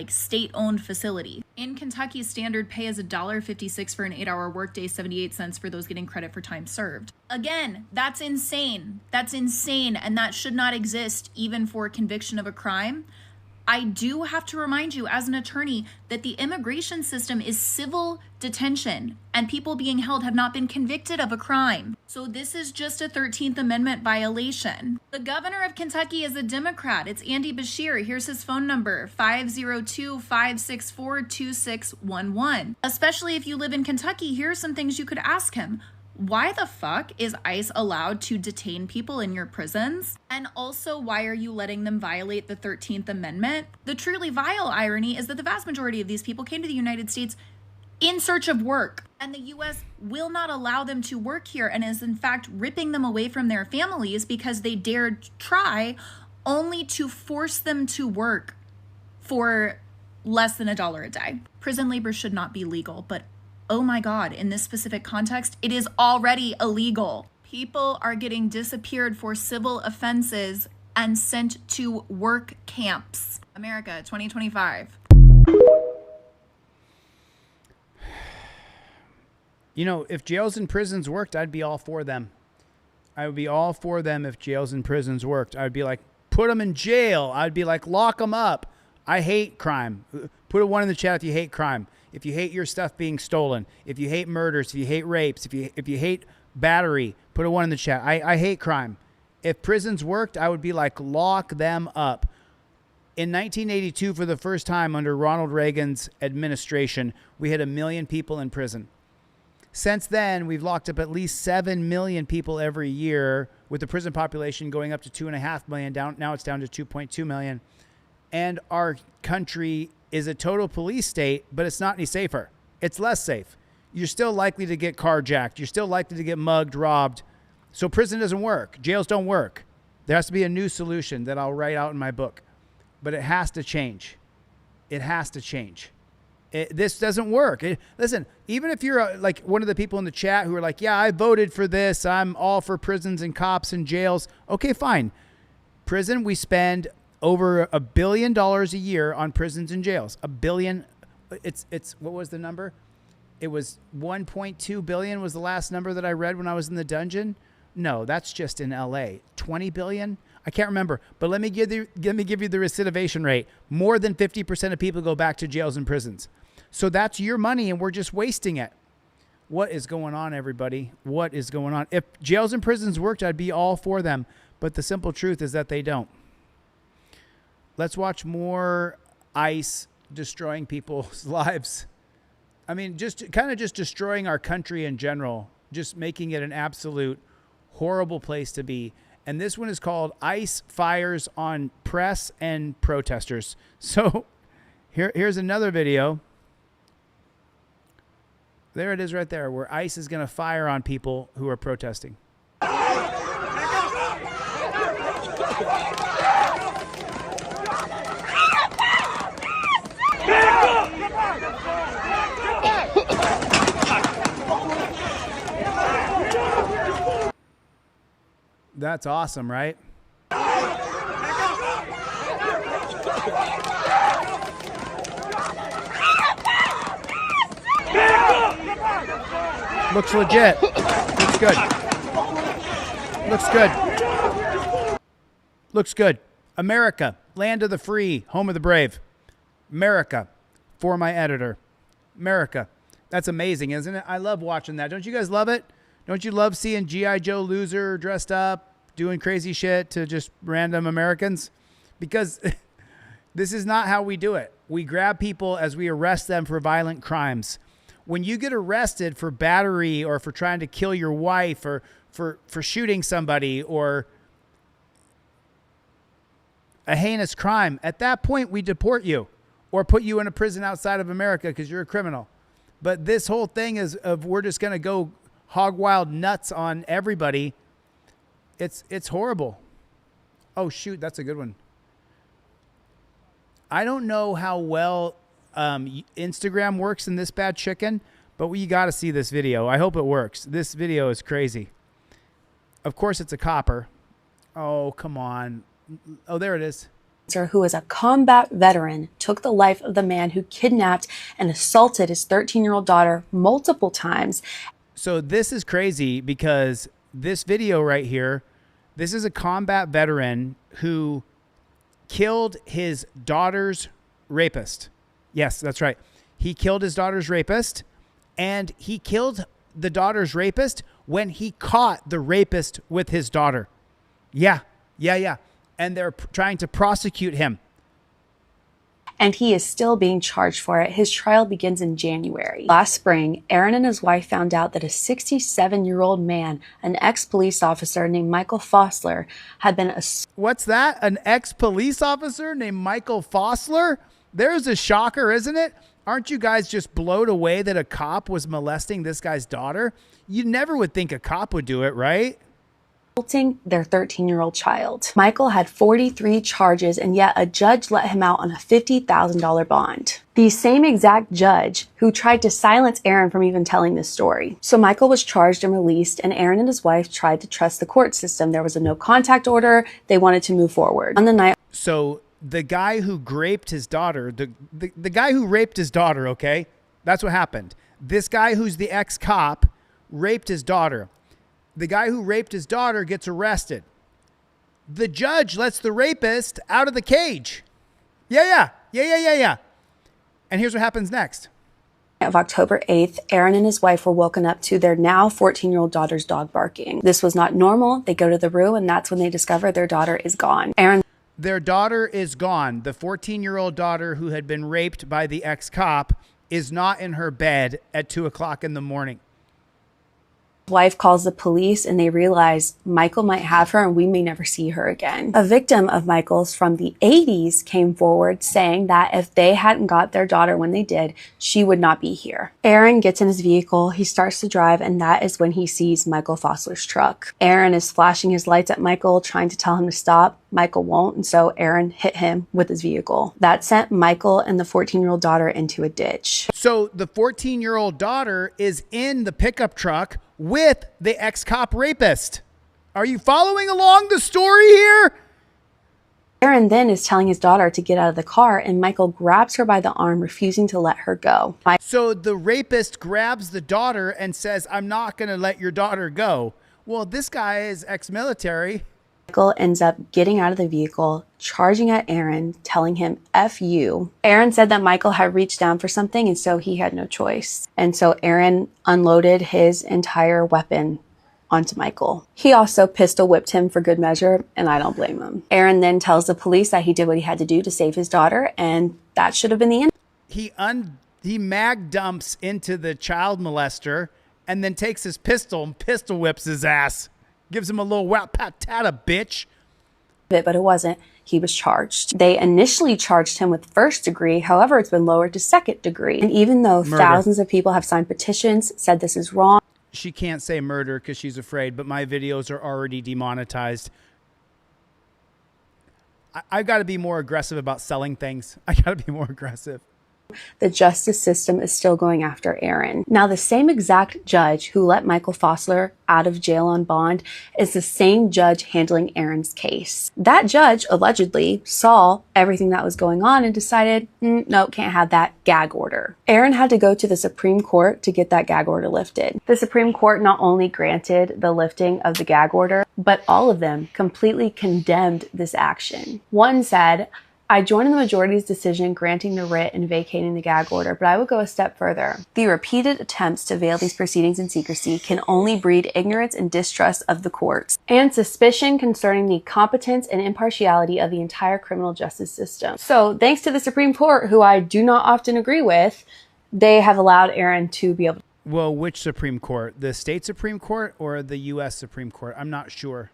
state-owned facility. In Kentucky, standard pay is $1.56 for an 8-hour workday, 78 cents for those getting credit for time served. Again, that's insane. That's insane, and that should not exist even for conviction of a crime. I do have to remind you as an attorney that the immigration system is civil detention and people being held have not been convicted of a crime. So this is just a 13th Amendment violation. The governor of Kentucky is a Democrat. It's Andy Beshear. Here's his phone number, 502-564-2611. Especially if you live in Kentucky, here are some things you could ask him. Why the fuck is ICE allowed to detain people in your prisons? And also, why are you letting them violate the 13th Amendment? The truly vile irony is that the vast majority of these people came to the United States in search of work, and the U.S. will not allow them to work here and is in fact ripping them away from their families because they dared try, only to force them to work for less than $1 a day. Prison labor should not be legal, but oh my God, in this specific context, it is already illegal. People are getting disappeared for civil offenses and sent to work camps. America, 2025. You know, if jails and prisons worked, I'd be all for them. I would be all for them if jails and prisons worked. I'd be like, put them in jail. I'd be like, lock them up. I hate crime. Put a 1 in the chat if you hate crime. If you hate your stuff being stolen, if you hate murders, if you hate rapes, if you hate battery, put a 1 in the chat. I hate crime. If prisons worked, I would be like, lock them up. In 1982, for the first time under Ronald Reagan's administration, we had 1 million people in prison. Since then, we've locked up at least 7 million people every year, with the prison population going up to 2.5 million. Now it's down to 2.2 million. And our country is a total police state, but it's not any safer. It's less safe. You're still likely to get carjacked. You're still likely to get mugged, robbed. So prison doesn't work. Jails don't work. There has to be a new solution that I'll write out in my book. But it has to change. It has to change. This doesn't work. Listen, even if you're like one of the people in the chat who are like, yeah, I voted for this. I'm all for prisons and cops and jails. Okay, fine. Prison, we spend over $1 billion a year on prisons and jails. $1 billion. It's what was the number? It was 1.2 billion was the last number that I read when I was in the dungeon. No, that's just in LA. 20 billion? I can't remember. But let me give you the recidivation rate. More than 50% of people go back to jails and prisons. So that's your money and we're just wasting it. What is going on, everybody? What is going on? If jails and prisons worked, I'd be all for them. But the simple truth is that they don't. Let's watch more ICE destroying people's lives. I mean, just destroying our country in general, just making it an absolute horrible place to be. And this one is called ICE Fires on Press and Protesters. So here's another video. There it is right there, where ICE is going to fire on people who are protesting. That's awesome, right? Looks legit. Looks good. Looks good. Looks good. America, land of the free, home of the brave. America, for my editor. America. That's amazing, isn't it? I love watching that. Don't you guys love it? Don't you love seeing G.I. Joe loser dressed up, doing crazy shit to just random Americans? Because this is not how we do it. We grab people as we arrest them for violent crimes. When you get arrested for battery or for trying to kill your wife or for shooting somebody or a heinous crime, at that point we deport you or put you in a prison outside of America because you're a criminal. But this whole thing is of we're just going to go hog wild nuts on everybody. It's horrible. Oh shoot, that's a good one. I don't know how well Instagram works in This Bad Chicken, but you got to see this video. I hope it works. This video is crazy. Of course it's a copper. Oh, come on. Oh, there it is. Who is a combat veteran, took the life of the man who kidnapped and assaulted his 13-year-old daughter multiple times. So this is crazy because this video right here, this is a combat veteran who killed his daughter's rapist. Yes, that's right. He killed his daughter's rapist, and he killed the daughter's rapist when he caught the rapist with his daughter. Yeah. And they're trying to prosecute him. And he is still being charged for it. His trial begins in January. Last spring, Aaron and his wife found out that a 67-year-old man, an ex-police officer named Michael Fossler, had been What's that? An ex-police officer named Michael Fossler? There's a shocker, isn't it? Aren't you guys just blown away that a cop was molesting this guy's daughter? You never would think a cop would do it, right? assaulting their 13-year-old child. Michael had 43 charges, and yet a judge let him out on a $50,000 bond. The same exact judge who tried to silence Aaron from even telling this story. So Michael was charged and released, and Aaron and his wife tried to trust the court system. There was a no contact order. They wanted to move forward. On the night. So the guy who raped his daughter, the guy who raped his daughter, okay? That's what happened. This guy who's the ex-cop raped his daughter. The guy who raped his daughter gets arrested. The judge lets the rapist out of the cage. Yeah. And here's what happens next. Of October 8th, Aaron and his wife were woken up to their now 14-year-old daughter's dog barking. This was not normal. They go to the room, and that's when they discover their daughter is gone. Their daughter is gone. The 14-year-old daughter who had been raped by the ex-cop is not in her bed at 2 o'clock in the morning. Wife calls the police, and they realize Michael might have her and we may never see her again. A victim of Michael's from the 80s came forward saying that if they hadn't got their daughter when they did, she would not be here. Aaron gets in his vehicle, he starts to drive, and that is when he sees Michael Fossler's truck. Aaron is flashing his lights at Michael, trying to tell him to stop. Michael won't, and so Aaron hit him with his vehicle. That sent Michael and the 14-year-old daughter into a ditch. So the 14-year-old daughter is in the pickup truck with the ex-cop rapist. Are you following along the story here? Aaron then is telling his daughter to get out of the car, and Michael grabs her by the arm, refusing to let her go. So the rapist grabs the daughter and says, "I'm not going to let your daughter go." Well, this guy is ex-military. Michael ends up getting out of the vehicle, charging at Aaron, telling him, "F you." Aaron said that Michael had reached down for something, and so he had no choice. And so Aaron unloaded his entire weapon onto Michael. He also pistol whipped him for good measure, and I don't blame him. Aaron then tells the police that he did what he had to do to save his daughter, and that should have been the end. He mag dumps into the child molester and then takes his pistol and pistol whips his ass. Gives him a little whap patata, bitch. But it wasn't. He was charged. They initially charged him with first degree. However, it's been lowered to second degree. And even though thousands of people have signed petitions, said this is wrong. She can't say murder because she's afraid, but my videos are already demonetized. I've got to be more aggressive about selling things. I got to be more aggressive. The justice system is still going after Aaron. Now, the same exact judge who let Michael Fossler out of jail on bond is the same judge handling Aaron's case. That judge allegedly saw everything that was going on and decided, no, can't have that gag order. Aaron had to go to the Supreme Court to get that gag order lifted. The Supreme Court not only granted the lifting of the gag order, but all of them completely condemned this action. One said, "I join in the majority's decision granting the writ and vacating the gag order, but I would go a step further. The repeated attempts to veil these proceedings in secrecy can only breed ignorance and distrust of the courts and suspicion concerning the competence and impartiality of the entire criminal justice system." So thanks to the Supreme Court, who I do not often agree with, they have allowed Aaron to be able to. Well, which Supreme Court? The state Supreme Court or the U.S. Supreme Court? I'm not sure.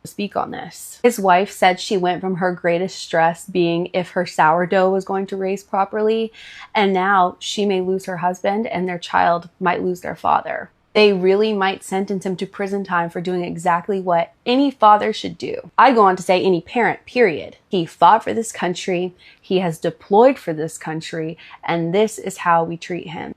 Speak on this. His wife said she went from her greatest stress being if her sourdough was going to raise properly, and now she may lose her husband and their child might lose their father. They really might sentence him to prison time for doing exactly what any father should do. I go on to say any parent, period. He fought for this country, he has deployed for this country, and this is how we treat him.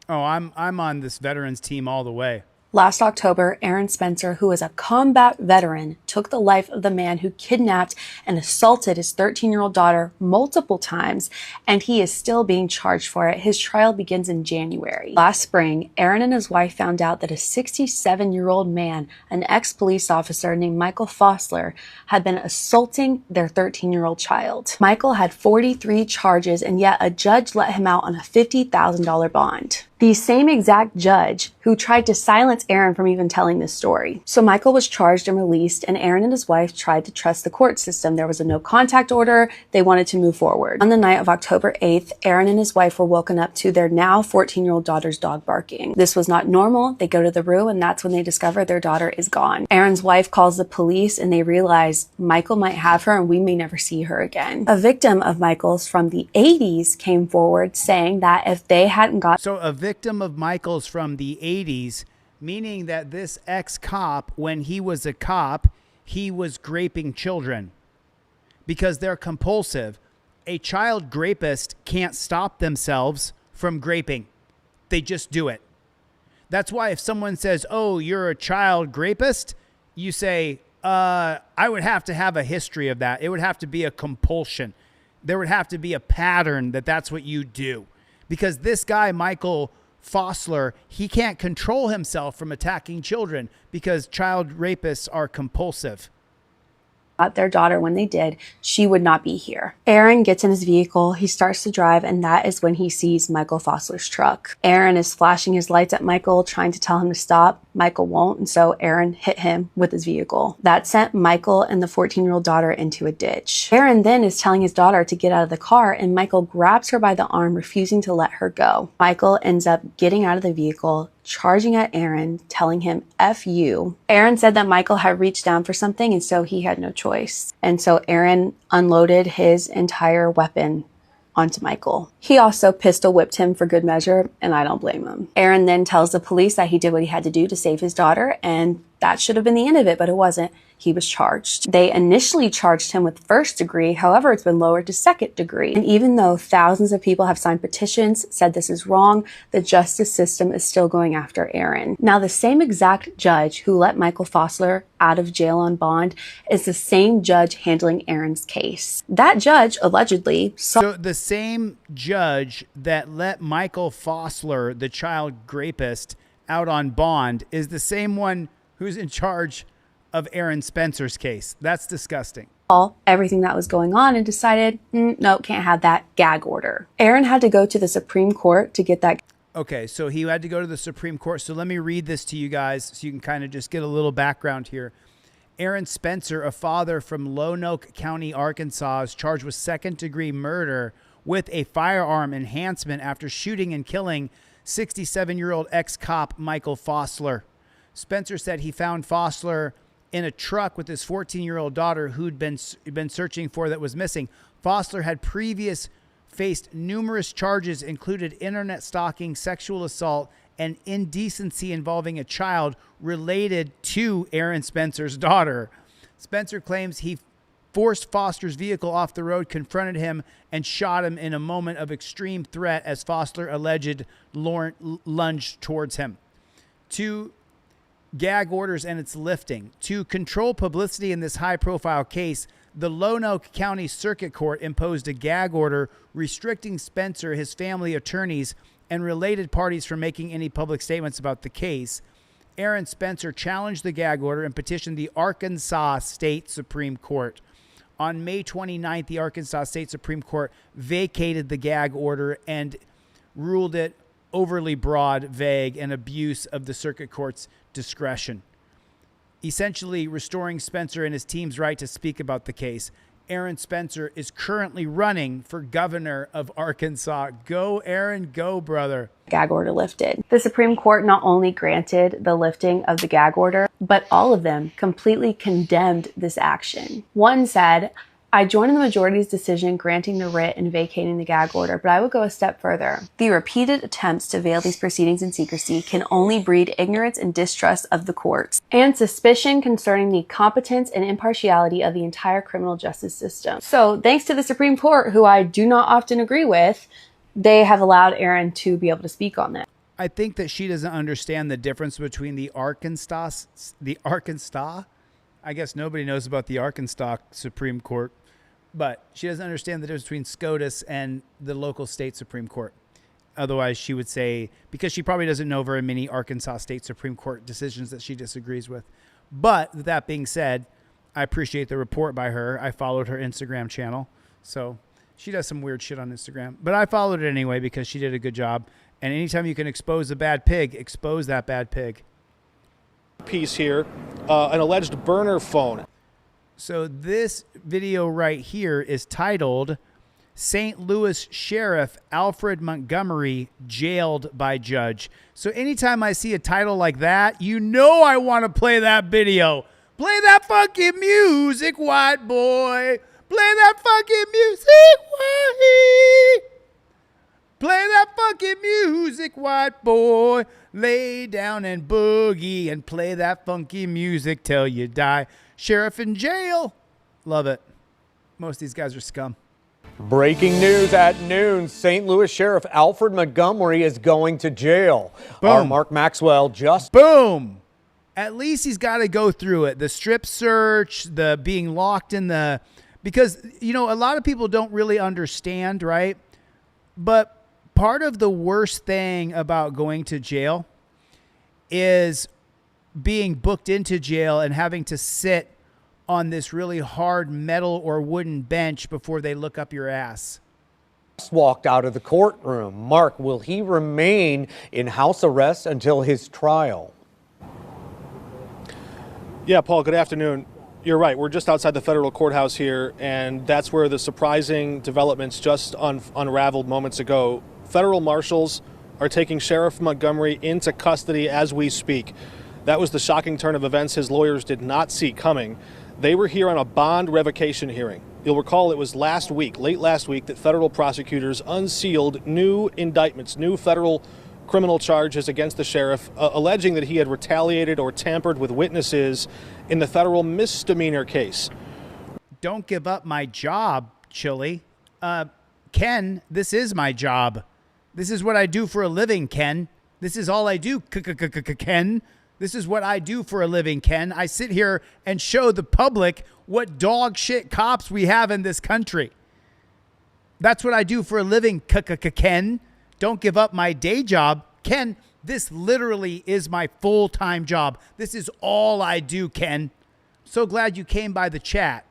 Oh, I'm on this veterans team all the way. Last October, Aaron Spencer, who is a combat veteran, took the life of the man who kidnapped and assaulted his 13-year-old daughter multiple times, and he is still being charged for it. His trial begins in January. Last spring, Aaron and his wife found out that a 67-year-old man, an ex-police officer named Michael Fossler, had been assaulting their 13-year-old child. Michael had 43 charges, and yet a judge let him out on a $50,000 bond. The same exact judge who tried to silence Aaron from even telling this story. So Michael was charged and released, and Aaron and his wife tried to trust the court system. There was a no contact order. They wanted to move forward. On the night of October 8th, Aaron and his wife were woken up to their now 14-year-old daughter's dog barking. This was not normal. They go to the room, and that's when they discover their daughter is gone. Aaron's wife calls the police, and they realize Michael might have her and we may never see her again. A victim of Michael's from the 80s came forward saying that if they hadn't got... So a victim of Michael's from the 80s, meaning that this ex-cop, when he was a cop, he was graping children because they're compulsive. A child grapist can't stop themselves from graping. They just do it. That's why if someone says, oh, you're a child grapist, you say, I would have to have a history of that. It would have to be a compulsion. There would have to be a pattern that that's what you do. Because this guy, Michael Fossler, he can't control himself from attacking children because child rapists are compulsive. Their daughter, when they did, she would not be here. Aaron gets in his vehicle, he starts to drive, and that is when he sees Michael Fossler's truck. Aaron is flashing his lights at Michael, trying to tell him to stop. Michael won't, and so Aaron hit him with his vehicle. That sent Michael and the 14-year-old daughter into a ditch. Aaron then is telling his daughter to get out of the car, and Michael grabs her by the arm, refusing to let her go. Michael ends up getting out of the vehicle, charging at Aaron, telling him, F you. Aaron said that Michael had reached down for something, and so he had no choice. And so Aaron unloaded his entire weapon onto Michael. He also pistol whipped him for good measure, and I don't blame him. Aaron then tells the police that he did what he had to do to save his daughter, and that should have been the end of it, but it wasn't. He was charged. They initially charged him with first degree, however, it's been lowered to second degree. And even though thousands of people have signed petitions, said this is wrong, the justice system is still going after Aaron. Now, the same exact judge who let Michael Fossler out of jail on bond is the same judge handling Aaron's case. That judge allegedly So the same judge that let Michael Fossler, the child rapist, out on bond is the same one who's in charge of Aaron Spencer's case. That's disgusting. Everything that was going on and decided, no, can't have that gag order. Aaron had to go to the Supreme Court to get that. Okay, so he had to go to the Supreme Court. So let me read this to you guys so you can kind of just get a little background here. Aaron Spencer, a father from Lonoke County, Arkansas, is charged with second-degree murder with a firearm enhancement after shooting and killing 67-year-old ex-cop Michael Fossler. Spencer said he found Fossler in a truck with his 14-year-old daughter who'd been searching for that was missing. Fossler had faced numerous charges, included internet stalking, sexual assault, and indecency involving a child related to Aaron Spencer's daughter. Spencer claims he forced Fossler's vehicle off the road, confronted him, and shot him in a moment of extreme threat as Fossler alleged lunged towards him. To gag orders and its lifting. To control publicity in this high-profile case, the Lonoke County Circuit Court imposed a gag order restricting Spencer, his family, attorneys, and related parties from making any public statements about the case. Aaron Spencer challenged the gag order and petitioned the Arkansas State Supreme Court. On May 29th, the Arkansas State Supreme Court vacated the gag order and ruled it overly broad, vague, and abuse of the circuit court's discretion, essentially restoring Spencer and his team's right to speak about the case. Aaron Spencer is currently running for governor of Arkansas. Go, Aaron, go, brother. Gag order lifted. The Supreme Court not only granted the lifting of the gag order, but all of them completely condemned this action. One said, I join in the majority's decision granting the writ and vacating the gag order, but I would go a step further. The repeated attempts to veil these proceedings in secrecy can only breed ignorance and distrust of the courts and suspicion concerning the competence and impartiality of the entire criminal justice system. So thanks to the Supreme Court, who I do not often agree with, they have allowed Aaron to be able to speak on that. I think that she doesn't understand the difference between the Arkansas. I guess nobody knows about the Arkansas Supreme Court, but she doesn't understand the difference between SCOTUS and the local state Supreme Court. Otherwise, she would say, because she probably doesn't know very many Arkansas State Supreme Court decisions that she disagrees with. But that being said, I appreciate the report by her. I followed her Instagram channel. So she does some weird shit on Instagram. But I followed it anyway because she did a good job. And anytime you can expose a bad pig, expose that bad pig. Piece here, an alleged burner phone. So this video right here is titled St. Louis Sheriff Alfred Montgomery Jailed by Judge. So anytime I see a title like that, you know I want to play that video. Play that fucking music, white boy. Play that fucking music, white. Play that fucking music, white boy. Lay down and boogie and play that funky music till you die. Sheriff in jail. Love it. Most of these guys are scum. Breaking news at noon, St. Louis Sheriff Alfred Montgomery is going to jail. Boom. Our Mark Maxwell just... Boom. At least he's got to go through it. The strip search, the being locked in the... Because, you know, a lot of people don't really understand, right? But part of the worst thing about going to jail is being booked into jail and having to sit on this really hard metal or wooden bench before they look up your ass. Walked out of the courtroom. Mark, will he remain in house arrest until his trial? Yeah, Paul, good afternoon. You're right. We're just outside the federal courthouse here, and that's where the surprising developments just unraveled moments ago. Federal marshals are taking Sheriff Montgomery into custody as we speak. That was the shocking turn of events his lawyers did not see coming. They were here on a bond revocation hearing. You'll recall it was last week, late last week, that federal prosecutors unsealed new indictments, new federal criminal charges against the sheriff, alleging that he had retaliated or tampered with witnesses in the federal misdemeanor case. Don't give up my job, Chille. Ken, this is my job. This is what I do for a living, Ken. This is all I do, Ken. This is what I do for a living, Ken. I sit here and show the public what dog shit cops we have in this country. That's what I do for a living, Ken. Don't give up my day job. Ken, this literally is my full-time job. This is all I do, Ken. So glad you came by the chat.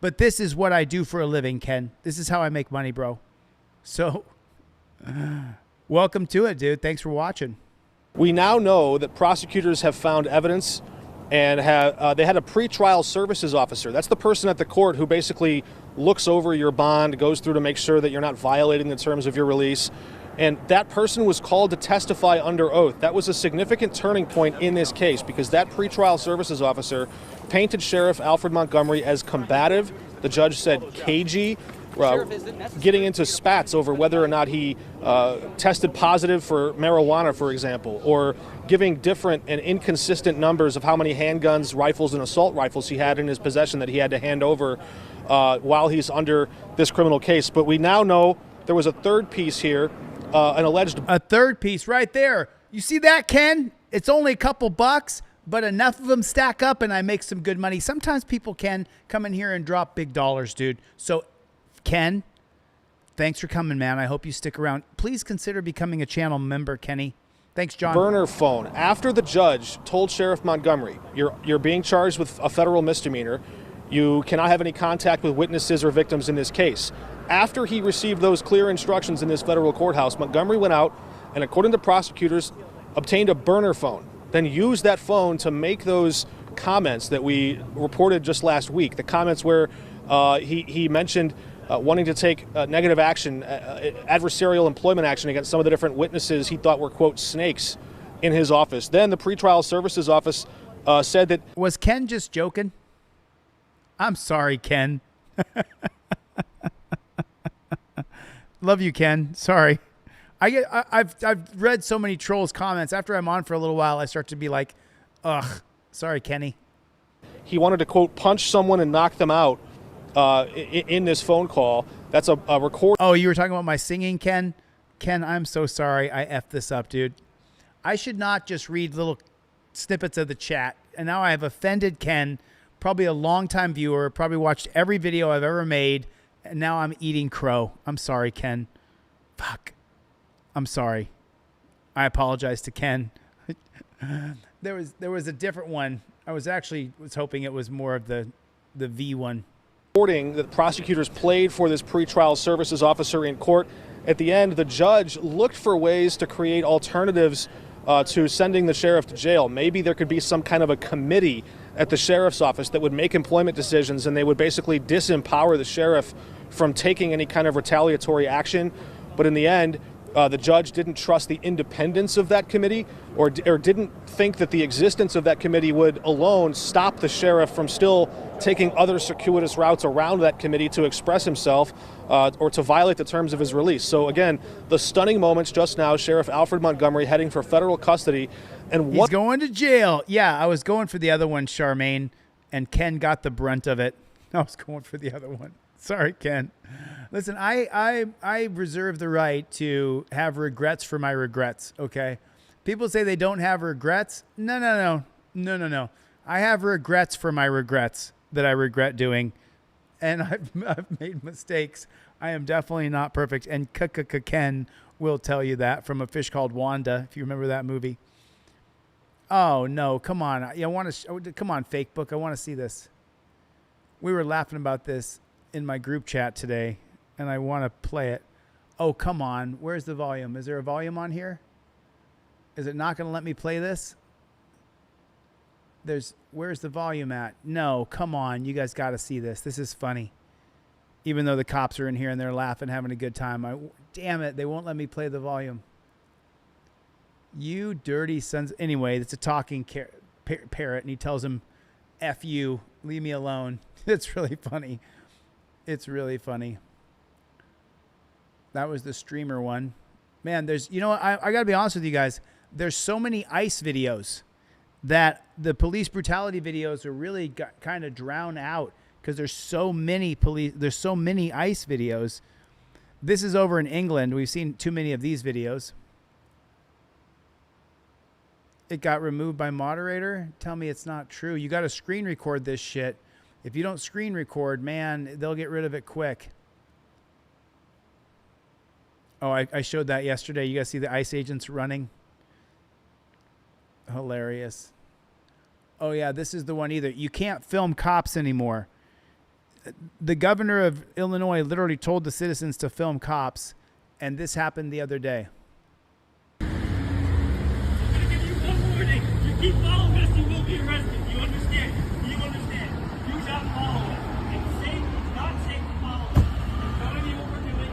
But this is what I do for a living, Ken. This is how I make money, bro. So, welcome to it, dude. Thanks for watching. We now know that prosecutors have found evidence and they had a pretrial services officer. That's the person at the court who basically looks over your bond, goes through to make sure that you're not violating the terms of your release. And that person was called to testify under oath. That was a significant turning point in this case because that pretrial services officer painted Sheriff Alfred Montgomery as combative. The judge said cagey, getting into spats over whether or not he tested positive for marijuana, for example, or giving different and inconsistent numbers of how many handguns, rifles, and assault rifles he had in his possession that he had to hand over while he's under this criminal case. But we now know there was a third piece here, an alleged... A third piece right there. You see that, Ken? It's only a couple bucks, but enough of them stack up and I make some good money. Sometimes people can come in here and drop big dollars, dude. So, Ken, thanks for coming, man. I hope you stick around. Please consider becoming a channel member, Kenny. Thanks, John. Burner phone. After the judge told Sheriff Montgomery, you're being charged with a federal misdemeanor. You cannot have any contact with witnesses or victims in this case. After he received those clear instructions in this federal courthouse, Montgomery went out and, according to prosecutors, obtained a burner phone, then used that phone to make those comments that we reported just last week, the comments where he mentioned wanting to take negative action, adversarial employment action against some of the different witnesses he thought were, quote, snakes in his office. Then the pretrial services office said that... Was Ken just joking? I'm sorry, Ken. Love you, Ken. Sorry. I've read so many trolls comments. After I'm on for a little while, I start to be like, ugh, sorry, Kenny. He wanted to, quote, punch someone and knock them out in this phone call. That's a record. Oh, you were talking about my singing, Ken? Ken, I'm so sorry. I effed this up, dude. I should not just read little snippets of the chat. And now I have offended Ken, probably a longtime viewer, probably watched every video I've ever made. And now I'm eating crow. I'm sorry, Ken. Fuck. I'm sorry. I apologize to Ken. There was a different one. I was hoping it was more of the V one. Reporting that prosecutors played for this pretrial services officer in court. At the end, the judge looked for ways to create alternatives to sending the sheriff to jail. Maybe there could be some kind of a committee at the sheriff's office that would make employment decisions, and they would basically disempower the sheriff from taking any kind of retaliatory action. But in the end, the judge didn't trust the independence of that committee, or didn't think that the existence of that committee would alone stop the sheriff from still taking other circuitous routes around that committee to express himself or to violate the terms of his release. So again, the stunning moments just now, Sheriff Alfred Montgomery heading for federal custody. And He's going to jail. Yeah, I was going for the other one, Charmaine, and Ken got the brunt of it. I was going for the other one. Sorry, Ken. Listen, I reserve the right to have regrets for my regrets, okay? People say they don't have regrets. No. I have regrets for my regrets that I regret doing, and I've made mistakes. I am definitely not perfect, and Ken will tell you that from A Fish Called Wanda, if you remember that movie. Oh, no, come on. Come on, fake book. I want to see this. We were laughing about this in my group chat today, and I want to play it. Oh, come on. Where's the volume? Is there a volume on here? Is it not going to let me play this? Where's the volume at? No, come on. You guys got to see this. This is funny. Even though the cops are in here and they're laughing, having a good time. Damn it. They won't let me play the volume. You dirty sons. Anyway, it's a talking parrot, and he tells him, F you, leave me alone. It's really funny. It's really funny. That was the streamer one. Man, I got to be honest with you guys. There's so many ICE videos that the police brutality videos are really kind of drowned out because there's so many ICE videos. This is over in England. We've seen too many of these videos. It got removed by moderator. Tell me it's not true. You got to screen record this shit. If you don't screen record, man, they'll get rid of it quick. Oh, I showed that yesterday. You guys see the ICE agents running? Hilarious. Oh, yeah, this is the one either. You can't film cops anymore. The governor of Illinois literally told the citizens to film cops, and this happened the other day. I'm gonna give you one warning. You keep following us, you will be arrested. You understand? Do you understand? Do not follow us. It's safe. It's not safe to follow us. I'm telling you what we're doing.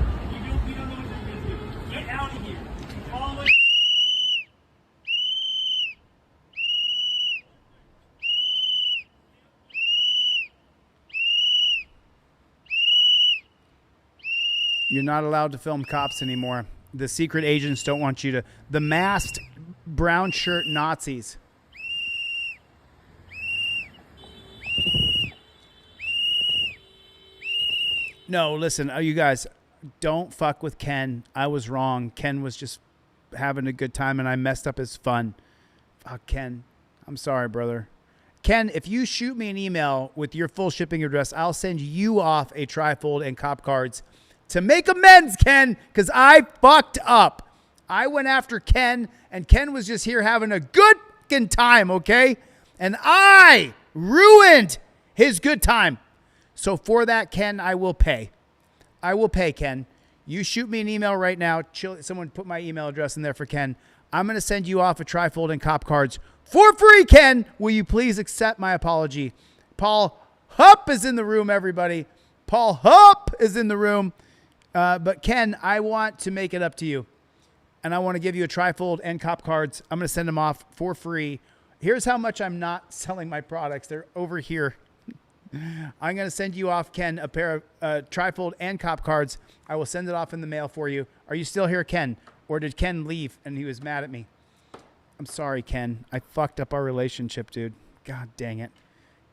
We don't know what you're gonna do. Get out of here. Follow us. You're not allowed to film cops anymore. The secret agents don't want you to. The masked brown shirt Nazis. No, listen, you guys, don't fuck with Ken. I was wrong. Ken was just having a good time, and I messed up his fun. Fuck, Ken. I'm sorry, brother. Ken, if you shoot me an email with your full shipping address, I'll send you off a trifold and cop cards to make amends, Ken, because I fucked up. I went after Ken, and Ken was just here having a good fucking time, okay? And I ruined his good time. So for that, Ken, I will pay. I will pay, Ken. You shoot me an email right now. Someone put my email address in there for Ken. I'm going to send you off a trifold and cop cards for free, Ken. Will you please accept my apology? Paul Hupp is in the room, everybody. Paul Hupp is in the room. But Ken, I want to make it up to you, and I want to give you a trifold and cop cards. I'm going to send them off for free. Here's how much I'm not selling my products. They're over here. I'm going to send you off, Ken, a pair of trifold and cop cards. I will send it off in the mail for you. Are you still here, Ken? Or did Ken leave and he was mad at me? I'm sorry, Ken. I fucked up our relationship, dude. God dang it.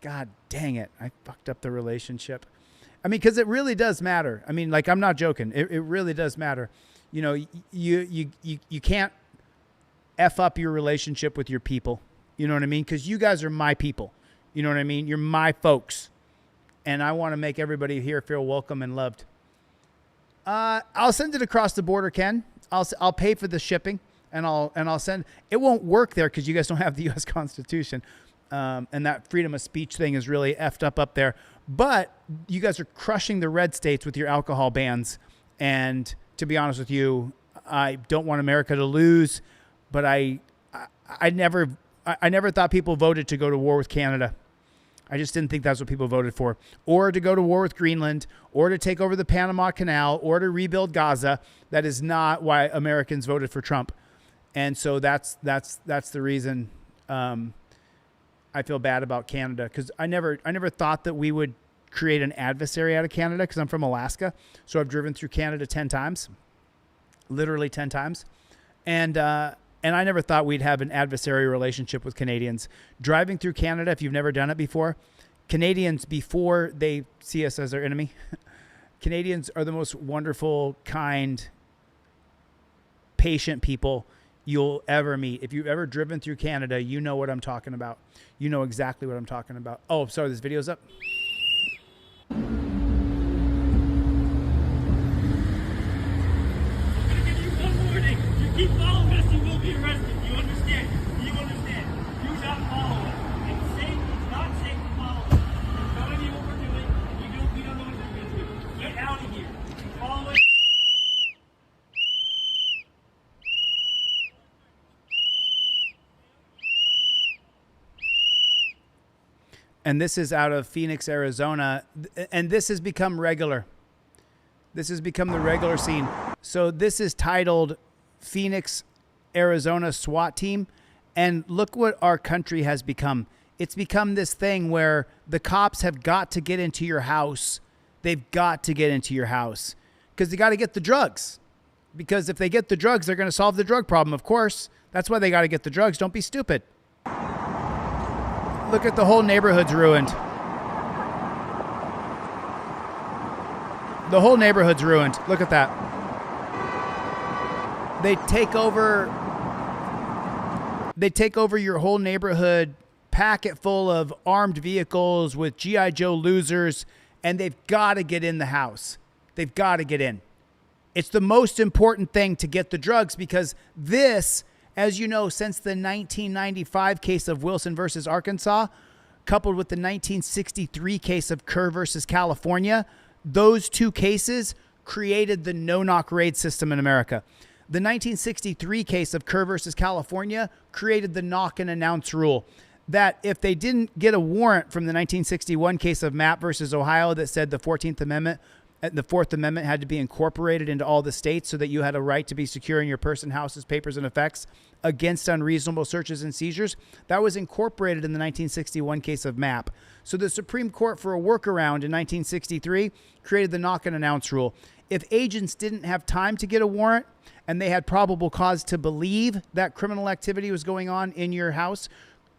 God dang it. I fucked up the relationship. I mean, because it really does matter. I mean, like, I'm not joking. It really does matter. You know, you can't F up your relationship with your people. You know what I mean? Because you guys are my people. You know what I mean? You're my folks. And I want to make everybody here feel welcome and loved. I'll send it across the border, Ken. I'll pay for the shipping, and I'll send. It won't work there because you guys don't have the U.S. Constitution, and that freedom of speech thing is really effed up there. But you guys are crushing the red states with your alcohol bans. And to be honest with you, I don't want America to lose, but I never thought people voted to go to war with Canada. I just didn't think that's what people voted for, or to go to war with Greenland, or to take over the Panama Canal, or to rebuild Gaza. That is not why Americans voted for Trump. And so that's the reason I feel bad about Canada, because I never thought that we would create an adversary out of Canada, because I'm from Alaska. So I've driven through Canada 10 times, literally 10 times. And I never thought we'd have an adversary relationship with Canadians. Driving through Canada, if you've never done it before, Canadians, before they see us as their enemy, Canadians are the most wonderful, kind, patient people you'll ever meet. If you've ever driven through Canada, you know what I'm talking about. You know exactly what I'm talking about. Oh, sorry, this video's up. Keep following us, you will be arrested. You understand? You understand? Do not follow us. It's safe. It's not safe to follow us. We're telling you what we're doing. We don't know what we're going to do. Get out of here. Follow us. And this is out of Phoenix, Arizona. And this has become regular. This has become the regular scene. So this is titled Phoenix, Arizona SWAT team. And look what our country has become. It's become this thing where the cops have got to get into your house. They've got to get into your house because they got to get the drugs. Because if they get the drugs, they're going to solve the drug problem, of course. That's why they got to get the drugs. Don't be stupid. Look at the whole neighborhood's ruined. The whole neighborhood's ruined. Look at that. They take over your whole neighborhood, pack it full of armed vehicles with G.I. Joe losers, and they've got to get in the house. They've got to get in. It's the most important thing to get the drugs because this, as you know, since the 1995 case of Wilson versus Arkansas, coupled with the 1963 case of Kerr versus California, those two cases created the no-knock raid system in America. The 1963 case of Kerr versus California created the knock and announce rule that if they didn't get a warrant from the 1961 case of Mapp versus Ohio that said the 14th Amendment, the Fourth Amendment had to be incorporated into all the states so that you had a right to be securing your person, houses, papers, and effects against unreasonable searches and seizures, that was incorporated in the 1961 case of Mapp. So the Supreme Court, for a workaround in 1963, created the knock and announce rule. If agents didn't have time to get a warrant and they had probable cause to believe that criminal activity was going on in your house,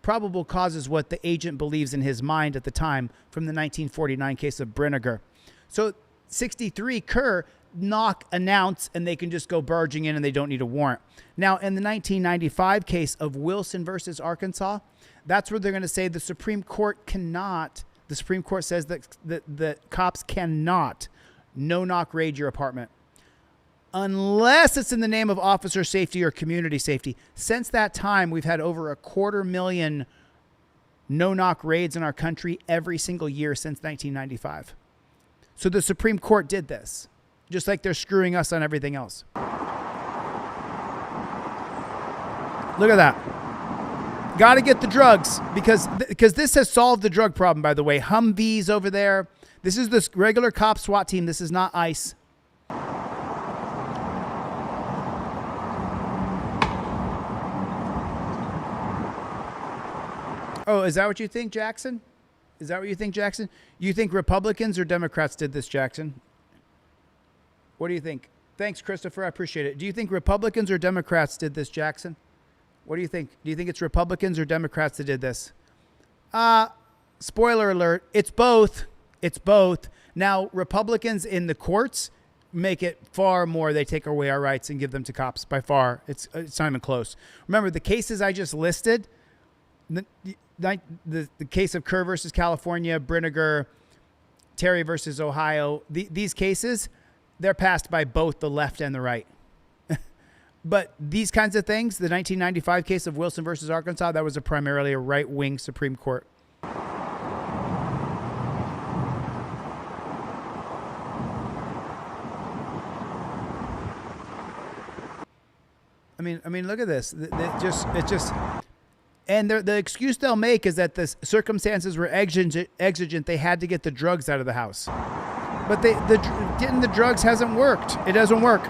probable cause is what the agent believes in his mind at the time from the 1949 case of Brinegar. So 63 Kerr, knock, announce, and they can just go barging in and they don't need a warrant. Now, in the 1995 case of Wilson versus Arkansas, that's where they're going to say the Supreme Court cannot, the Supreme Court says that the cops cannot no-knock raid your apartment unless it's in the name of officer safety or community safety. Since that time, we've had over 250,000 no-knock raids in our country every single year since 1995. So the Supreme Court did this, just like they're screwing us on everything else. Look at that. Got to get the drugs because this has solved the drug problem, by the way. Humvees over there. This is this regular cop SWAT team. This is not ICE. Oh, is that what you think, Jackson? Is that what you think, Jackson? You think Republicans or Democrats did this, Jackson? What do you think? Thanks, Christopher. I appreciate it. Do you think Republicans or Democrats did this, Jackson? What do you think? Do you think it's Republicans or Democrats that did this? Spoiler alert. It's both. It's both. Now, Republicans in the courts make it far more. They take away our rights and give them to cops by far. It's not even close. Remember the cases I just listed, the case of Kerr versus California, Brinegar, Terry versus Ohio. These cases, they're passed by both the left and the right. But these kinds of things, the 1995 case of Wilson versus Arkansas, that was primarily a right-wing Supreme Court. I mean, look at this. And the excuse they'll make is that the circumstances were exigent. They had to get the drugs out of the house. But getting the drugs hasn't worked. It doesn't work.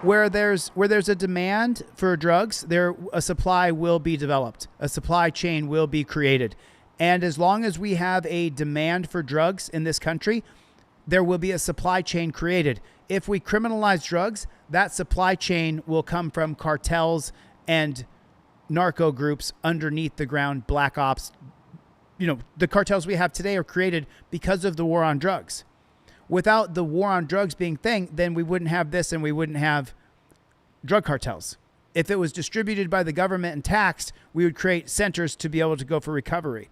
Where there's a demand for drugs, a supply will be developed. A supply chain will be created. And as long as we have a demand for drugs in this country, there will be a supply chain created. If we criminalize drugs, that supply chain will come from cartels and narco groups underneath the ground, black ops. The cartels we have today are created because of the war on drugs. Without the war on drugs being thing, then we wouldn't have this and we wouldn't have drug cartels. If it was distributed by the government and taxed, we would create centers to be able to go for recovery.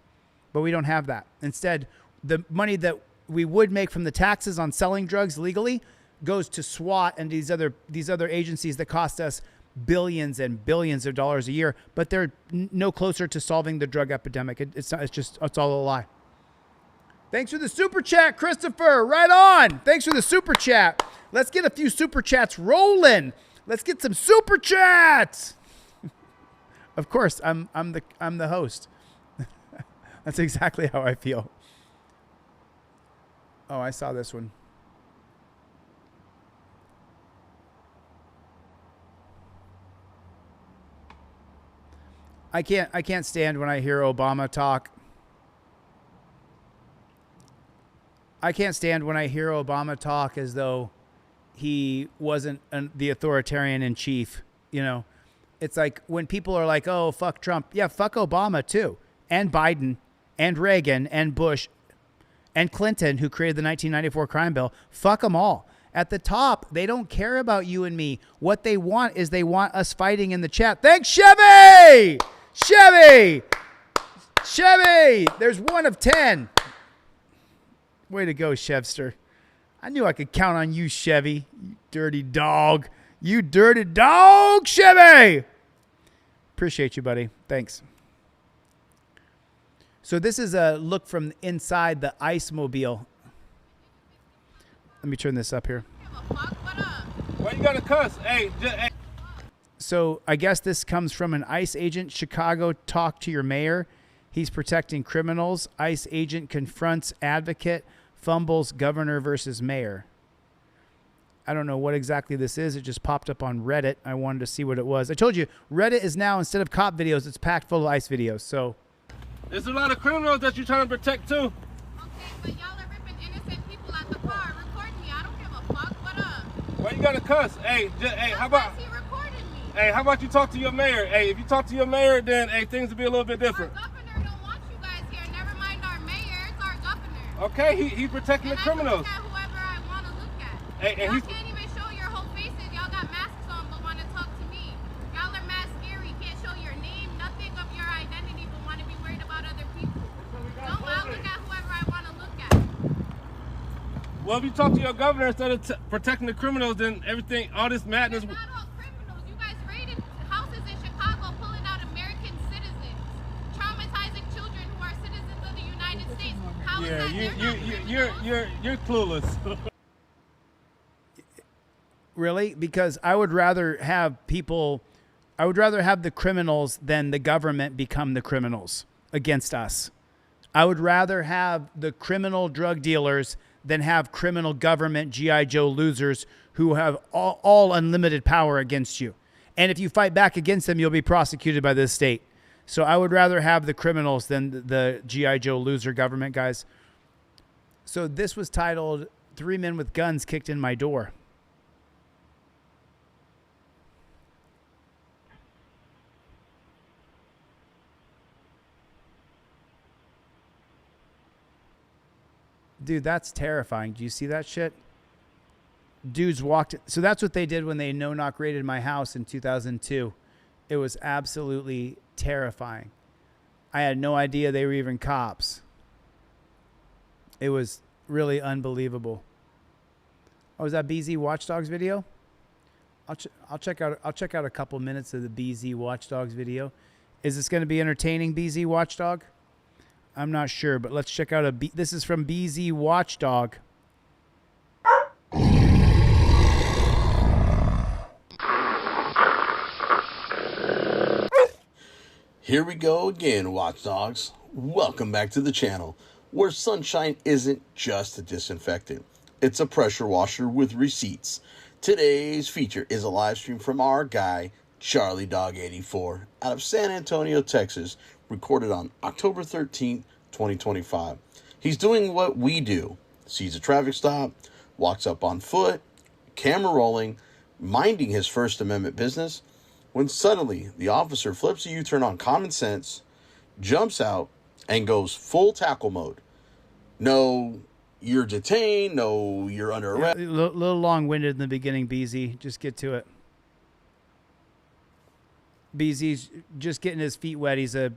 But we don't have that. Instead, the money that we would make from the taxes on selling drugs legally goes to SWAT and these other agencies that cost us billions and billions of dollars a year, but they're no closer to solving the drug epidemic. It's all a lie. Thanks for the super chat, Christopher. Right on. Thanks for the super chat. Let's get a few super chats rolling. Let's get some super chats. Of course, I'm the host. That's exactly how I feel. Oh, I saw this one. I can't stand when I hear Obama talk. I can't stand when I hear Obama talk as though he wasn't the authoritarian in chief. It's like when people are like, oh, fuck Trump. Yeah, fuck Obama too. And Biden and Reagan and Bush and Clinton, who created the 1994 crime bill. Fuck them all. At the top, they don't care about you and me. What they want is they want us fighting in the chat. Thanks, Chevy! Chevy! There's 1 of 10. Way to go, Chevster. I knew I could count on you, Chevy. You dirty dog. You dirty dog, Chevy! Appreciate you, buddy. Thanks. So this is a look from inside the ICE mobile. Let me turn this up here. Why you gotta cuss? Hey. So I guess this comes from an ICE agent. Chicago, talk to your mayor. He's protecting criminals. ICE agent confronts advocate. Fumbles governor versus mayor. I don't know what exactly this is. It just popped up on Reddit. I wanted to see what it was. I told you, Reddit is now, instead of cop videos, it's packed full of ICE videos. So there's a lot of criminals that you're trying to protect too. Okay, but y'all are ripping innocent people at the car. Record me. I don't give a fuck. What up? Why you gotta cuss? Hey, how about? He recorded me. Hey, how about you talk to your mayor? Hey, if you talk to your mayor, then things will be a little bit different. Our governor don't want you guys here. Never mind our mayor. It's our governor. Okay, he's protecting the criminals. I can look at whoever I want to look at. Hey, and y'all can't even show your whole faces. Y'all got masks on but want to talk to me. Y'all are mass scary. Can't show your name, nothing of your identity, but want to be worried about other people. I'll look at whoever I want to look at. Well, if you talk to your governor instead of protecting the criminals, then everything, all this madness. They're not all criminals. You guys raided houses in Chicago, pulling out American citizens, traumatizing children who are citizens of the United States. How is that you're clueless. Really? Because I would rather have the criminals than the government become the criminals against us. I would rather have the criminal drug dealers than have criminal government G.I. Joe losers who have all unlimited power against you. And if you fight back against them, you'll be prosecuted by this state. So I would rather have the criminals than the G.I. Joe loser government guys. So this was titled, 3 Men with Guns Kicked in My Door. Dude, that's terrifying. Do you see that shit? Dudes walked. So that's what they did when they no-knock raided my house in 2002. It was absolutely terrifying. I had no idea they were even cops. It was really unbelievable. Oh, is that BZ Watchdogs video? I'll check out a couple minutes of the BZ Watchdogs video. Is this going to be entertaining, BZ Watchdog? I'm not sure, but let's check out this is from BZ Watchdog. Here we go again, Watchdogs. Welcome back to the channel, where sunshine isn't just a disinfectant. It's a pressure washer with receipts. Today's feature is a live stream from our guy, Charlie Dog 84, out of San Antonio, Texas, recorded on October 13th, 2025. He's doing what we do. Sees a traffic stop, walks up on foot, camera rolling, minding his First Amendment business, when suddenly the officer flips a U-turn on common sense, jumps out, and goes full tackle mode. No, you're detained. No, you're under arrest. A little long-winded in the beginning, BZ. Just get to it. BZ's just getting his feet wet. He's a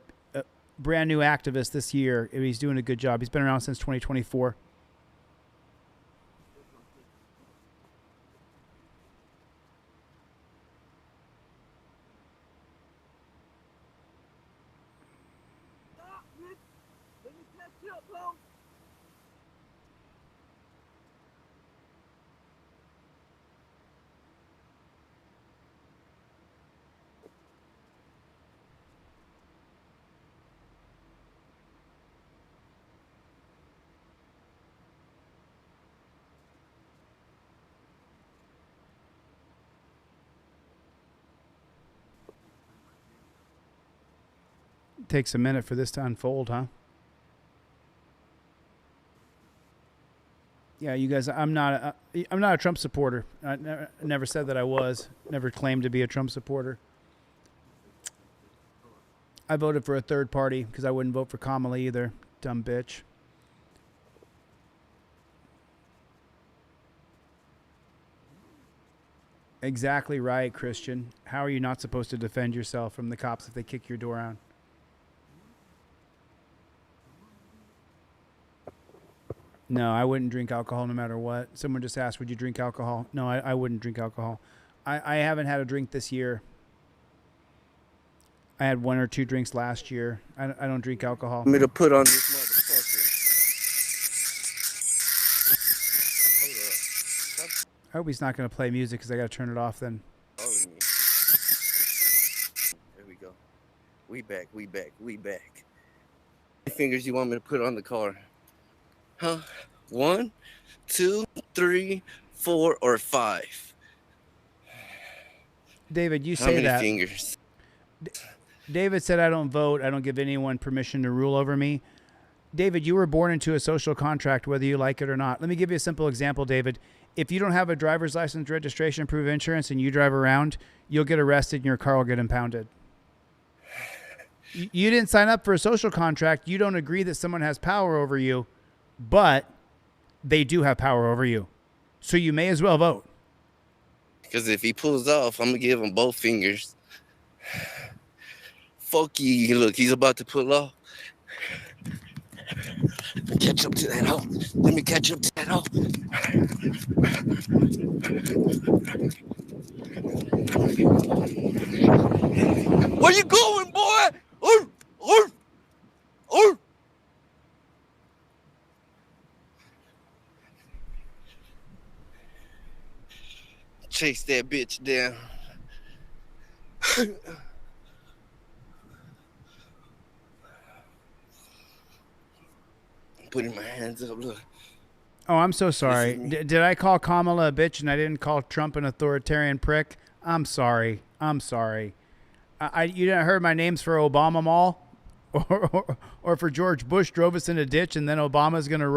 brand new activist this year. He's doing a good job. He's been around since 2024. Takes a minute for this to unfold, huh? Yeah, you guys. I'm not a Trump supporter. I never said that I was. Never claimed to be a Trump supporter. I voted for a third party because I wouldn't vote for Kamala either. Dumb bitch. Exactly right, Christian. How are you not supposed to defend yourself from the cops if they kick your door out? No, I wouldn't drink alcohol no matter what. Someone just asked, would you drink alcohol? No, I wouldn't drink alcohol. I haven't had a drink this year. I had 1 or 2 drinks last year. I don't drink alcohol. Me to put on this motherfucker. I hope he's not going to play music because I got to turn it off then. There we go. We back. Fingers you want me to put on the car? Huh? 1, 2, 3, 4, or 5? David, you How say many that. fingers? David said, I don't vote. I don't give anyone permission to rule over me. David, you were born into a social contract, whether you like it or not. Let me give you a simple example, David. If you don't have a driver's license, registration, proof of insurance, and you drive around, you'll get arrested and your car will get impounded. You didn't sign up for a social contract. You don't agree that someone has power over you, but they do have power over you. So you may as well vote. Because if he pulls off, I'm going to give him both fingers. Fuck you. Look, he's about to pull off. Catch up to that hoe. Let me catch up to that hoe. Where you going, boy? Chase that bitch down. Putting my hands up, look. Oh, I'm so sorry. Did I call Kamala a bitch and I didn't call Trump an authoritarian prick? I'm sorry. You didn't heard my names for Obama Mall? Or for George Bush drove us in a ditch and then Obama's going to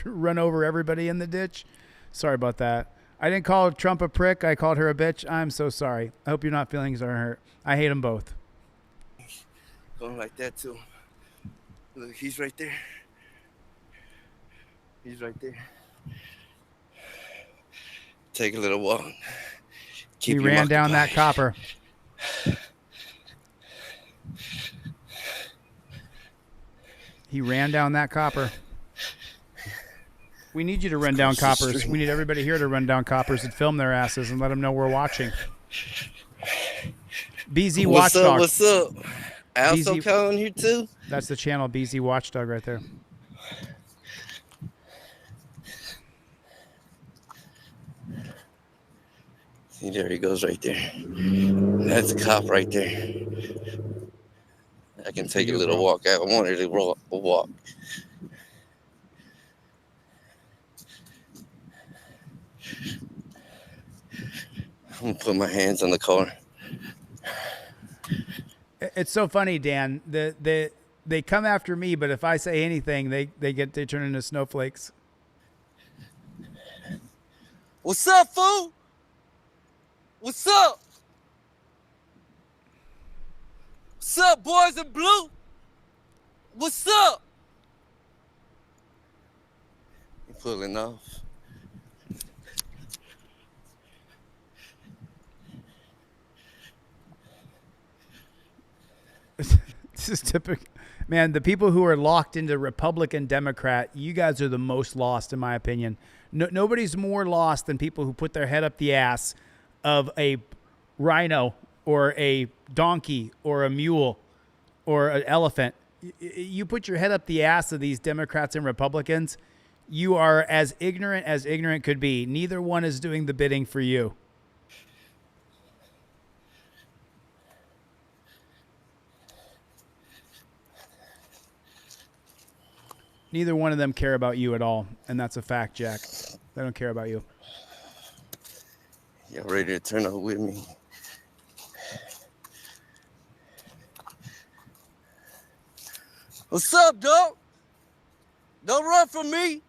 run over everybody in the ditch? Sorry about that. I didn't call Trump a prick. I called her a bitch. I'm so sorry. I hope you're not feelings are hurt. I hate them both. Going like that, too. Look, he's right there. He's right there. Take a little walk. He ran down that copper. He ran down that copper. We need you to run down coppers. We need everybody here to run down coppers and film their asses and let them know we're watching. BZ Watchdog. What's up? Also calling here too? That's the channel, BZ Watchdog right there. See, there he goes right there. That's a cop right there. I can take a little walk. I wanted to walk. I'm gonna put my hands on the car. It's so funny, Dan. They come after me, but if I say anything, they turn into snowflakes. What's up, fool? What's up? What's up, boys in blue? What's up? You pulling off. This is typical. Man, the people who are locked into Republican, Democrat, you guys are the most lost, in my opinion. Nobody's more lost than people who put their head up the ass of a rhino or a donkey or a mule or an elephant. You put your head up the ass of these Democrats and Republicans, you are as ignorant could be. Neither one is doing the bidding for you. Neither one of them care about you at all, and that's a fact, Jack. They don't care about you. Y'all ready to turn up with me? What's up, dog? Don't run from me.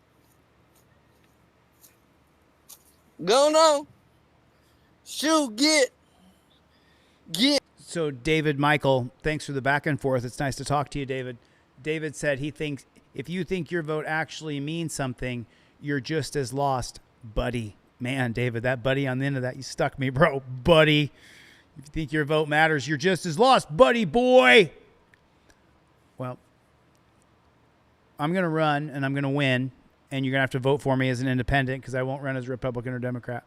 Going on. Shoot, get. So David Michael, thanks for the back and forth. It's nice to talk to you, David. David said he thinks if you think your vote actually means something, you're just as lost, buddy. Man, David, that buddy on the end of that, you stuck me, bro. Buddy. If you think your vote matters, you're just as lost, buddy boy. Well, I'm going to run and I'm going to win, and you're going to have to vote for me as an independent because I won't run as a Republican or Democrat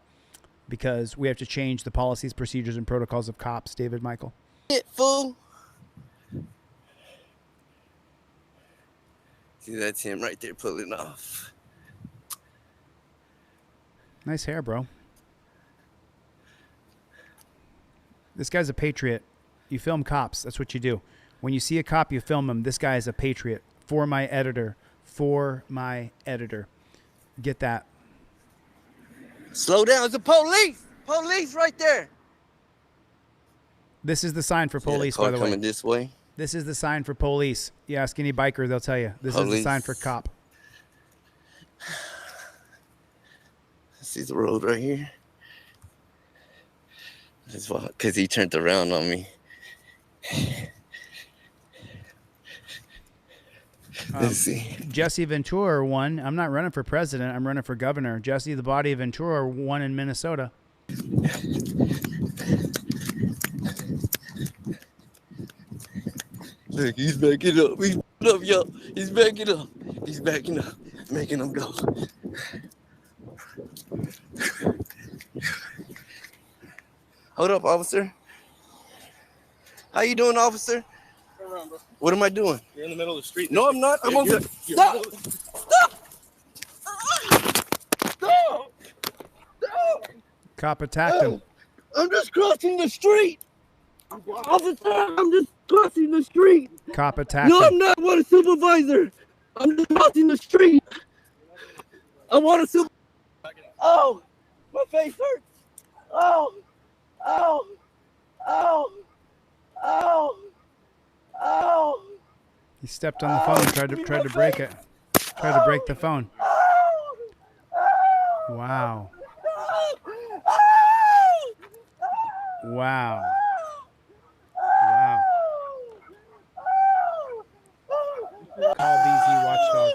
because we have to change the policies, procedures, and protocols of cops, David Michael. Get, fool. See, that's him right there pulling off. Nice hair, bro. This guy's a patriot. You film cops. That's what you do. When you see a cop, you film him. This guy is a patriot. For my editor. For my editor. Get that. Slow down. It's the police. Police right there. This is the sign for police, by the way. Coming this way. This is the sign for police. You ask any biker, they'll tell you. This is the sign for cop. See the road right here? That's why, because he turned around on me. Let's see. Jesse Ventura won. I'm not running for president. I'm running for governor. Jesse the Body Ventura won in Minnesota. Look, he's backing up. He's backing up, y'all. He's backing up. He's backing up. Making him go. Hold up, officer. How you doing, officer? What am I doing? You're in the middle of the street. No, I'm not. I'm on the... Stop! Stop! Stop! Stop! Cop attacked him. I'm just crossing the street. Officer, I'm just crossing the street. Cop attacked No, him. I'm not. I want a supervisor. I'm just crossing the street. I want a super... Oh, my face hurts. Oh, oh, oh, oh, oh. He stepped on the phone, tried to break it. Tried to break the phone. Wow. Wow. Wow. Call BZ Watchdog.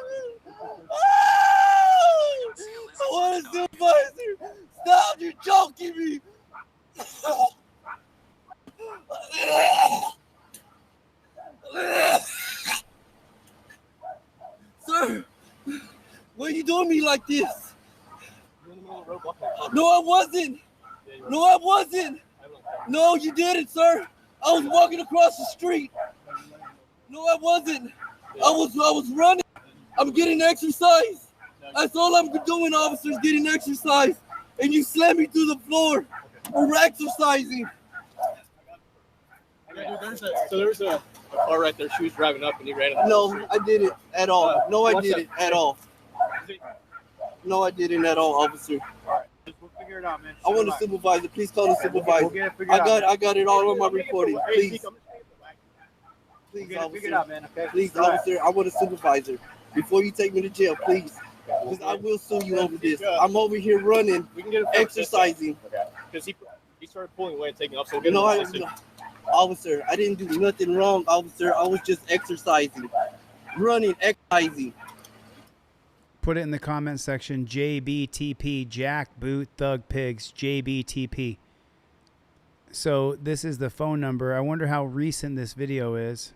Sir, why are you doing me like this? No, I wasn't. No, I wasn't. No, you didn't, sir. I was walking across the street. No, I wasn't. I was running. I'm getting exercise. That's all I'm doing, officers, getting exercise. And you slammed me to the floor. We're exercising. There's a car right there. She was driving up and you ran into No, I didn't at all. No, I didn't at all. No, I didn't at all, officer. We'll figure it out, man. I want a supervisor. Please call the supervisor. We'll get it figured out. I got it all on my recording. Please. We'll Please, get it officer. figured out, man. Okay. Please, officer. I want a supervisor. Before you take me to jail, please. Because I will sue you over this. I'm over here running, We can get it exercising. Because he started pulling away and taking off. So we'll You get know, it officer, I didn't do nothing wrong, officer. I was just exercising, running, exercising. Put it in the comment section. JBTP, Jack Boot Thug Pigs, JBTP. So this is the phone number. I wonder how recent this video is.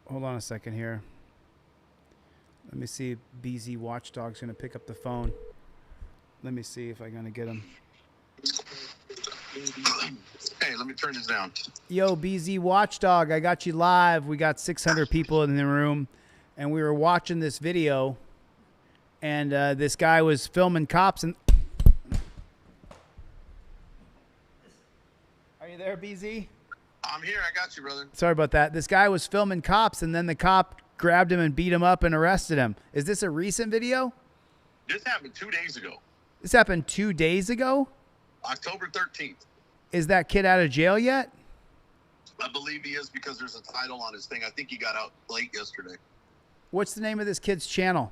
Hold on a second here. Let me see if BZ Watchdog's going to pick up the phone. Let me see if I'm going to get him. Hey, let me turn this down. Yo, BZ Watchdog, I got you live. We got 600 people in the room, and we were watching this video, and this guy was filming cops. And are you there, BZ? I'm here. I got you, brother. Sorry about that. This guy was filming cops, and then the cop grabbed him and beat him up and arrested him. Is this a recent video? This happened 2 days ago, This happened 2 days ago? October 13th. Is that kid out of jail yet? I believe he is because there's a title on his thing. I think he got out late yesterday. What's the name of this kid's channel?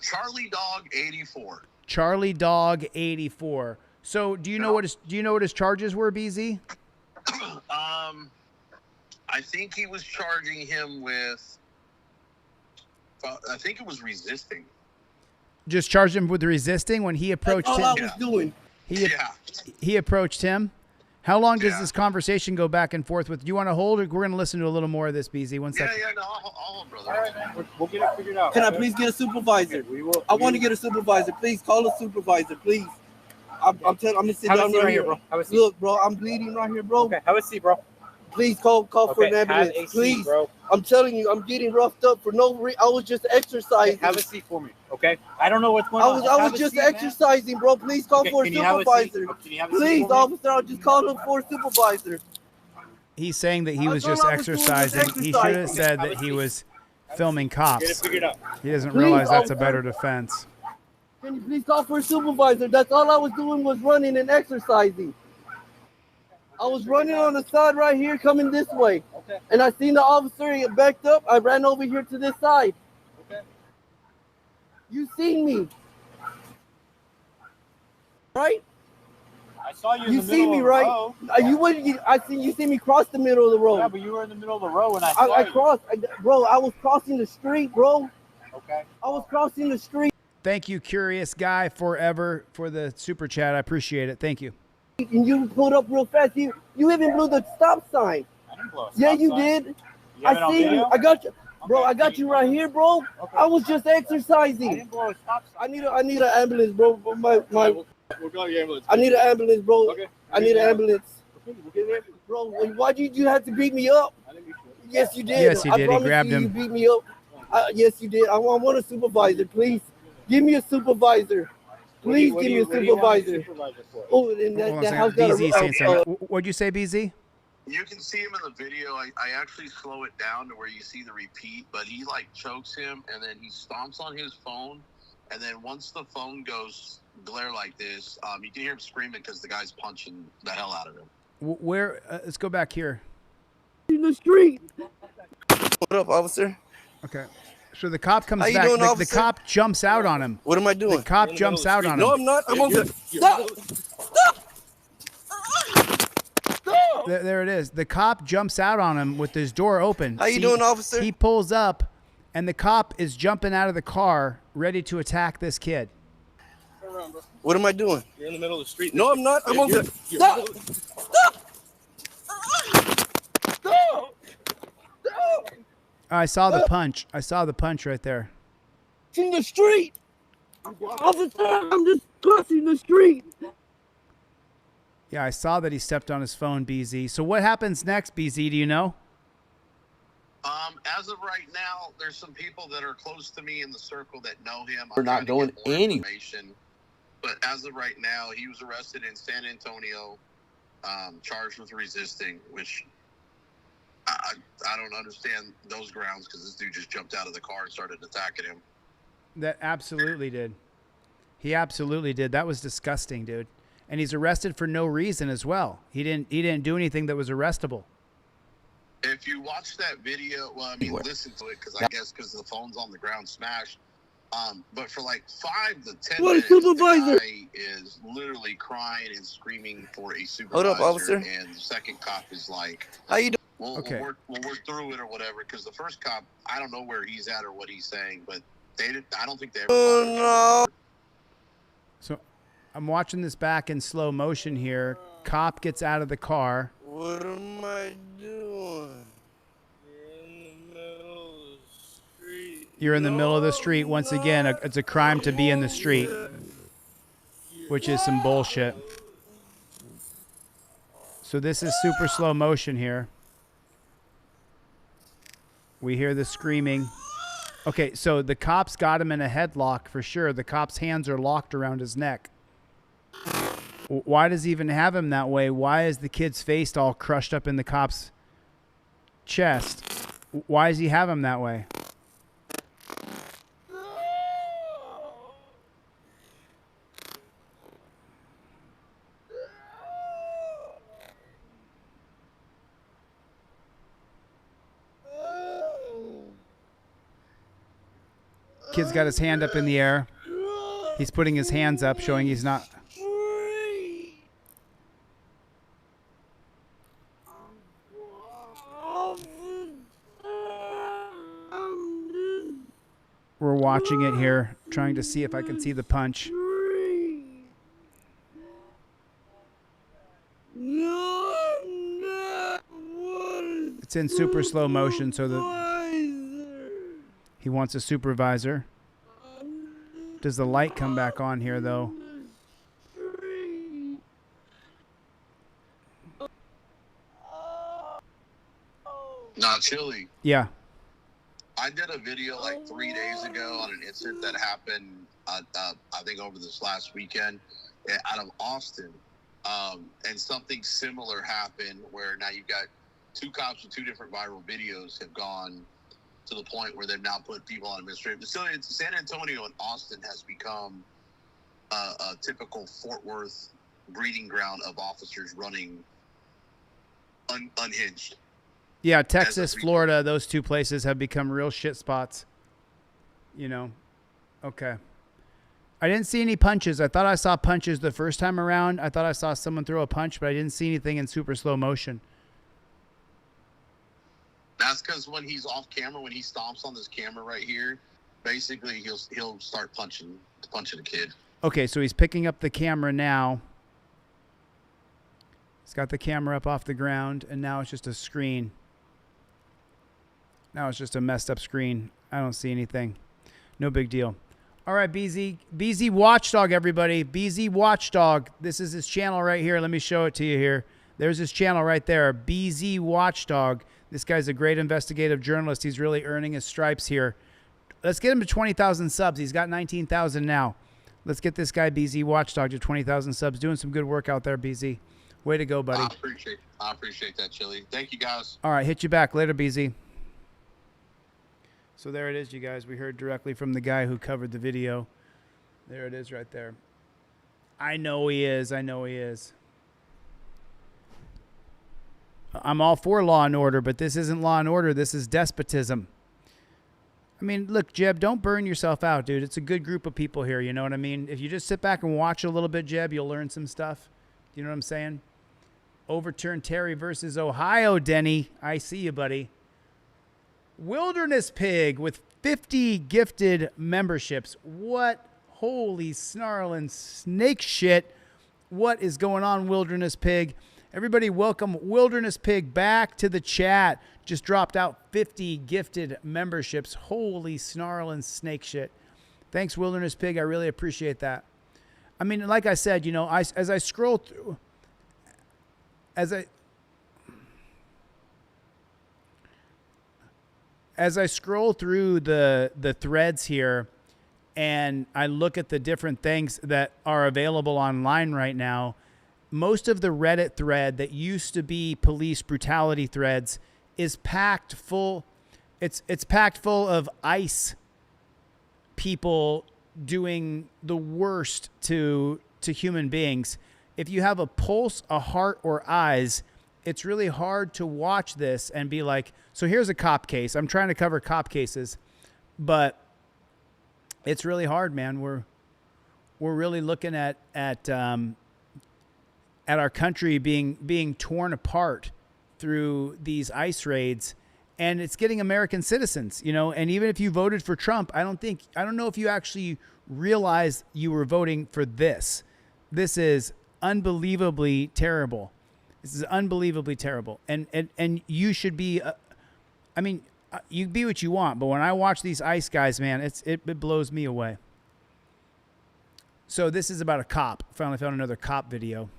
Charlie Dog 84. Charlie Dog 84. So do you know what his charges were, BZ? I think he was charging him with. I think it was resisting. Just charged him with resisting when he approached That's him. all I was doing. He approached him. How long does this conversation go back and forth with? Do you want to hold, or we're going to listen to a little more of this, BZ? One second. No, I'll hold, brother. All right, man. We'll get it figured out. Can I please get a supervisor? I want to get a supervisor. Please call a supervisor, please. I'm gonna sit down right here, bro. Look, bro, I'm bleeding right here, bro. Okay, have a seat, bro. Please call for an ambulance, please. Bro. I'm telling you, I'm getting roughed up for no reason. I was just exercising. Have a seat for me, okay? I don't know what's going on. I was just exercising, bro. Please call for a supervisor. Please, officer, I'll just call him for a supervisor. He's saying that he was just exercising. He should have said that he was filming cops. Get it figured out. He doesn't realize that's a better defense. Can you please call for a supervisor? That's all I was doing was running and exercising. I was running on the side right here coming this way. Okay. And I seen the officer get backed up. I ran over here to this side. Okay. You seen me. Right? I saw you in You the see middle me, of the right? row. You see me cross the middle of the road. Yeah, but you were in the middle of the row when I saw I you. crossed. Bro, I was crossing the street, bro. Okay. I was crossing the street. Thank you, Curious Guy Forever, for the super chat. I appreciate it. Thank you. And you pulled up real fast. You even blew the stop sign. I didn't blow a stop Yeah, you sign. did. You have it I on see you. video? I got you. Bro, Okay. I got you right here, bro. Okay. I was just exercising. I didn't blow a stop sign. I need an ambulance, bro. We'll call the ambulance. I need an ambulance, bro. Okay. I need an ambulance. We'll get an ambulance. Bro, why did you have to beat me up? I didn't beat you up. Yes, you did. Yes, he I did. He promise grabbed you, him. You beat me up. Yes, you did. I want a supervisor, please. Give me a supervisor. Please give me a supervisor. Oh, and Hold on a that second. house got BZ saying a... something. What'd you say, BZ? You can see him in the video. I actually slow it down to where you see the repeat, but he like chokes him and then he stomps on his phone. And then once the phone goes glare like this, you can hear him screaming because the guy's punching the hell out of him. Where? Let's go back here. in the street. What up, officer? Okay. So the cop comes How you back. doing, The officer? cop jumps out on him. What am I doing? The cop jumps out on him. No, I'm not. I'm on the... Stop! Stop! There it is. The cop jumps out on him with his door open. How you doing, officer? He pulls up, and the cop is jumping out of the car, ready to attack this kid. What am I doing? You're in the middle of the street. No, I'm not. I'm on the... Stop! Stop! Stop! Stop! I saw the punch. I saw the punch right there. In the street. Officer, I'm just crossing the street. Yeah, I saw that he stepped on his phone, BZ. So what happens next, BZ? Do you know? As of right now, there's some people that are close to me in the circle that know him. We're not going anywhere. But as of right now, he was arrested in San Antonio, charged with resisting, which I don't understand those grounds because this dude just jumped out of the car and started attacking him. That absolutely did. He absolutely did. That was disgusting, dude. And he's arrested for no reason as well. He didn't do anything that was arrestable. If you watch that video, well, I mean, listen to it because I guess because the phone's on the ground smashed. But for like 5 to 10 minutes, the guy is literally crying and screaming for a supervisor. Hold up, officer. And the second cop is like, "How you doing?" We'll work through it or whatever. Because the first cop, I don't know where he's at or what he's saying, but I don't think they ever. Oh no! So I'm watching this back in slow motion here. Cop gets out of the car. What am I doing? You're in the middle of the street. Once again, it's a crime to be in the street, which is some bullshit. So this is super slow motion here. We hear the screaming. Okay, so the cops got him in a headlock for sure. The cop's hands are locked around his neck. Why does he even have him that way? Why is the kid's face all crushed up in the cop's chest? Why does he have him that way? Kid's got his hand up in the air. He's putting his hands up, showing he's not. We're watching it here, trying to see if I can see the punch. It's in super slow motion, so he wants a supervisor. Does the light come back on here, though? Not Chille. Yeah. I did a video like 3 days ago on an incident that happened, I think over this last weekend out of Austin. And something similar happened where now you've got 2 cops with 2 different viral videos have gone to the point where they've now put people on administrative facility. San Antonio and Austin has become a typical Fort Worth breeding ground of officers running unhinged. Yeah, Texas, Florida, those 2 places have become real shit spots. You know? Okay. I didn't see any punches. I thought I saw punches the first time around. I thought I saw someone throw a punch, but I didn't see anything in super slow motion. That's because when he's off camera, when he stomps on this camera right here, basically he'll start punching a kid. Okay, so he's picking up the camera now. He's got the camera up off the ground, and now it's just a screen. Now it's just a messed up screen. I don't see anything. No big deal. All right, BZ Watchdog, everybody. BZ Watchdog. This is his channel right here. Let me show it to you here. There's his channel right there, BZ Watchdog. This guy's a great investigative journalist. He's really earning his stripes here. Let's get him to 20,000 subs. He's got 19,000 now. Let's get this guy, BZ Watchdog, to 20,000 subs. Doing some good work out there, BZ. Way to go, buddy. I appreciate that, Chille. Thank you, guys. All right, hit you back later, BZ. So there it is, you guys. We heard directly from the guy who covered the video. There it is right there. I know he is. I know he is. I'm all for law and order, but this isn't law and order. This is despotism. I mean, look, Jeb, don't burn yourself out, dude. It's a good group of people here, you know what I mean? If you just sit back and watch a little bit, Jeb, you'll learn some stuff. You know what I'm saying? Overturn Terry versus Ohio, Denny. I see you, buddy. Wilderness Pig with 50 gifted memberships. What holy snarling snake shit. What is going on, Wilderness Pig? Everybody welcome Wilderness Pig back to the chat. Just dropped out 50 gifted memberships. Holy snarling snake shit. Thanks, Wilderness Pig. I really appreciate that. I mean, like I said, you know, as I scroll through, as I scroll through the threads here, and I look at the different things that are available online right now, most of the Reddit thread that used to be police brutality threads is packed full. It's packed full of ICE people doing the worst to human beings. If you have a pulse, a heart, or eyes, it's really hard to watch this and be like, so here's a cop case. I'm trying to cover cop cases, but it's really hard, man. We're really looking at our country being torn apart through these ICE raids, and it's getting American citizens, you know. And even if you voted for Trump, I don't know if you actually realize you were voting for this. This is unbelievably terrible. This is unbelievably terrible, and you should be. I mean, you be what you want, but when I watch these ICE guys, man, it blows me away. So this is about a cop. Finally found another cop video.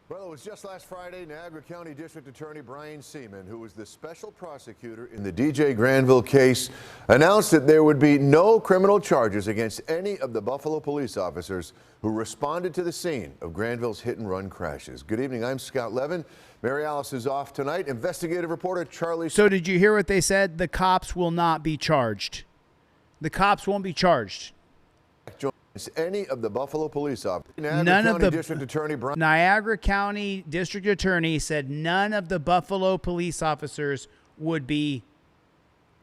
Well, it was just last Friday, Niagara County District Attorney Brian Seaman, who was the special prosecutor in the DJ Granville case, announced that there would be no criminal charges against any of the Buffalo police officers who responded to the scene of Granville's hit-and-run crashes. Good evening, I'm Scott Levin. Mary Alice is off tonight. Investigative reporter Charlie... So did you hear what they said? The cops will not be charged. The cops won't be charged. Any of the Buffalo police officers. Niagara County District Attorney said none of the Buffalo police officers would be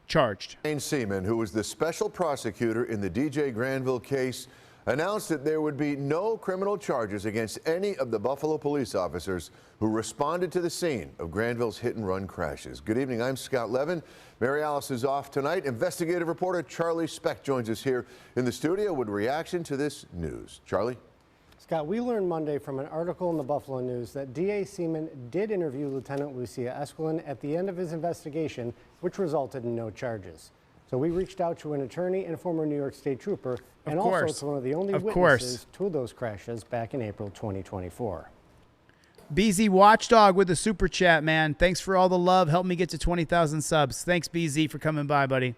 charged. Brian Seaman, who was the special prosecutor in the DJ Granville case, announced that there would be no criminal charges against any of the Buffalo police officers who responded to the scene of Granville's hit-and-run crashes. Good evening, I'm Scott Levin. Mary Alice is off tonight. Investigative reporter Charlie Speck joins us here in the studio with reaction to this news. Charlie? Scott, we learned Monday from an article in the Buffalo News that DA Seaman did interview Lieutenant Lucia Esquilin at the end of his investigation, which resulted in no charges. So we reached out to an attorney and former New York State trooper, and also to one of the only witnesses to those crashes back in April 2024. BZ Watchdog with a super chat, man. Thanks for all the love. Help me get to 20,000 subs. Thanks, BZ, for coming by, buddy.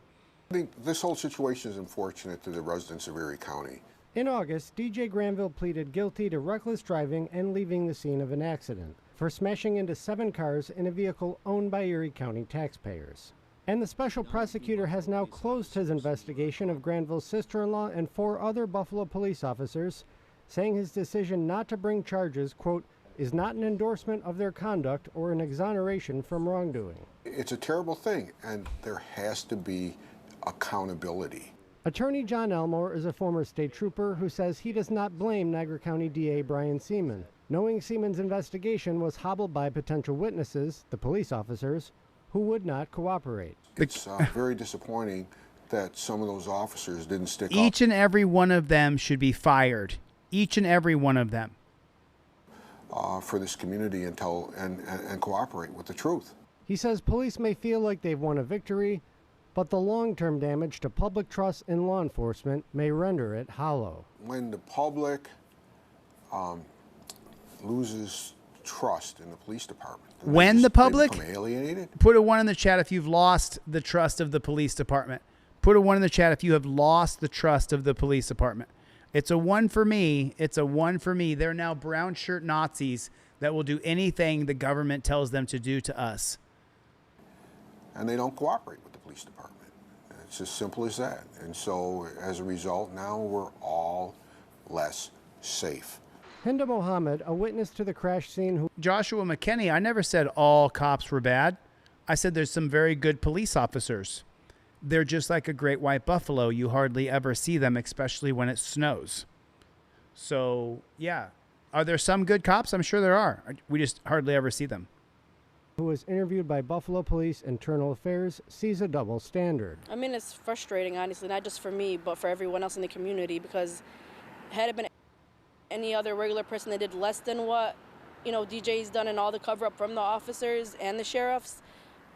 I think this whole situation is unfortunate to the residents of Erie County. In August, DJ Granville pleaded guilty to reckless driving and leaving the scene of an accident for smashing into 7 cars in a vehicle owned by Erie County taxpayers. And the special prosecutor has now closed his investigation of Granville's sister-in-law and 4 other Buffalo police officers, saying his decision not to bring charges, quote, is not an endorsement of their conduct or an exoneration from wrongdoing. It's a terrible thing, and there has to be accountability. Attorney John Elmore is a former state trooper who says he does not blame Niagara County DA Brian Seaman, knowing Seaman's investigation was hobbled by potential witnesses, the police officers, who would not cooperate. It's very disappointing that some of those officers didn't stick up. Each and every one of them should be fired. Each and every one of them. For this community and cooperate with the truth. He says police may feel like they've won a victory, but the long-term damage to public trust in law enforcement may render it hollow. When the public loses trust in the police department, when the public, become alienated. Put a 1 in the chat if you've lost the trust of the police department. Put a 1 in the chat if you have lost the trust of the police department. It's a 1 for me. It's a 1 for me. They're now brown shirt Nazis that will do anything the government tells them to do to us. And they don't cooperate with the police department. It's as simple as that. And so as a result, now we're all less safe. Hinda Mohammed, a witness to the crash scene. Joshua McKinney, I never said all cops were bad. I said there's some very good police officers. They're just like a great white buffalo. You hardly ever see them, especially when it snows. So, yeah. Are there some good cops? I'm sure there are. We just hardly ever see them. Who was interviewed by Buffalo Police Internal Affairs, sees a double standard. I mean, it's frustrating, honestly, not just for me, but for everyone else in the community, because had it been any other regular person that did less than what, DJ's done and all the cover-up from the officers and the sheriffs,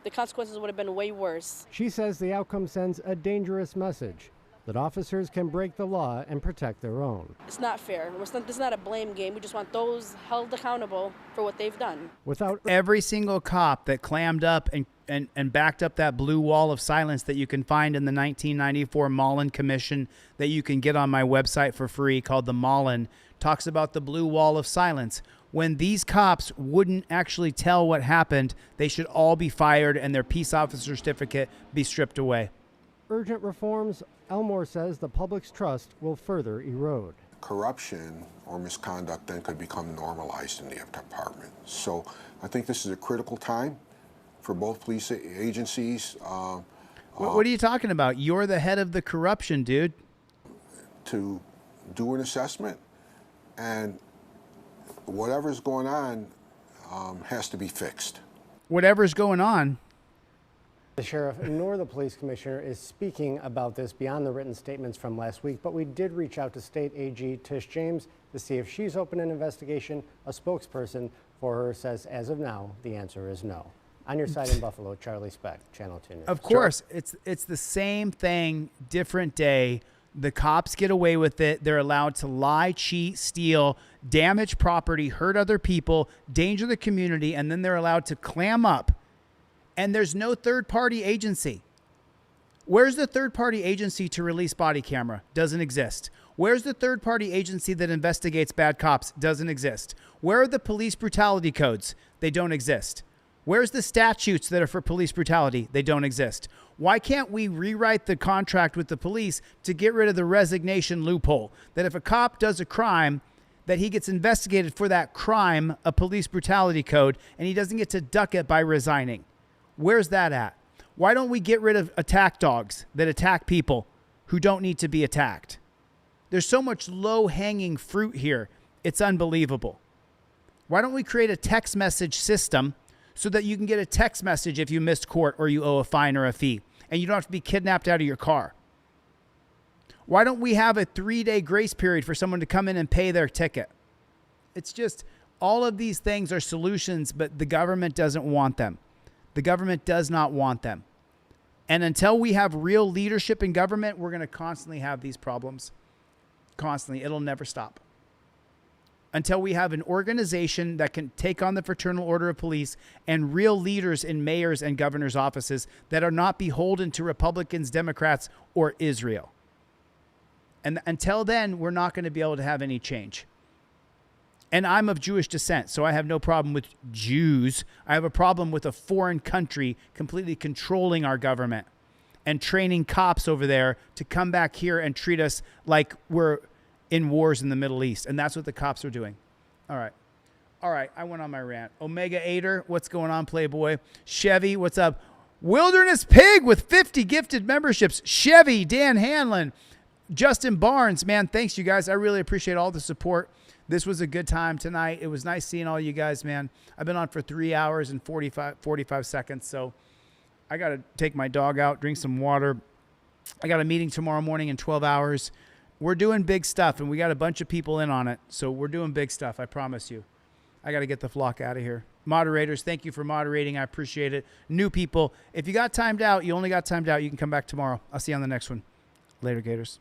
the consequences would have been way worse. She says the outcome sends a dangerous message that officers can break the law and protect their own. It's not fair. This is not a blame game. We just want those held accountable for what they've done. Without every single cop that clammed up and backed up that blue wall of silence that you can find in the 1994 Mullen Commission that you can get on my website for free, called the Mullen, talks about the blue wall of silence. When these cops wouldn't actually tell what happened, they should all be fired and their peace officer certificate be stripped away. Urgent reforms, Elmore says the public's trust will further erode. Corruption or misconduct then could become normalized in the department. So I think this is a critical time for both police agencies. What are you talking about? You're the head of the corruption, dude. To do an assessment, and whatever's going on has to be fixed. Whatever's going on. The sheriff nor the police commissioner is speaking about this beyond the written statements from last week, but we did reach out to State AG Tish James to see if she's open an investigation. A spokesperson for her says, as of now, the answer is no. On your side in Buffalo, Charlie Speck, Channel 2 News. Of course, it's the same thing, different day. The cops get away with it. They're allowed to lie, cheat, steal, damage property, hurt other people, danger the community, and then they're allowed to clam up. And there's no third-party agency. Where's the third-party agency to release body camera? Doesn't exist. Where's the third-party agency that investigates bad cops? Doesn't exist. Where are the police brutality codes? They don't exist. Where's the statutes that are for police brutality? They don't exist. Why can't we rewrite the contract with the police to get rid of the resignation loophole? That if a cop does a crime, that he gets investigated for that crime, a police brutality code, and he doesn't get to duck it by resigning. Where's that at? Why don't we get rid of attack dogs that attack people who don't need to be attacked? There's so much low-hanging fruit here. It's unbelievable. Why don't we create a text message system so that you can get a text message if you missed court or you owe a fine or a fee, and you don't have to be kidnapped out of your car? Why don't we have a 3-day grace period for someone to come in and pay their ticket? It's just, all of these things are solutions, but the government doesn't want them. The government does not want them. And until we have real leadership in government, we're going to constantly have these problems. Constantly. It'll never stop. Until we have an organization that can take on the Fraternal Order of Police and real leaders in mayors and governors' offices that are not beholden to Republicans, Democrats, or Israel. And until then, we're not going to be able to have any change. And I'm of Jewish descent, so I have no problem with Jews. I have a problem with a foreign country completely controlling our government and training cops over there to come back here and treat us like we're in wars in the Middle East. And that's what the cops are doing. All right. All right, I went on my rant. Omega Aider, what's going on, Playboy? Chevy, what's up? Wilderness Pig with 50 gifted memberships. Chevy, Dan Hanlon, Justin Barnes. Man, thanks, you guys. I really appreciate all the support. This was a good time tonight. It was nice seeing all you guys, man. I've been on for 3 hours and 45 seconds, so I got to take my dog out, drink some water. I got a meeting tomorrow morning in 12 hours. We're doing big stuff, and we got a bunch of people in on it, so we're doing big stuff, I promise you. I got to get the flock out of here. Moderators, thank you for moderating. I appreciate it. New people, if you got timed out, you only got timed out, you can come back tomorrow. I'll see you on the next one. Later, Gators.